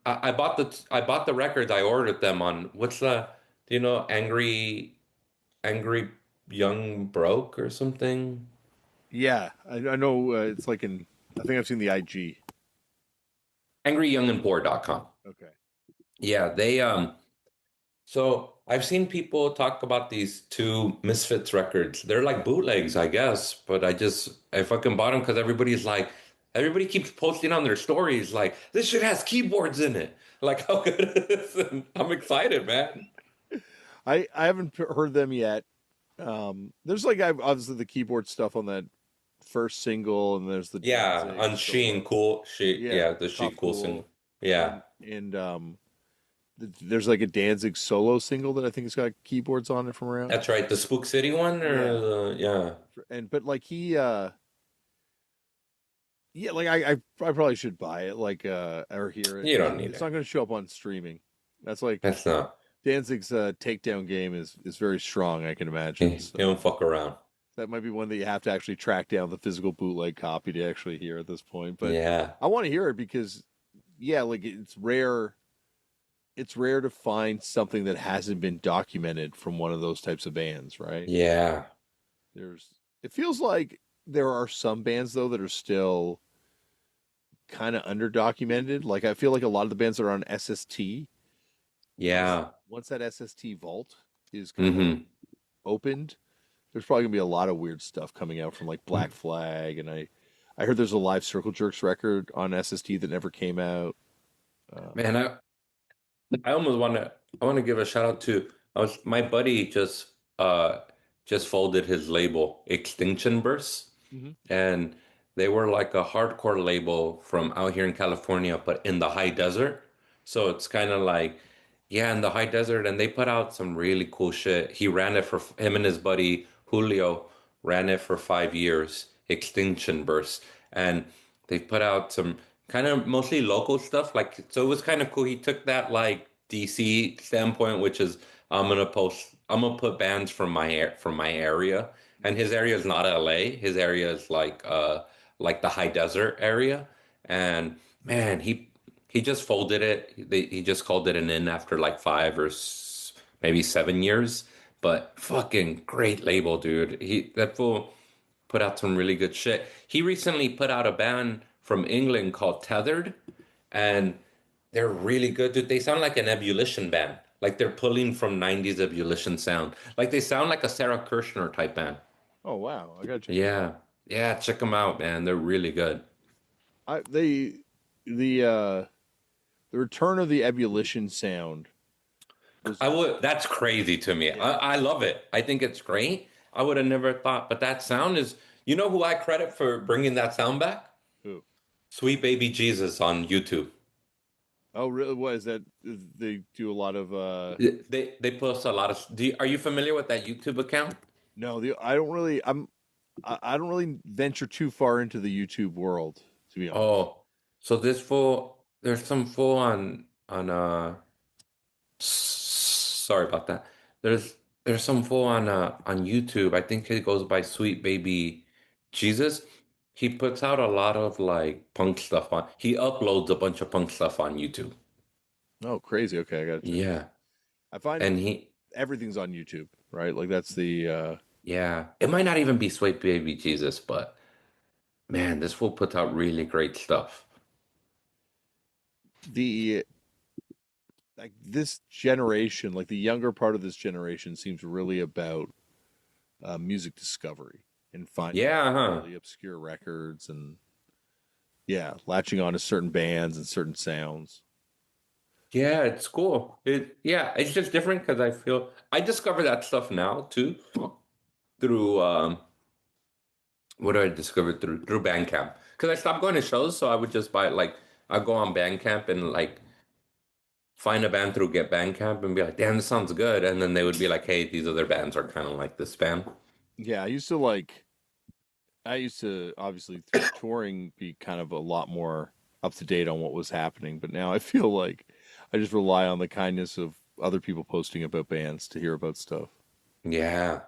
I bought the records. I ordered them on what's the do you know Angry Young Broke or something? Yeah, I know. It's like in. I think I've seen the IG. AngryYoungAndPoor.com. Okay. Yeah, they so I've seen people talk about these two Misfits records. They're like bootlegs, I guess, but I fucking bought them because everybody keeps posting on their stories like this shit has keyboards in it. Like how good it is. And I'm excited, man. I haven't heard them yet. There's like I've obviously the keyboard stuff on that first single, and there's the Yeah, Danzig on Sheen, solo. cool. She, Yeah, yeah, the She Tough Cool single. Cool, Yeah, and there's like a Danzig solo single that I think has got keyboards on it from around. that's right. The Spook City one, or Yeah, the yeah, and but like he yeah, like I probably should buy it, like or hear it. you don't need It's not it. going to show up on streaming. That's like That's not. Danzig's takedown game is very strong, I can imagine. You So don't fuck around. that might be one that you have to actually track down the physical bootleg copy to actually hear at this point. But Yeah, I want to hear it because yeah, like it's rare. It's rare to find something that hasn't been documented from one of those types of bands, right? yeah, There's it feels like there are some bands though that are still kind of underdocumented. Like I feel like a lot of the bands that are on SST, once yeah. once that SST vault is kind of Mm-hmm. opened, there's probably gonna be a lot of weird stuff coming out from like Black Flag, and I heard there's a live Circle Jerks record on SST that never came out. Um, Man, I almost I want to give a shout out to my buddy just folded his label Extinction Burst, mhm. and they were like a hardcore label from out here in California, but in the high desert. So it's kind of like, yeah, in the high desert, and they put out some really cool shit. He ran it for him and his buddy Julio ran it for 5 years, Extinction Burst, and they put out some kind of mostly local stuff. Like, so it was kind of cool. He took that like DC standpoint, which is I'm gonna put bands from my area, and his area is not LA. His area is like the high desert area. And man, he just folded it. He just called it an in after like maybe 7 years. But fucking great label, dude. That fool put out some really good shit. He recently put out a band from England called Tethered, and they're really good, dude. They sound like an ebullition band. Like they're pulling from 90s ebullition sound. Like they sound like a Sarah Kirshner type band. oh wow, I gotta check them out. Yeah. Yeah, check them out, man. They're really good. I they the return of the ebullition sound was That's crazy to me. yeah. I love it. I think it's great. I would have never thought, but that sound is, you know who I credit for bringing that sound back? Who? Sweet Baby Jesus on YouTube. Oh really? What is that? They do a lot of They post a lot of, are you familiar with that YouTube account? no, the I don't really I don't really venture too far into the YouTube world, to be honest. Oh, so there's some fool sorry about that. There's there's some fool on YouTube. I think he goes by Sweet Baby Jesus. He puts out a lot of like punk stuff on. He uploads a bunch of punk stuff on YouTube. Oh, crazy. Okay, I gotta check it out. Yeah, I find and he everything's on YouTube, right? Like that's the yeah, it might not even be Sweet Baby Jesus, but man, this fool puts out really great stuff. the like this generation, like the younger part of this generation, seems really about music discovery and finding Yeah, huh? really obscure records and yeah, latching on to certain bands and certain sounds. Yeah, it's cool. Yeah, it's just different because I feel I discover that stuff now too through what do I discover through Bandcamp? Because I stopped going to shows, so I would just buy like I go on Bandcamp and like find a band through Get Bandcamp and be like, damn, this sounds good, and then they would be like, hey, these other bands are kind of like this band. Yeah, I used to obviously through touring be kind of a lot more up to date on what was happening, but now I feel like I just rely on the kindness of other people posting about bands to hear about stuff. Yeah.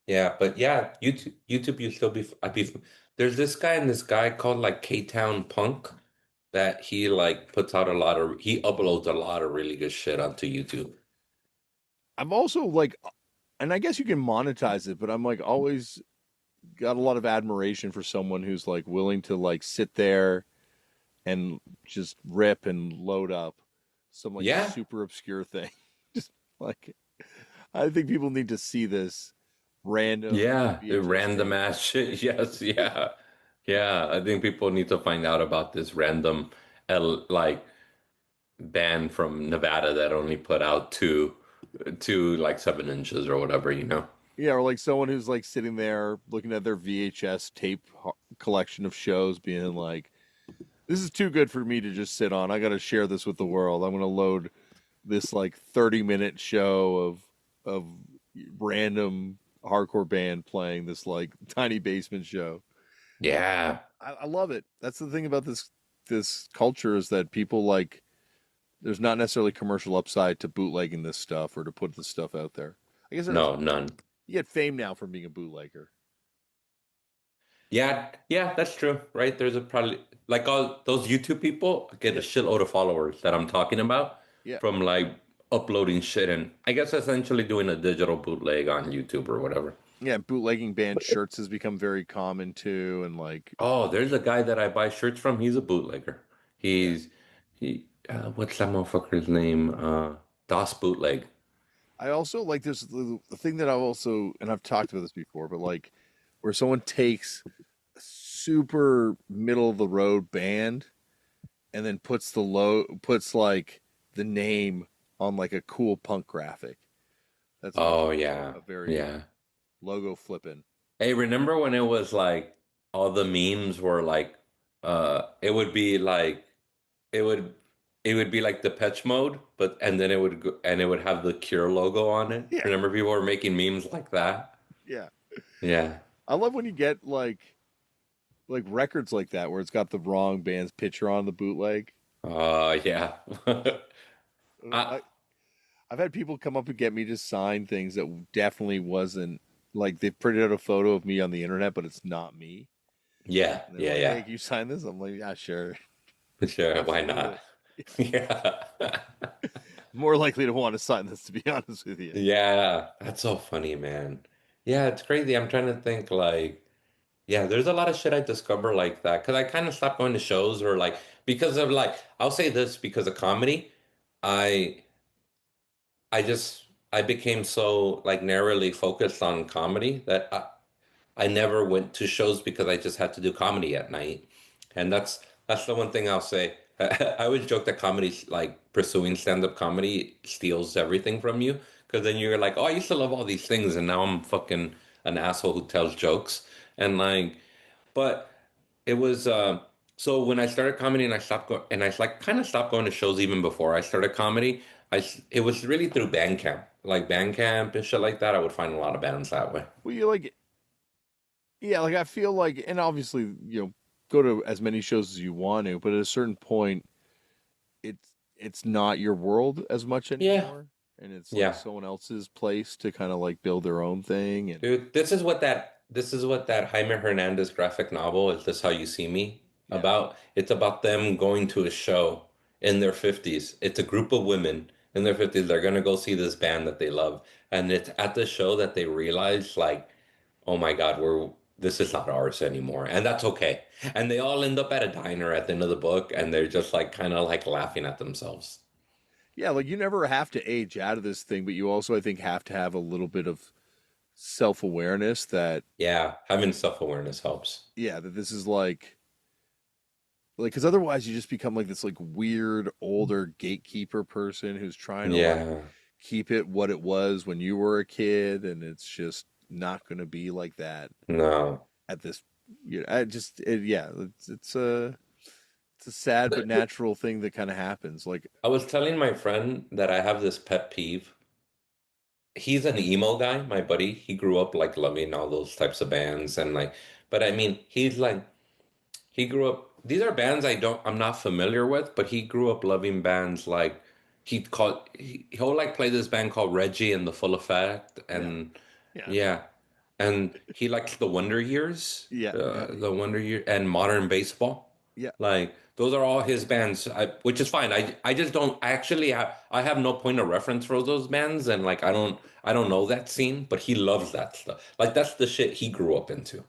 Yeah, but yeah, YouTube you still be I'd be there's this guy and this guy called like K-Town Punk that he like puts out a lot of he uploads a lot of really good shit onto YouTube. I'm also like, and I guess you can monetize it, but I'm like always got a lot of admiration for someone who's like willing to like sit there and just rip and load up some like Yeah. super obscure thing. Just like I think people need to see this random Yeah, the VHS random tape. ass shit. Yes, yeah. Yeah, I think people need to find out about this random like band from Nevada that only put out two like 7 inches or whatever, you know? Yeah, or like someone who's like sitting there looking at their VHS tape collection of shows, being like, "This is too good for me to just sit on. I got to share this with the world. I'm going to load this like 30-minute show of random hardcore band playing this like tiny basement show." Yeah. I love it. That's the thing about this culture is that people like there's not necessarily commercial upside to bootlegging this stuff or to put this stuff out there. I guess there's No, none. you get fame now from being a bootlegger. Yeah, yeah, that's true, right? There's a probably like all those YouTube people get a Yep. shitload of followers that I'm talking about Yeah. from like uploading shit and I guess essentially doing a digital bootleg on YouTube or whatever. Yeah, bootlegging band shirts has become very common too, and like, Oh, there's a guy that I buy shirts from. He's a bootlegger. yeah. What's that motherfucker's name? Das Bootleg. I also like this the thing that I've also and I've talked about this before, but like where someone takes a super middle of the road band and then puts like the name on like a cool punk graphic. That's Oh also yeah, a very yeah. logo flipping. Hey, remember when it was like all the memes were like, it would be like it would it would be like the Depeche Mode, but and then it would go, and it would have the Cure logo on it. Yeah, Remember people were making memes like that? yeah. Yeah. I love when you get like records like that where it's got the wrong band's picture on the bootleg. Yeah. I, I, I've had people come up and get me to sign things that definitely wasn't like they printed out a photo of me on the internet, but it's not me. yeah, And they're yeah, like, "Hey, yeah. can you sign this?" I'm like, "Yeah, sure, Sure, why absolutely." not? Yeah. More likely to want to sign this, to be honest with you. Yeah, that's so funny, man. Yeah, it's crazy. I'm trying to think like, yeah, there's a lot of shit I discover like that because I kind of stopped going to shows or like because of like I'll say this because of comedy, I I just I became so like narrowly focused on comedy that I never went to shows because I just had to do comedy at night. And that's the one thing I'll say. I always joke that comedy, like pursuing stand-up comedy, steals everything from you. Because then you're like, oh, I used to love all these things, and now I'm fucking an asshole who tells jokes. And like, but it was so when I started comedy and I stopped going and I like kind of stopped going to shows even before I started comedy. It was really through Bandcamp, like Bandcamp and shit like that. I would find a lot of bands that way. Well, you like, yeah, like I feel like, and obviously, go to as many shows as you want to, but at a certain point, it's not your world as much Yeah, anymore, and it's like yeah. someone else's place to kind of like build their own thing, and Dude, this is what that Jaime Hernandez graphic novel is This How You See Me yeah. about. It's about them going to a show in their 50s. It's a group of women in their 50s. They're gonna go see this band that they love. And it's at the show that they realize like, oh my God, we're this is not ours anymore. And that's okay. And they all end up at a diner at the end of the book and they're just like kind of like laughing at themselves. Yeah, like you never have to age out of this thing, but you also, I think, have to have a little bit of self awareness that, Yeah, having self-awareness helps. yeah, that this is like, because otherwise you just become like this like weird older gatekeeper person who's trying to like Yeah, keep it what it was when you were a kid, and it's just not going to be like that no. at this. Yeah, it's a sad but natural thing that kind of happens. Like, I was telling my friend that I have this pet peeve. He's an emo guy, my buddy. He grew up like loving all those types of bands and like, but I mean, he's like, he grew up, these are bands I'm not familiar with, but he grew up loving bands like he'll like play this band called Reggie and the Full Effect, Yeah. and Yeah. yeah, and he likes the Wonder Years, Yeah. Yeah. the Wonder Year and Modern Baseball. Yeah. Like those are all his bands, which is fine. I just don't I have no point of reference for those bands, and like I don't know that scene, but he loves that stuff. Like that's the shit he grew up into,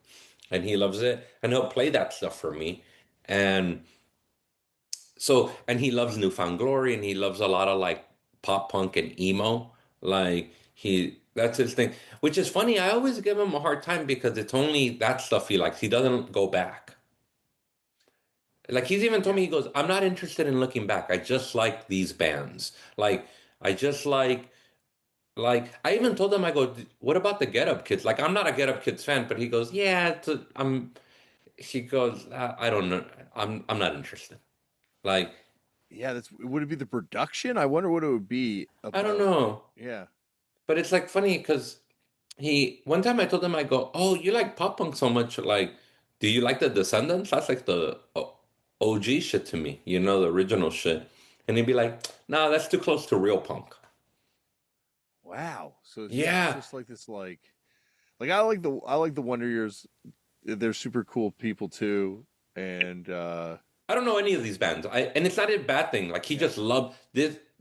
and he loves it, and he'll play that stuff for me, and and he loves Newfound Glory, and he loves a lot of like pop punk and emo. Like that's his thing, which is funny. I always give him a hard time because it's only that stuff he likes. He doesn't go back. Like he's even told Yeah. me, he goes, I'm not interested in looking back. I just like these bands. Like I just like I even told him, I go, what about the Get Up Kids? Like I'm not a Get Up Kids fan, but he goes, yeah, I'm. He goes, I don't know, I'm not interested. Like Yeah. That's would it be the production? I wonder what it would be I don't about. know. Yeah. But it's like funny because one time I told him, I go, oh, you like pop punk so much. Like, do you like the Descendants? That's like the OG shit to me, the original shit. And he'd be like, nah, that's too close to real punk. Wow. So it's Yeah. just like this like I like the Wonder Years. They're super cool people too. And I don't know any of these bands. And it's not a bad thing. Like he yeah. just loved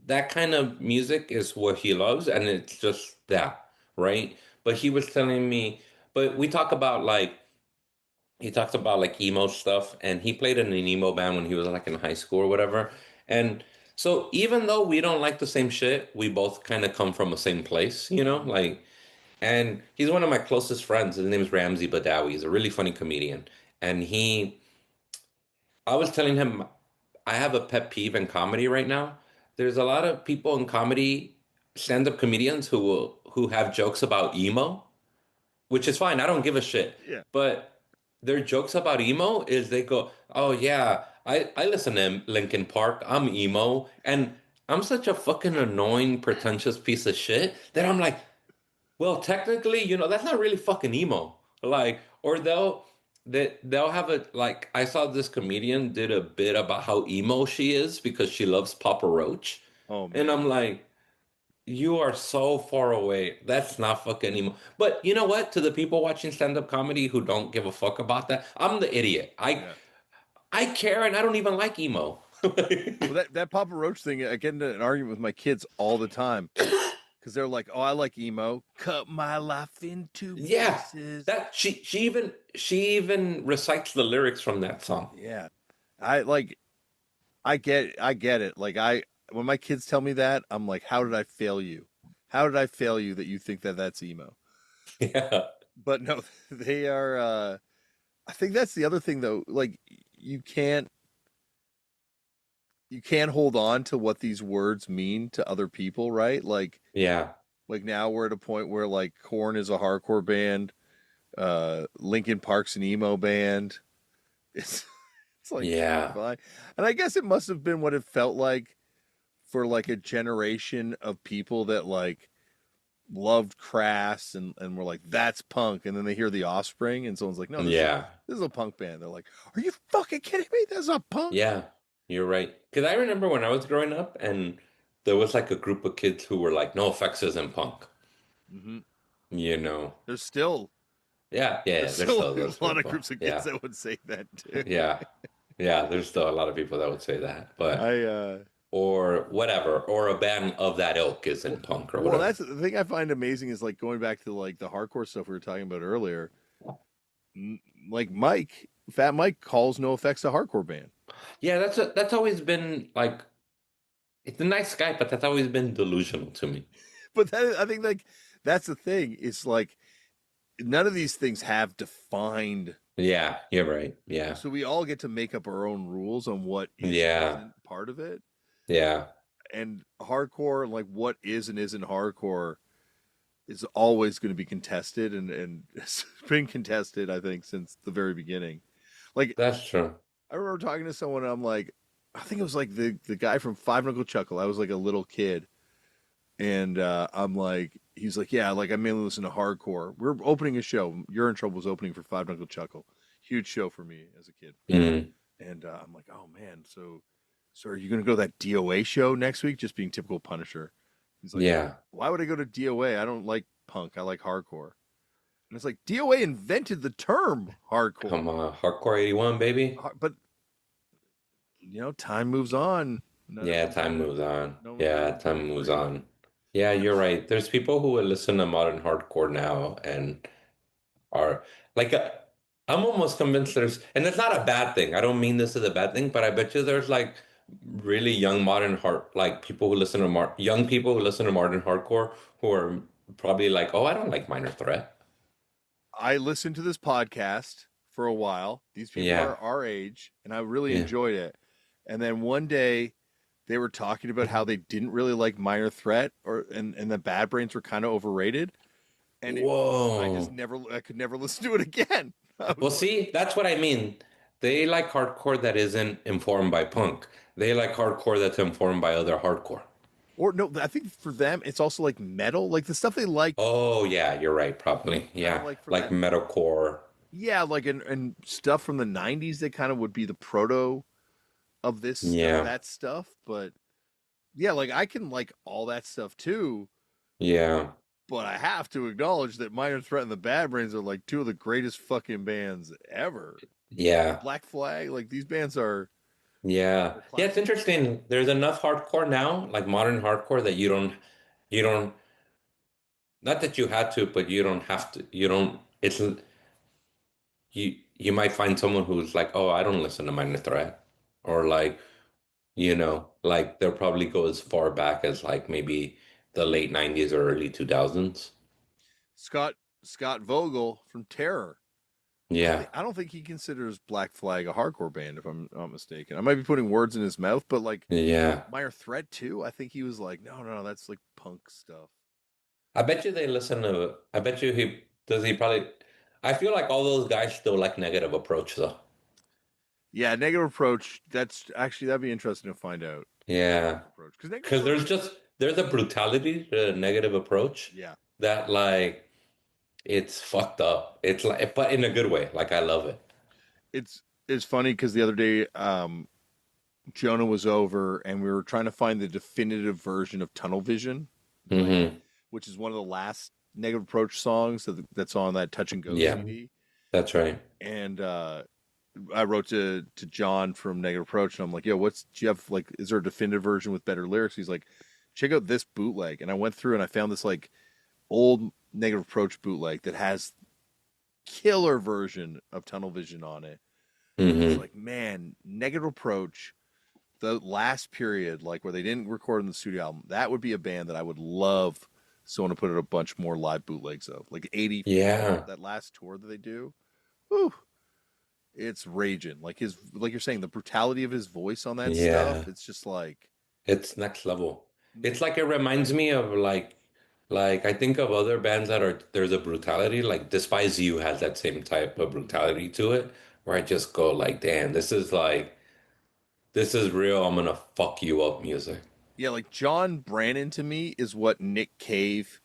that kind of music is what he loves, and it's just that, right? But he was telling me, but we talk about like he talks about like emo stuff, and he played in an emo band when he was like in high school or whatever. And so even though we don't like the same shit, we both kind of come from the same place, Mhm. like, and he's one of my closest friends. His name is Ramsey Badawi. He's a really funny comedian. And I was telling him, I have a pet peeve in comedy right now. There's a lot of people in comedy, stand-up comedians who have jokes about emo, which is fine. I don't give a shit. Yeah. But their jokes about emo is they go, "Oh yeah, I listen to Linkin Park. I'm emo." And I'm such a fucking annoying, pretentious piece of shit that I'm like, well, technically, that's not really fucking emo. Like, or they'll have a like I saw this comedian did a bit about how emo she is because she loves Papa Roach. Oh And man. I'm like, you are so far away. That's not fucking emo. But you know what? To the people watching stand-up comedy who don't give a fuck about that, I'm the idiot. Yeah. I care and I don't even like emo. Well, that Papa Roach thing, I get into an argument with my kids all the time because they're like, "Oh, I like emo. Cut my life into Yeah. pieces." That she even recites the lyrics from that song. Yeah, I like. I get it. Like when my kids tell me that, I'm like, "How did I fail you? How did I fail you that you think that that's emo?" Yeah. But no, they are. I think that's the other thing though. Like you can't you can't hold on to what these words mean to other people, right? Yeah. Like now we're at a point where like Korn is a hardcore band, Linkin Park's an emo band. It's it's like Yeah. fine. And I guess it must have been what it felt like for like a generation of people that like loved Crass and were like, that's punk. And then they hear the Offspring and someone's like, no, Yeah. this is a punk band. They're like, are you fucking kidding me? That's not punk. Yeah. You're right. Because I remember when I was growing up and there was like a group of kids who were like, no effects isn't punk. Hmm. You know? There's still Yeah. Yeah. there's Yeah. There's still still a those lot of people. groups of kids Yeah. that would say that too. Yeah. Yeah. There's still a lot of people that would say that. But, I or whatever, or a band of that ilk well, isn't punk or well, whatever. that's the thing I find amazing is like going back to like the hardcore stuff we were talking about earlier. Like Fat Mike calls No Effects a hardcore band. Yeah. That's always been like, it's a nice guy, but that's always been delusional to me. But I think like that's the thing. It's like none of these things have defined, Yeah. You're right. Yeah. so we all get to make up our own rules on what is and Yeah. isn't part of it. Yeah. And hardcore, like what is and isn't hardcore, is always going to be contested, and it's been contested, I think, since the very beginning. Like That's true. I remember talking to someone, and I'm like, I think it was like the guy from Five Knuckle Chuckle. I was like a little kid, and I'm like, he's like, yeah, like I mainly listen to hardcore. We're opening a show. You're in Trouble was opening for Five Knuckle Chuckle, huge show for me as a kid. Mm. And I'm like, oh man, so So are you going to go to that DOA show next week? Just being typical Punisher. He's like, Yeah. why would I go to DOA? I don't like punk. I like hardcore. And it's like DOA invented the term hardcore. Come on, Hardcore 81, baby. But time moves on. None of Yeah, these time moves on. no one's Yeah, really time doing moves great. on. Yeah, Yeah. you're right. There's people who would listen to modern hardcore now and are like, I'm almost convinced and it's not a bad thing. I don't mean this as a bad thing, but I bet you there's like really young modern like people who listen to young people who listen to modern hardcore who are probably like, oh, I don't like Minor Threat. I listened to this podcast for a while. These people Yeah, are our age, and I really yeah. enjoyed it. And then one day they were talking about how they didn't really like Minor Threat and the Bad Brains were kind of overrated. And Whoa. I could never listen to it again. I Well, was like, see, that's what I mean. They like hardcore that isn't informed by punk. They like hardcore that's informed by other hardcore. or no, I think for them it's also like metal, like the stuff they like, Oh, yeah, you're right, probably. kind of Yeah, like from like that. metalcore. Yeah, like and stuff from the '90s that kind of would be the proto of Yeah, that stuff. But yeah, like I can like all that stuff too. yeah, But I have to acknowledge that Minor Threat and the Bad Brains are like two of the greatest fucking bands ever. yeah, Black Flag, like these bands are yeah. they're Yeah, it's classic. interesting. There's enough hardcore now, like modern hardcore, that you don't, not that you had to, but you don't have to. You don't, it's, you might find someone who's like, oh, I don't listen to Minor Threat. Or like, like they'll probably go as far back as like maybe the late 90s or early 2000s. Scott Scott Vogel from Terror. Yeah. I don't think he considers Black Flag a hardcore band, if I'm not mistaken. I might be putting words in his mouth, but like Yeah. Minor Threat too, I think he was like, no, no, that's like punk stuff. I bet you they listen to, I bet you he probably, I feel like all those guys still like Negative Approach though. Yeah, Negative Approach. That's actually that'd be interesting to find out. Yeah. Negative Approach, because Negative Because Approach. there's a brutality to Negative Approach Yeah, that like, it's fucked up. It's like, but in a good way. Like I love it. it's funny because the other day, Jonah was over and we were trying to find the definitive version of Tunnel Vision, like Hmm. which is one of the last Negative Approach songs that's on that Touch and Go Yeah, CD. that's right. And I wrote to John from Negative Approach, and I'm like, "Yo, do you have like? Is there a definitive version with better lyrics?" He's like, "Check out this bootleg." And I went through and I found this like old Negative Approach bootleg that has killer version of Tunnel Vision on it. And it's Hmm. like, man, Negative Approach, the last period, like where they didn't record in the studio album, that would be a band that I would love someone to put out a bunch more live bootlegs of, like 84, Yeah. that last tour that they do. Whew, it's raging. Like you're saying, the brutality of his voice on that stuff. Yeah. It's just like, It's next level. It's like it reminds me of like I think of other bands that are there's a brutality like Despise You has that same type of brutality to it where I just go like damn this is real, I'm gonna fuck you up music. yeah, like John Brannon to me is what Nick Cave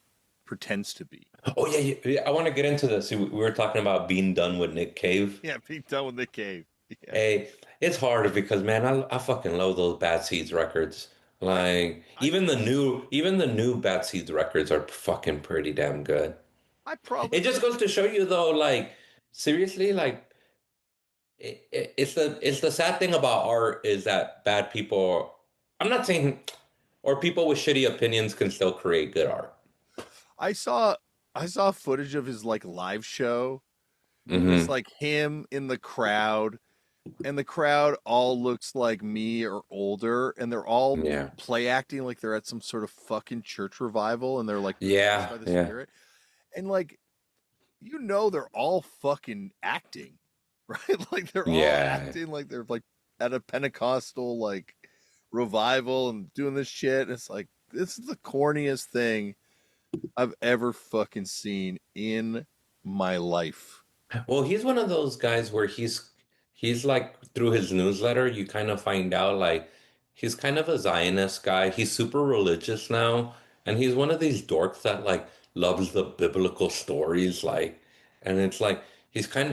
pretends to be. Oh yeah, yeah, I want to get into this. We were talking about being done with Nick Cave. Yeah, being done with Nick Cave. Yeah, Hey, it's hard because man, I fucking love those Bad Seeds records. I Like I even the new Bad Seeds records are fucking pretty damn good. I It probably just goes to show you though, like seriously, like it's the sad thing about art is that bad people. I'm not saying, or people with shitty opinions can still create good art. I saw I saw footage of his like live show, and it's Hmm. like him in the crowd, and the crowd all looks like me or older, and they're all Yeah, play acting like they're at some sort of fucking church revival, and they're like possessed yeah, by the yeah, spirit, and like they're all fucking acting, right? Like they're all yeah, acting like they're like at a Pentecostal like revival and doing this shit. And it's like this is the corniest thing I've ever fucking seen in my life. Well, he's one of those guys where he's like through his newsletter, you kind of find out like he's kind of a Zionist guy. He's super religious now, and he's one of these dorks that like loves the biblical stories, like, and it's like he's kind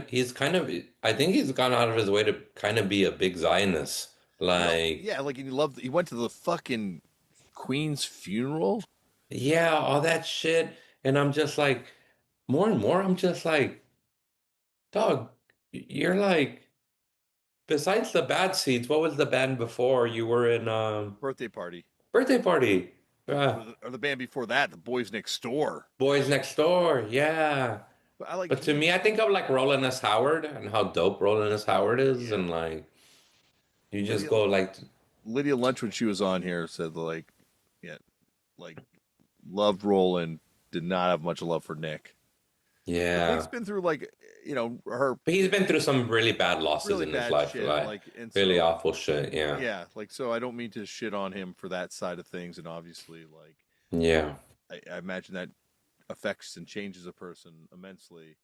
of I think he's gone out of his way to kind of be a big Zionist. Like, Yeah, like, and he went to the fucking Queen's funeral. yeah, all that shit. And I'm just like, more and more, I'm just like, dog, you're like, besides the bad seeds, what was the band before you were in Birthday party. birthday party? Or the band before that, the Boys Next Door. Boys Next Door, yeah. But I like But to me, I he's think of like Roland S. Howard and how dope Roland S. Howard is, yeah. and like you just Lydia go like, Lydia Lunch when she was on here said like yeah, like loved Roland, did not have much love for Nick. But Nick's yeah. been through like her But he's been through some really bad losses really in his bad life, shit. like Like and really so awful shit. Yeah, yeah, like so I don't mean to shit on him for that side of things, and obviously like yeah, I imagine that affects and changes a person immensely.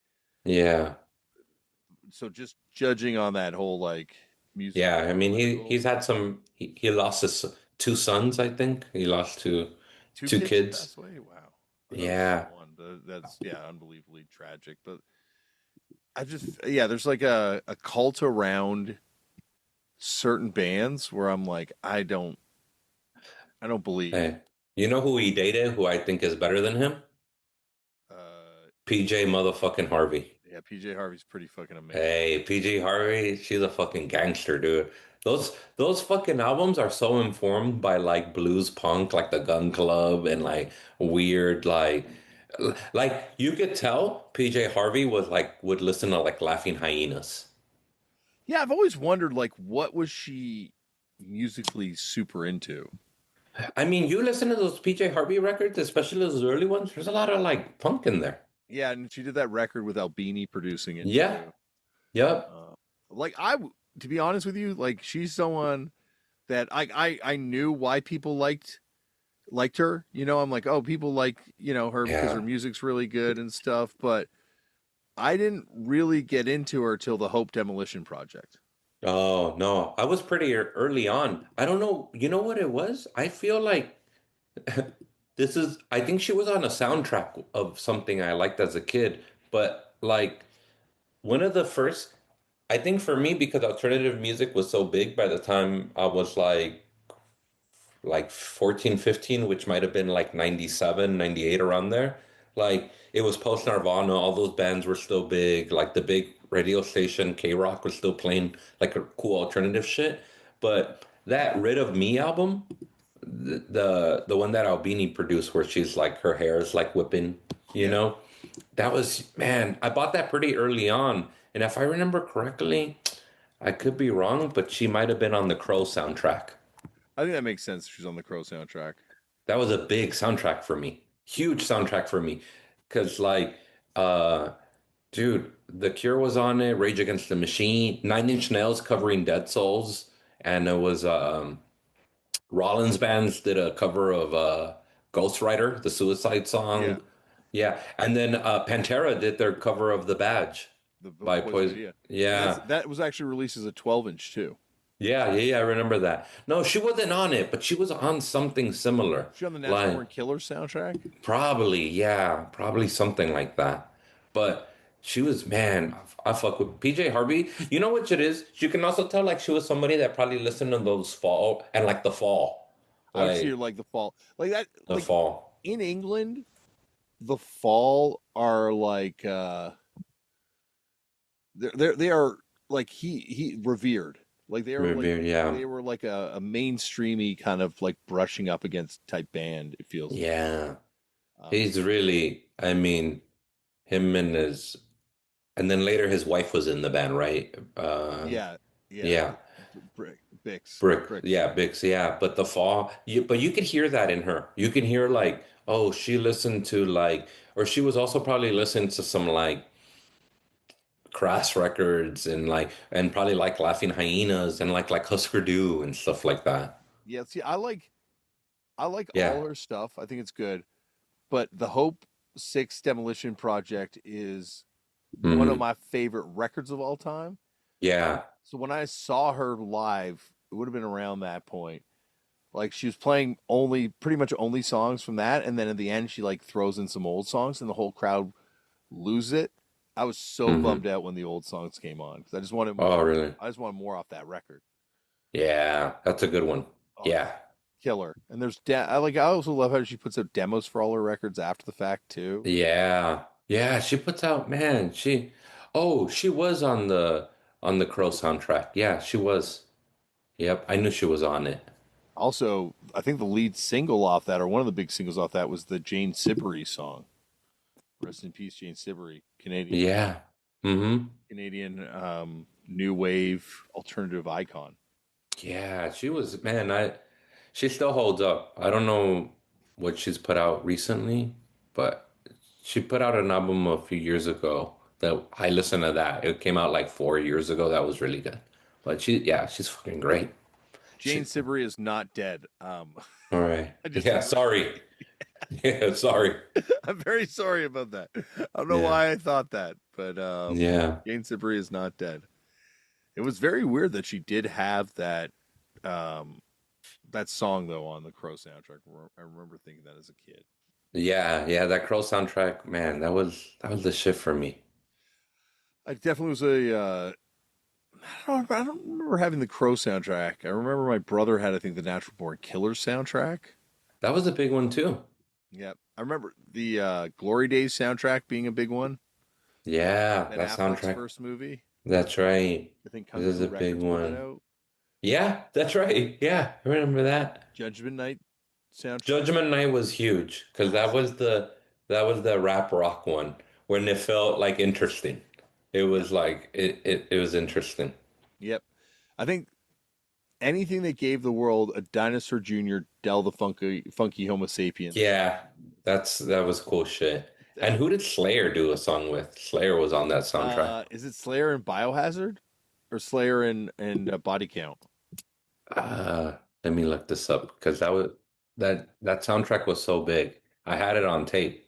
yeah, So just judging on that whole like yeah. musical I mean, political he's had some. He lost his two sons, I think. He lost two two kids kids. passed away. Wow, I thought it was just Yeah, one, but that's yeah, unbelievably tragic. But I just yeah, there's like a cult around certain bands where I'm like I don't believe. hey, you know who he dated? Who I think is better than him? Uh, PJ motherfucking Harvey. yeah, PJ Harvey's pretty fucking amazing. Hey, PJ Harvey, she's a fucking gangster, dude. Those fucking albums are so informed by like blues punk, like the Gun Club and like weird like you could tell PJ Harvey was like would listen to like Laughing Hyenas. Yeah, I've always wondered like what was she musically super into? I mean, you listen to those PJ Harvey records, especially those early ones, there's a lot of like punk in there. Yeah, and she did that record with Albini producing it Yeah. too. Yep. Uh, like to be honest with you, like she's someone that I knew why people liked her. I'm like, oh, people like her because her Yeah. music's really good and stuff. But I didn't really get into her till the Hope Demolition Project. Oh, no. I was pretty early on. I don't know. You know what it was? I feel like I think she was on a soundtrack of something I liked as a kid, but like one of the first, I think for me, because alternative music was so big by the time I was like 14, 15, which might have been like 97, 98 around there. Like it was post Nirvana, all those bands were still big, like the big radio station K-Rock was still playing like a cool alternative shit. But that Rid of Me album, the one that Albini produced where she's like her hair is like whipping, you Yeah, know? That was, man, I bought that pretty early on. And if I remember correctly, I could be wrong, but she might have been on the Crow soundtrack. I think that makes sense. She's on the Crow soundtrack. That was a big soundtrack for me. Huge soundtrack for me. Cause like uh dude, The Cure was on it, Rage Against the Machine, Nine Inch Nails covering Dead Souls, and it was Rollins bands did a cover of Ghost Rider, the Suicide Yeah, song. Yeah. And then Pantera did their cover of The Badge the by Poison Poison. Idea, and Yeah. that was actually released as a 12-inch too. Yeah, yeah, yeah, I remember that. No, she wasn't on it, but she was on something similar. She on the Natural Like Born Killers soundtrack. probably, yeah, probably something like that. But she was, man, I fuck with PJ Harvey. You know what it is? You can also tell like she was somebody that probably listened to those Fall and like the Fall. I would see her Like like the Fall, like that, the like Fall. in England, the Fall are like they are like he revered, like they are like Revered, yeah. they were like a mainstreamy kind of like brushing up against type band. It feels like. Yeah. Um, He's really, I mean, him and his and then later his wife was in the band, right? yeah, yeah, Yeah. Bix, Brick, Bricks. yeah, Bix, yeah. But the fall, but you could hear that in her. You can hear like, oh, she listened to like, or she was also probably listening to some like Crass records and like, and probably like Laughing Hyenas and like Husker Du and stuff like that. Yeah, see, I like all Yeah. her stuff. I think it's good, but the Hope Six Demolition Project is one of Hmm. my favorite records of all time. Yeah. So when I saw her live, it would have been around that point. Like she was playing only pretty much only songs from that, and then at the end she like throws in some old songs, and the whole crowd lose it. I was so Hmm. bummed out when the old songs came on because I just wanted Oh, more. really? I just wanted more off that record. Yeah, that's a good one. Oh, Yeah. killer. And I also love how she puts out demos for all her records after the fact too. Yeah. Yeah, she puts out, man, she was on the Crow soundtrack. Yeah, she was. Yep, I knew she was on it. Also, I think the lead single off that, or one of the big singles off that, was the Jane Siberry song. Rest in peace, Jane Siberry, Yeah. Mm-hmm. Canadian new wave alternative icon. Yeah, she was, man, she still holds up. I don't know what she's put out recently, but she put out an album a few years ago that I listened to that. It came out like 4 years ago. That was really good. But yeah, she's fucking great. Jane She, Siberry is not dead. all right. I just Yeah, remember. sorry. Yeah, sorry. I'm very sorry about that. I don't know Yeah. why I thought that, but Yeah. Jane Siberry is not dead. It was very weird that she did have um, that song though on the Crow soundtrack. I remember thinking that as a kid. Yeah, yeah, that Crow soundtrack, man, that was the shit for me. I definitely was a. I don't remember having the Crow soundtrack. I remember my brother had, I think, the Natural Born Killers soundtrack. That was a big one too. Yep, I remember the Glory Days soundtrack being a big one. Yeah, Ben that Affleck's soundtrack. first movie. That's right. I think Kung This is Fu a big Records put that one. out. Yeah, that's right. Yeah, I remember that. Judgment Night soundtrack. Judgment Night was huge because Classic. that was the rap rock one when it felt like interesting. It Yep. was like it was interesting. Yep. I think anything that gave the world a Dinosaur Jr., Del the Funky Homo sapiens. Yeah, that was cool shit. And That who did Slayer do a song with? Slayer was on that soundtrack. is it Slayer and Biohazard or Slayer and Body Count? Let me look this up because that soundtrack was so big. I had it on tape.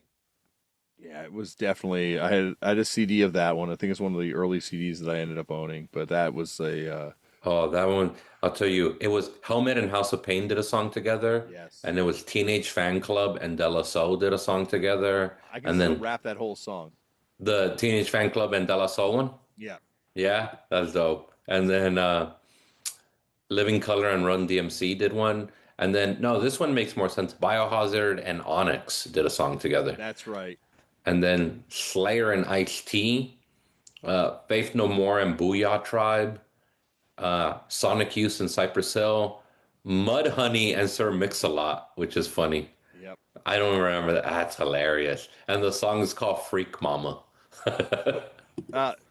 Yeah, it was definitely. I had a CD of that one. I think it's one of the early CDs that I ended up owning. But that was a Oh, that one, I'll tell you, it was Helmet and House of Pain did a song together, yes. and it was Teenage Fan Club and De La Soul did a song together, I can and still then rap that whole song. the Teenage Fan Club and De La Soul one. Yeah. Yeah, that's dope. And then Living Color and Run DMC did one. And then no, this one makes more sense. Biohazard and Onyx did a song together. That's right. And then Slayer and Ice-T, Faith No More and Booyah Tribe, Sonic Youth and Cypress Hill, Mudhoney and Sir Mix-a-Lot, which is funny. Yep. I don't remember that. That's hilarious. And the song is called Freak Mama.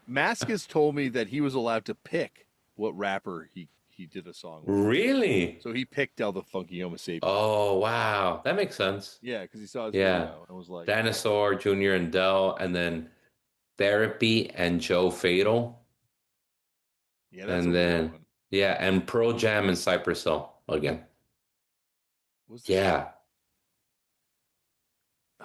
Maskus told me that he was allowed to pick what rapper he did a song with. Really? So he picked Del the Funky Homo sapiens. Oh, wow. That makes sense. Yeah, because he saw his Yeah. video and was like, Dinosaur, Junior and Dell, and then Therapy and Joe Fatal. "Yeah, that's a And weird then, one." yeah, and Pro Jam and Cypress Hill again. Was the Yeah.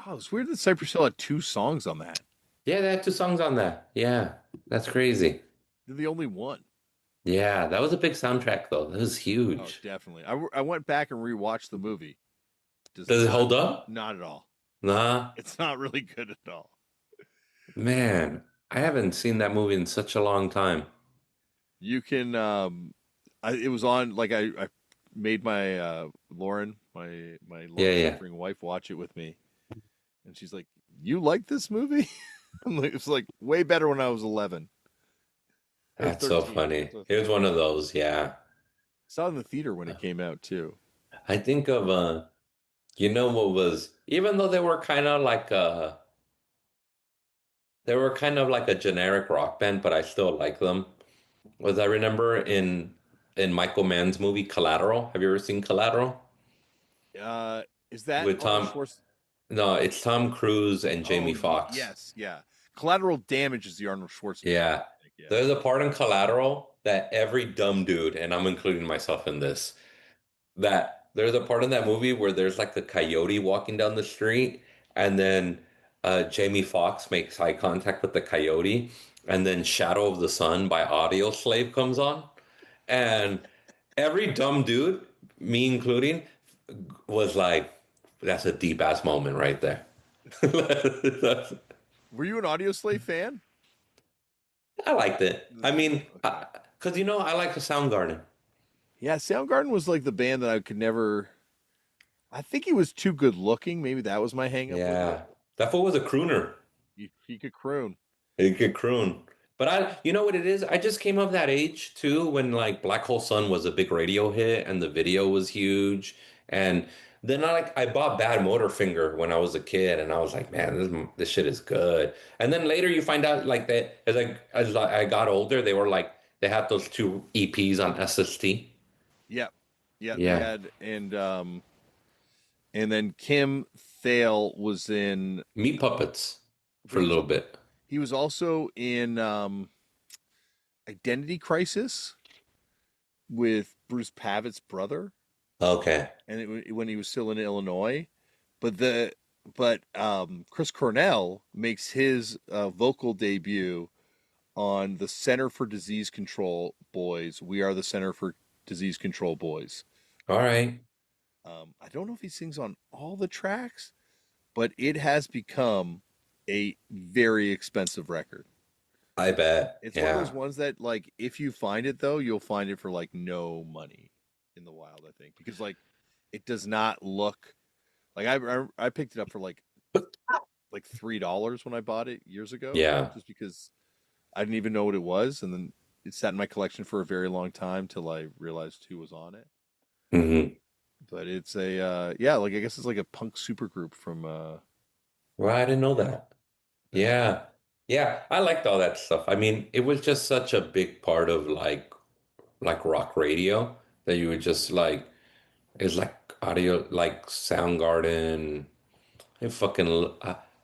Oh, it's weird that Cypress Hill had two songs on that. Yeah, they had two songs on that. Yeah. That's crazy. They're the only one. Yeah, that was a big soundtrack though. That was Oh, huge. definitely. I went back and rewatched the movie. Does Does it not hold up? not at all. Nah. It's not really good at all. Man, I haven't seen that movie in such a long time. You can it was on like I made my Lauren, my Yeah, long yeah. suffering wife watch it with me. And she's like, "You like this movie?" I'm like, it's like way better when I was 11 or That's so 13. funny. So It was one of those, yeah. saw it in the theater when it came out too. I think of you know what was even though they were kind of like a generic rock band, but I still like them. Was I remember in Michael Mann's movie Collateral. Have you ever seen Collateral? Uh, is that With Arnold Tom, Schwarzenegger? no, it's Tom Cruise and Oh, Jamie Foxx. yes, yeah. Collateral Damage is the Arnold Schwarzenegger. Yeah. I think, yeah. There's a part in Collateral that every dumb dude, and I'm including myself in this, that there's a part in that movie where there's like a coyote walking down the street, and then Jamie Foxx makes eye contact with the coyote, and then Shadow of the Sun by Audio Slave comes on, and every dumb dude, me including, was like, "That's a deep ass moment right there." That's- Were you an Audio Slave fan? I liked it. I mean, Okay. because you know, I like the Soundgarden. Yeah, Soundgarden was like the band that I could never. I think he was too good looking. Maybe that was my hang up with it. Yeah. That fool was a crooner. He could croon. He could croon. But you know what it is? I just came of that age too when like Black Hole Sun was a big radio hit and the video was huge. And then I bought Bad Motorfinger when I was a kid and I was like, man, this shit is good. And then later you find out like that as I got older, they were like they had those two EPs on SST. Yep, yep. They Yeah. had and then Kim Thale was in. Meat Puppets for But a little bit. he was also in Identity Crisis with Bruce Pavitt's brother, Okay. and when he was still in Illinois. But the but Chris Cornell makes his vocal debut on the Center for Disease Control Boys. We are the Center for Disease Control Boys. All right. I don't know if he sings on all the tracks, but it has become a very expensive record. I bet. It's one of those Yeah. ones that, like, if you find it though, you'll find it for like no money in the wild. I think because like it does not look like I picked it up for like $3 when I bought it years ago, Yeah. just because I didn't even know what it was, and then it sat in my collection for a very long time till I realized who was on it. Hmm. But it's a yeah, like I guess it's like a punk supergroup from Well, I didn't know yeah, that. that Yeah. Yeah, I liked all that stuff. I mean, it was just such a big part of like rock radio that you would just like it's like audio like Soundgarden. I fucking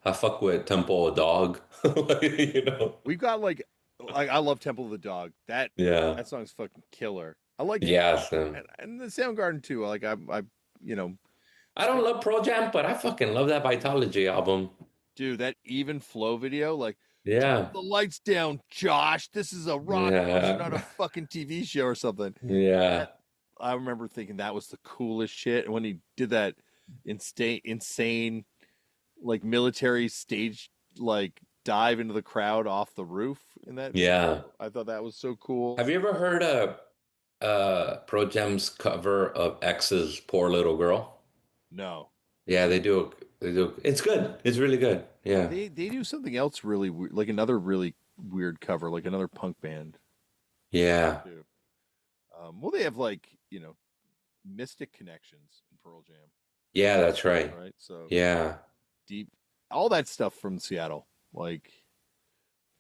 I fuck with Temple of Dog. Like, you know. we've got like I love Temple of the Dog. Yeah. That song's fucking killer. I like Yes, and and the Soundgarden too. Like I you know I I don't love Pro Jam, but I fucking love that Vitology album. do that even flow video like turn Yeah. the lights down, Josh. This is a rock concert, not a Yeah. fucking TV show or something. Yeah. That I remember thinking that was the coolest shit. And when he did that insane like military stage like dive into the crowd off the roof in that Yeah. video, I thought that was so cool. Have you ever heard Pro Jam's cover of X's Poor Little Girl? No, Yeah, they do it's good. It's really good. Yeah. they do something else really weird, like another really weird cover, like another punk band Yeah. too. Well, they have like Mystic connections in Pearl Jam, Yeah, that's right. right? So Yeah. deep, all that stuff from Seattle, like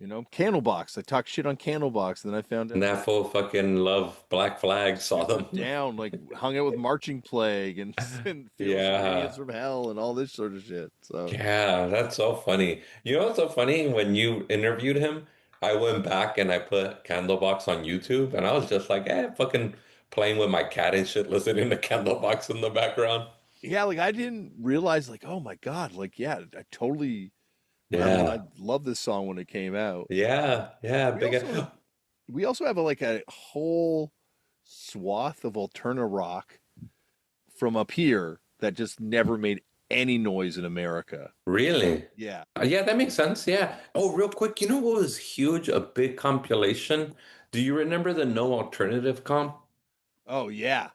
Candlebox. I talked shit on Candlebox, and then I found And out that full fucking love Black Flag saw super them. down, like hung out with Marching Plague and, and Fearless Obedience Yeah. from Hell and all this sort of shit. So Yeah, that's so funny. You know what's so funny? When you interviewed him, I went back and I put Candlebox on YouTube and I was just like, fucking playing with my cat and shit, listening to Candlebox in the background. yeah, like I didn't realize, like, oh my god, like yeah, I totally. I Yeah. love this song when it came out. Yeah. Yeah. We Big. also we also have like a whole swath of alterna rock from up here that just never made any noise in America. Really? Yeah. Yeah, that makes sense. Yeah. Oh, real quick, you know what was huge? A big compilation. Do you remember the No Alternative comp? Oh yeah.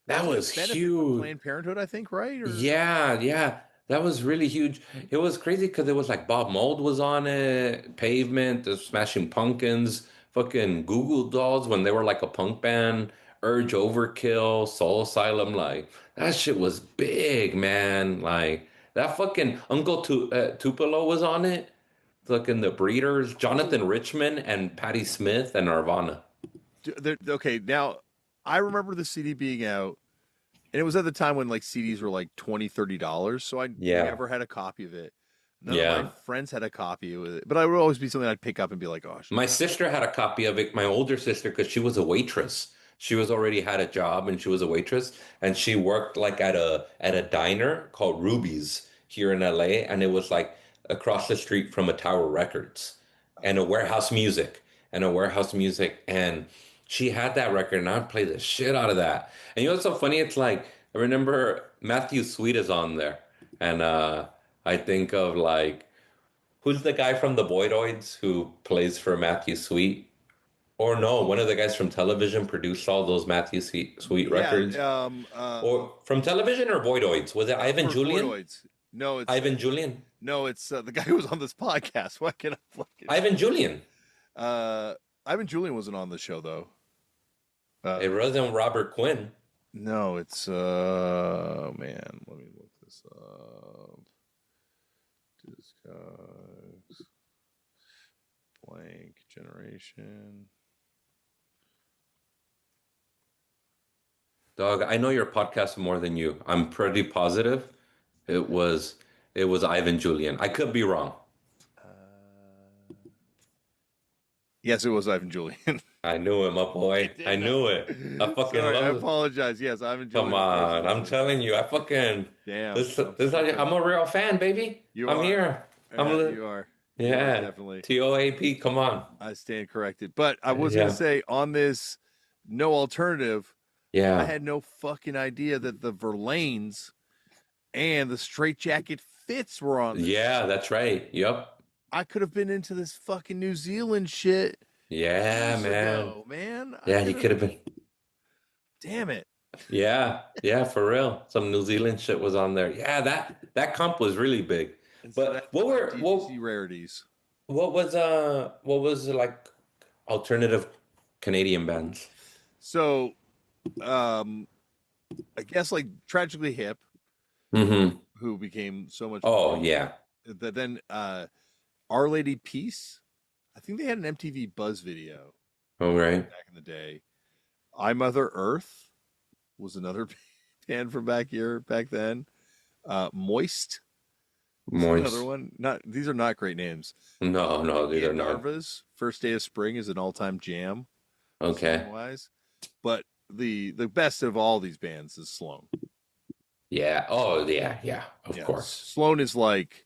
That That was like a was benefit for huge. Planned Parenthood, I think, right? Or Yeah, yeah. That was really huge. It was crazy because it was like Bob Mould was on it, Pavement, the Smashing Pumpkins, fucking Google Dolls when they were like a punk band, Urge Overkill, Soul Asylum. Like that shit was big, man. Like that fucking Tupelo was on it. Fucking the Breeders, oh, Jonathan Richman and Patti Smith and Nirvana. okay. Now I remember the CD being out, and it was at the time when like CDs were like $20, $30. So I Yeah, never had a copy of it. None of my yeah. friends had a copy of it, but I would always be something I'd pick up and be like, "Oh, I should My check this sister had a copy of it, my older sister, because she was a waitress. She was already had a job and she was a waitress, and she worked like at a diner called Ruby's here in LA, and it was like across the street from a Tower Records and a out." Warehouse Music and a Warehouse Music, and she had that record, and I'd play the shit out of that. And you know what's so funny? It's like I remember Matthew Sweet is on there, and I think of like. Who's the guy from the Boydoids who plays for Matthew Sweet? Or no, one of the guys from television produced all those Matthew Sweet Yeah, records. Or from television or Voidoids? Was it Ivan for Julian? Voidoids. No, it's Ivan Julian? no, it's the guy who was on this podcast. Why can't I fucking Ivan Julian. uh Ivan Julian wasn't on the show though. It Uh wasn't Robert Quinn. no, it's man, let me look this up. Discuss blank generation. Dog, I know your podcast more than you. I'm pretty positive it was it was Ivan Julian. I could be wrong. Yes, it was Ivan Julian. I knew it, my I boy. I did know. knew it. I fucking Sorry, I love it. apologize. Yes, Ivan Come Julian, of course it on. I'm was. telling you, I fucking Damn, this I'm a real fan, baby. you I'm are. here. I'm You are. You are yeah. definitely. TOAP, come on. I stand corrected. But I was gonna Yeah. say on this no alternative, I Yeah. had no fucking idea that the Verlaines and the Straight Jacket Fits were on this. Yeah, that's right. Yep. I could have been into this fucking New Zealand shit Yeah, years man. ago, man. I Yeah, he could could have. have been. Damn it. Yeah, yeah, for real. Some New Zealand shit was on there. Yeah, that comp was really big. And so But that's my DCC rarities. what was like alternative Canadian bands? So, um, I guess like Tragically Hip, Mm-hmm. who became so much Oh more yeah. that then Our Lady Peace. I think they had an MTV Buzz video All right. back in the day. I Mother Earth was another band from back then. Moist was another Moist. one. Not these are not great names. No, no, these are And not. Narva's First Day of Spring is an all-time jam, Okay. song wise. But the best of all these bands is Sloan. Yeah. Oh yeah, yeah. Of Yeah, course. Sloan is like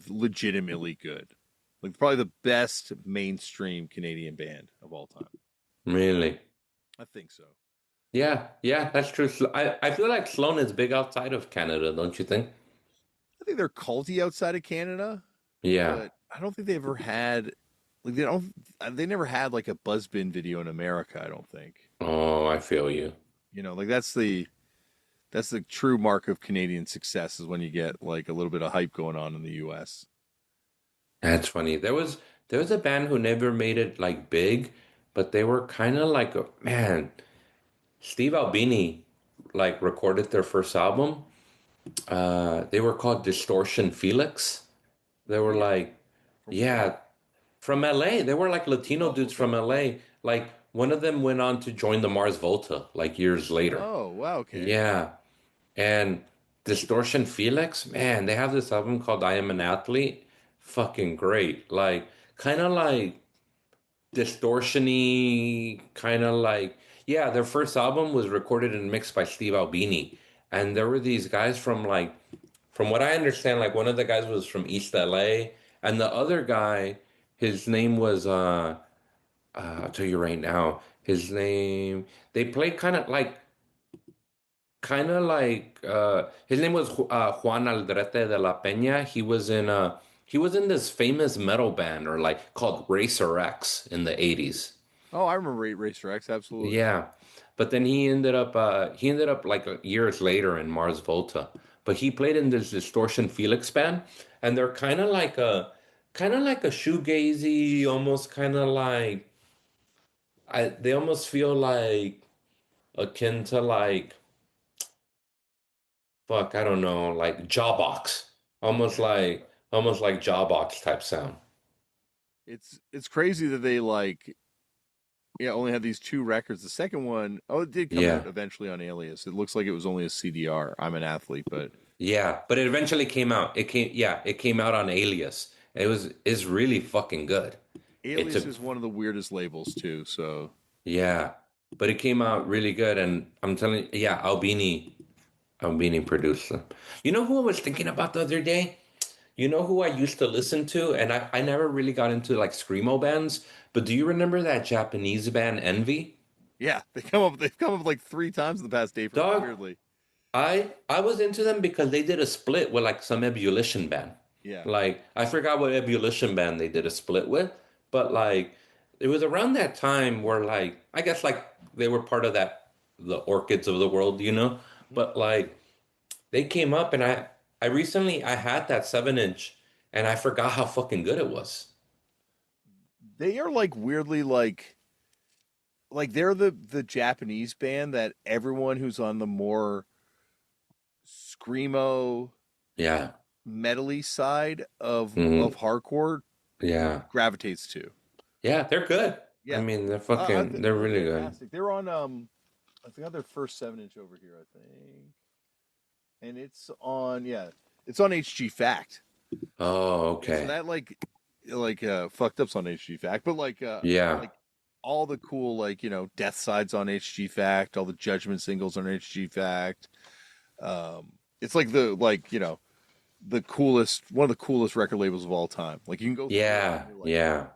legitimately good. Like probably the best mainstream Canadian band of all time. Really. I think so. Yeah, yeah, that's true. I feel like Sloan is big outside of Canada, don't you think? I think they're culty outside of Canada, Yeah. but I don't think they ever had like they never had like a Buzzbin video in America, I don't think. Oh, I feel you. You know, like that's the true mark of Canadian success is when you get like a little bit of hype going on in the US. That's funny. There was a band who never made it like big, but they were kind of like a man. Steve Albini like recorded their first album. They were called Distortion Felix. They were Really? like, From where? yeah, from LA. They were like Latino Oh, dudes okay. from LA. Like one of them went on to join the Mars Volta like years later. Oh, wow, okay. Yeah. And Distortion Felix, man, they have this album called I Am an Athlete. Fucking great. Like kind of like distortion-y, kind of like yeah, their first album was recorded and mixed by Steve Albini. And there were these guys from like from what I understand, like one of the guys was from East LA and the other guy, his name was I'll tell you right now, his name they played his name was Juan Aldrete de la Peña. He was in this famous metal band or like called Racer X in the 80s. Oh, I remember Racer X, absolutely. Yeah. But then he ended up like years later in Mars Volta. But he played in this Distortion Felix band and they're kind of like a shoegazy, almost kind of like they almost feel like akin to like fuck, I don't know, like Jawbox. Okay. Almost like Jawbox type sound. It's crazy that they like yeah, only had these two records. The second one, oh, it did come Yeah. out eventually on Alias. It looks like it was only a CDR. I'm an athlete, but Yeah, but it eventually came out. It came out on Alias. It's really fucking good. It Alias took is one of the weirdest labels too. So yeah, but it came out really good and I'm telling you, yeah, Albini produced them. You know who I was thinking about the other day? You know who I used to listen to? And I never really got into like screamo bands, but do you remember that Japanese band Envy? yeah, they've come up like three times in the past day for me, Dog, weirdly. I was into them because they did a split with like some ebullition band. Yeah. Like I forgot what ebullition band they did a split with, but like it was around that time where like I guess like they were part of that the orchids of the world, you know? Mhm. But like they came up and I recently I had that 7 inch and I forgot how fucking good it was. They are like weirdly like they're the Japanese band that everyone who's on the more screamo Yeah. metally side of Hmm. hardcore Yeah. gravitates to. Yeah, they're good. I Yeah, mean, I they're they're really good. fantastic. They're on I think on their first 7 inch over here. I think, and it's on it's on HG Fact. Oh, And so okay. that fucked up's on HG Fact, but Yeah. like all the cool Death Sides on HG Fact, all the Judgment singles on HG Fact. It's like the coolest one of the coolest record labels of all time. Like you can go through it and Yeah. you're like Yeah.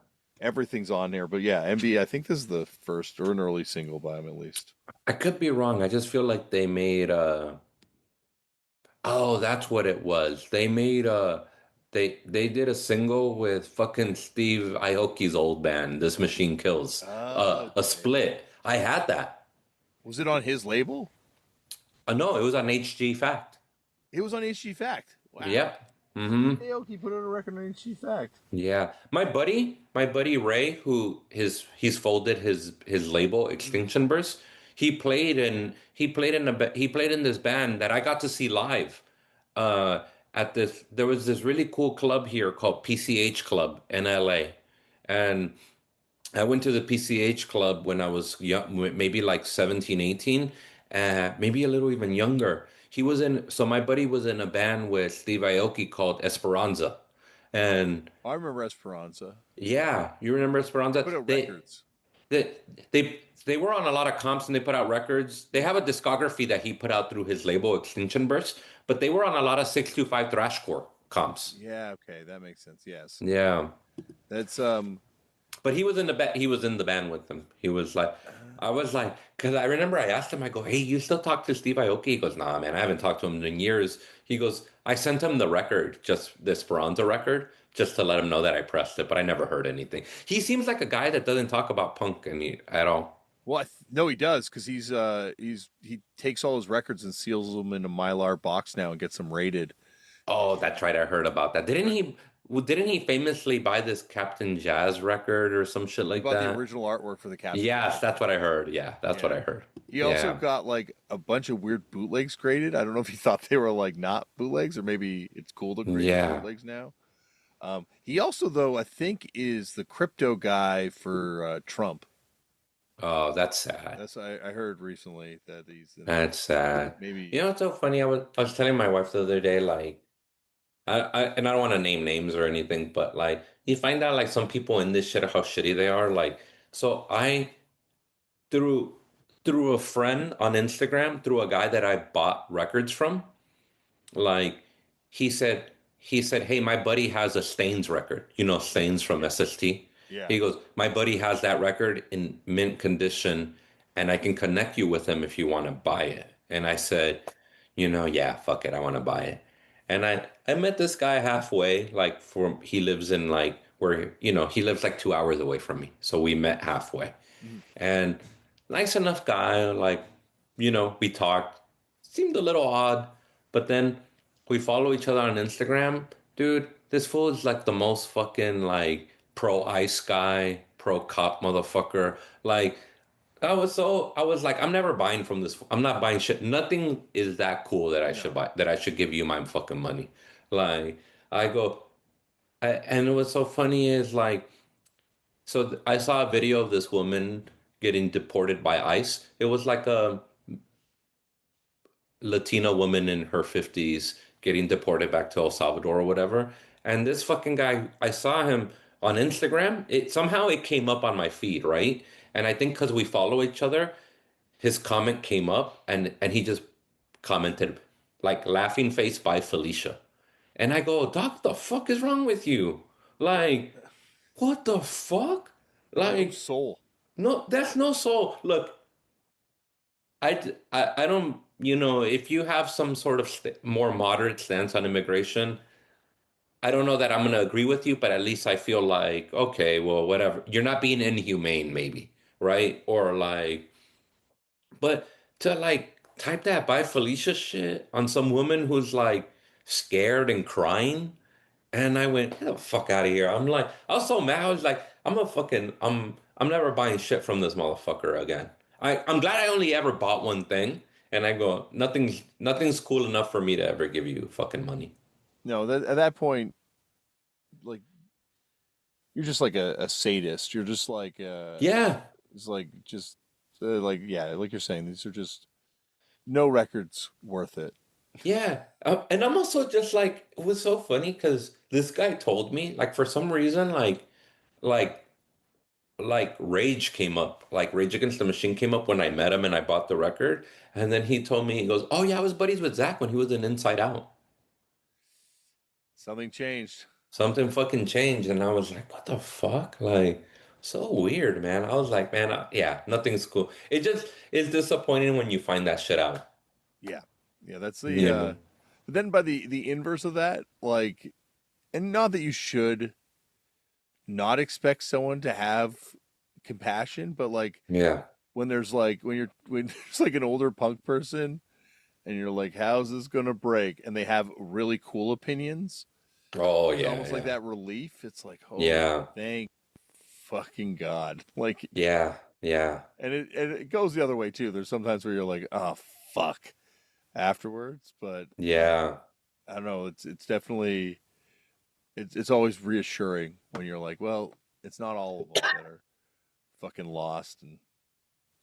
everything's on there. But yeah, MB, I think this is the first or an early single by him at least. I could be wrong. I just feel like they made oh, that's what it was. They made they did a single with fucking Steve Aoki's old band, This Machine Kills. A Okay. split. I had that. Was it on his label? No, it was on HG Fact. It was on HG Fact. Wow. Yep. Mm-hmm. Aoki put out a record on HG Fact. Yeah. My buddy Ray, who he's folded his label Mhm. Extinction Burst. He played in this band that I got to see live. Uh at this there was this really cool club here called PCH Club in LA. And I went to the PCH Club when I was young, maybe like 17, 18, maybe a little even younger. So my buddy was in a band with Steve Aoki called Esperanza. And I remember Esperanza. yeah, you remember They Esperanza? put out records. They they were on a lot of comps and they put out records. They have a discography that he put out through his label Extinction Burst, but they were on a lot of 625 thrashcore comps. Yeah, okay, that makes sense. Yes. Yeah. That's But he was in the band with them. He was like I was like because I remember I asked him, I go, "Hey, you still talk to Steve Aoki?" He goes, "Nah, man, I haven't talked to him in years." He goes, "I sent him the record, just the Esperanza record, just to let him know that I pressed it, but I never heard anything." He seems like a guy that doesn't talk about punk at all. well, no, he does because he takes all his records and seals them in a Mylar box now and gets them rated. Oh, that's right. I heard about that. Right. Didn't he famously buy this Captain Jazz record or some shit He like bought the that? original artwork for the Captain Yes, Jazz that's what record. I heard. Yeah, that's what Yeah. I heard. He also Yeah. got like a bunch of weird bootlegs graded. I don't know if he thought they were like not bootlegs or maybe it's cool to grade Yeah. bootlegs now. He also, though, I think is the crypto guy for Trump. Oh, that's sad. I heard recently that he's in That's sad. You maybe know what's so funny? I was telling my wife the other day, like and I don't want to name names or anything, but like you find out like some people in this shit how shitty they are. Like so I through through a friend on Instagram, through a guy that I bought records from, like he said, "Hey, my buddy has a Stains record. You know Stains from yeah, SST." yeah. He goes, "My buddy has that record in mint condition, and I can connect you with him if you want to buy it." And I said, "You know, yeah, fuck it, I want to buy it." And I met this guy halfway, like he lives in like where he lives like 2 hours away from me, so we met halfway. Mhm. And nice enough guy, like, we talked. Seemed a little odd, but then we follow each other on Instagram. Dude, this fool is like the most fucking like pro ice guy, pro cop motherfucker. Like, I was like, I'm never buying from this. I'm not buying shit. Nothing is that cool that I should No, buy, that I should give you my fucking money. Like, I go, and what's so funny is like, I saw a video of this woman getting deported by ICE. It was like a Latina woman in her 50s getting deported back to El Salvador or whatever. And this fucking guy, I saw him on Instagram. It came up on my feed, right? And I think because we follow each other, his comment came up and he just commented like laughing face by Felicia. And I go, Doc, the fuck is wrong with you? Like, what the fuck? no Like, soul. no, that's no soul. Look, I don't, if you have some sort of more moderate stance on immigration, I don't know that I'm gonna agree with you, but at least I feel like, okay, well, whatever. You're not being inhumane, maybe, right? Or like, but to like type that by Felicia shit on some woman who's like scared and crying, and I went, get the fuck out of here. I'm like, I was so mad. I was like, I'm never buying shit from this motherfucker again. I'm glad I only ever bought one thing, and I go, nothing's cool enough for me to ever give you fucking money. No, that at that point, like you're just like a sadist. You're just like Yeah. it's like just like yeah, like you're saying, these are just no records worth it. Yeah. And I'm also just like, it was so funny because this guy told me, like, for some reason, like, like Rage came up, like Rage Against the Machine came up when I met him and I bought the record. And then he told me, he goes, oh, yeah, I was buddies with Zach when he was in Inside Out. Something changed. Something fucking changed. And I was like, what the fuck? Like, so weird, man. I was like, man, yeah, nothing's cool. It just is disappointing when you find that shit out, Yeah, yeah, that's the. you know? But then by the inverse of that, like, and not that you should not expect someone to have compassion, but like Yeah. when there's like when there's like an older punk person and you're like, how's this gonna break? And they have really cool opinions. Oh, It's yeah, almost like yeah. that relief. It's like, oh, Yeah. thank fucking God. Like, Yeah. Yeah. and it goes the other way too. There's sometimes where you're like, oh fuck afterwards, but Yeah. I don't know. It's definitely it's always reassuring when you're like, well, it's not all of them that are fucking lost and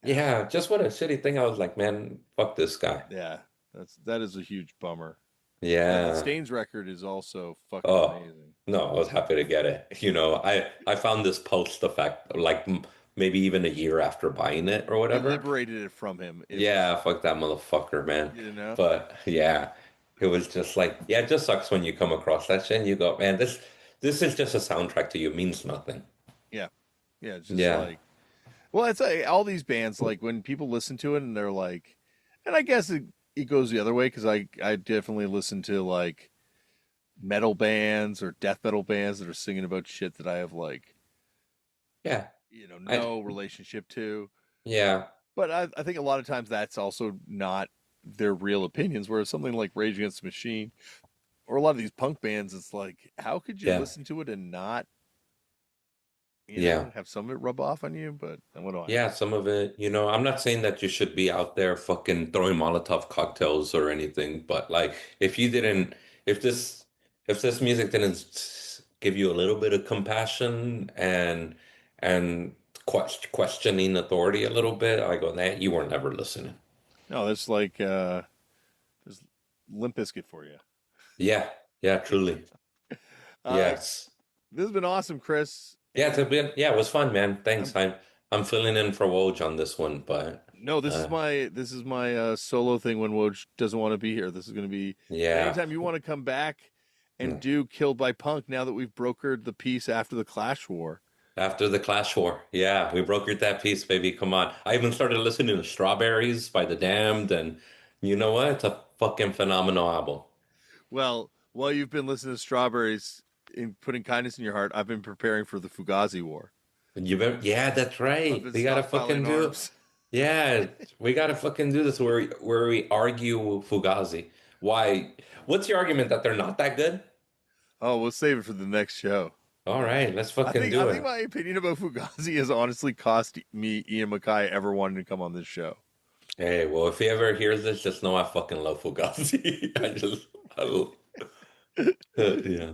yeah, Yeah. Just what a shitty thing. I was like, man, fuck this guy. yeah. That is a huge bummer. Yeah, the Yeah. Stains record is also fucking Oh, amazing. no, I was happy to get it. I found this post effect like maybe even a year after buying it or You whatever. liberated it from him. It's Yeah, fuck that motherfucker, man. you know, But yeah, it was just like, yeah, it just sucks when you come across that shit and you go, man, this is just a soundtrack to you. It means nothing. yeah, yeah. It's just Yeah. like, well, it's like all these bands. Like when people listen to it and they're like, and I guess it goes the other way because I definitely listen to like metal bands or death metal bands that are singing about shit that I have like Yeah. I no relationship to. yeah. But I think a lot of times that's also not their real opinions. Whereas something like Rage Against the Machine or a lot of these punk bands, it's like, how could you Yeah. listen to it and not, Yeah. have some of it rub off on you? But what do I know? Yeah, some of it, I'm not saying that you should be out there fucking throwing Molotov cocktails or anything, but like if you didn't, if this, if this music didn't give you a little bit of compassion and questioning authority a little bit, I go, that you were never listening. No, that's like there's Limp Bizkit for you. Yeah, yeah, truly. Uh, Yes. this has been awesome, Chris. Yeah, And yeah, it was fun, man. Thanks. I'm I'm filling in for Woj on this one, but no, uh this is my solo thing when Woj doesn't want to be here. This is going to be, but yeah. anytime you want to come back and Mm. do Killed by Punk, now that we've brokered the peace after the Clash War. After the Clash War. Yeah, we brokered that piece, baby. Come on. I even started listening to Strawberries by The Damned, and you know what? It's a fucking phenomenal album. Well, while you've been listening to Strawberries and putting kindness in your heart, I've been preparing for the Fugazi War. Yeah, that's I've right. been We gotta stockpiling fucking do, arms. yeah, we gotta fucking do this where we argue Fugazi. Why? What's your argument that they're not that good? Oh, we'll save it for the next show. All right, let's fucking I do think it. my opinion about Fugazi has honestly cost me Ian Mackay ever wanting to come on this show. Hey, well, if he ever hears this, just know I fucking love Fugazi. I yeah,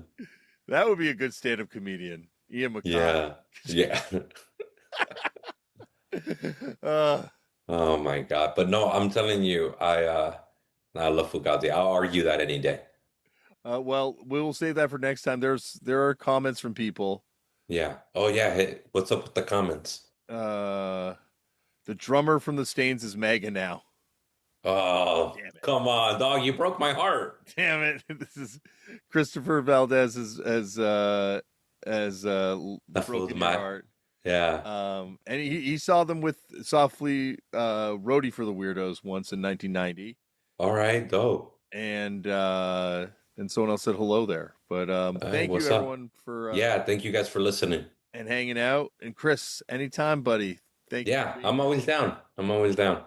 That would be a good stand-up comedian, Ian Mackay. yeah, yeah. uh, Oh my God. But no, I'm telling you, I love Fugazi. I'll argue that any day. well, we'll save that for next time. There are comments from people. Yeah. Oh yeah. Hey, what's up with the comments? Uh, the drummer from the Stains is Mega now. Oh, Damn it! come on, dog. You broke my heart. Damn it! This is Christopher Valdez as That was broken your my heart. yeah. And he saw them with Softly Roadie for the Weirdos once in 1990, All right, dope. and and someone else said hello there. But thank you What's up? everyone for Yeah, thank you guys for listening. and hanging out. And Chris, anytime, buddy. Thank you for Yeah, being I'm here. always down. I'm always down.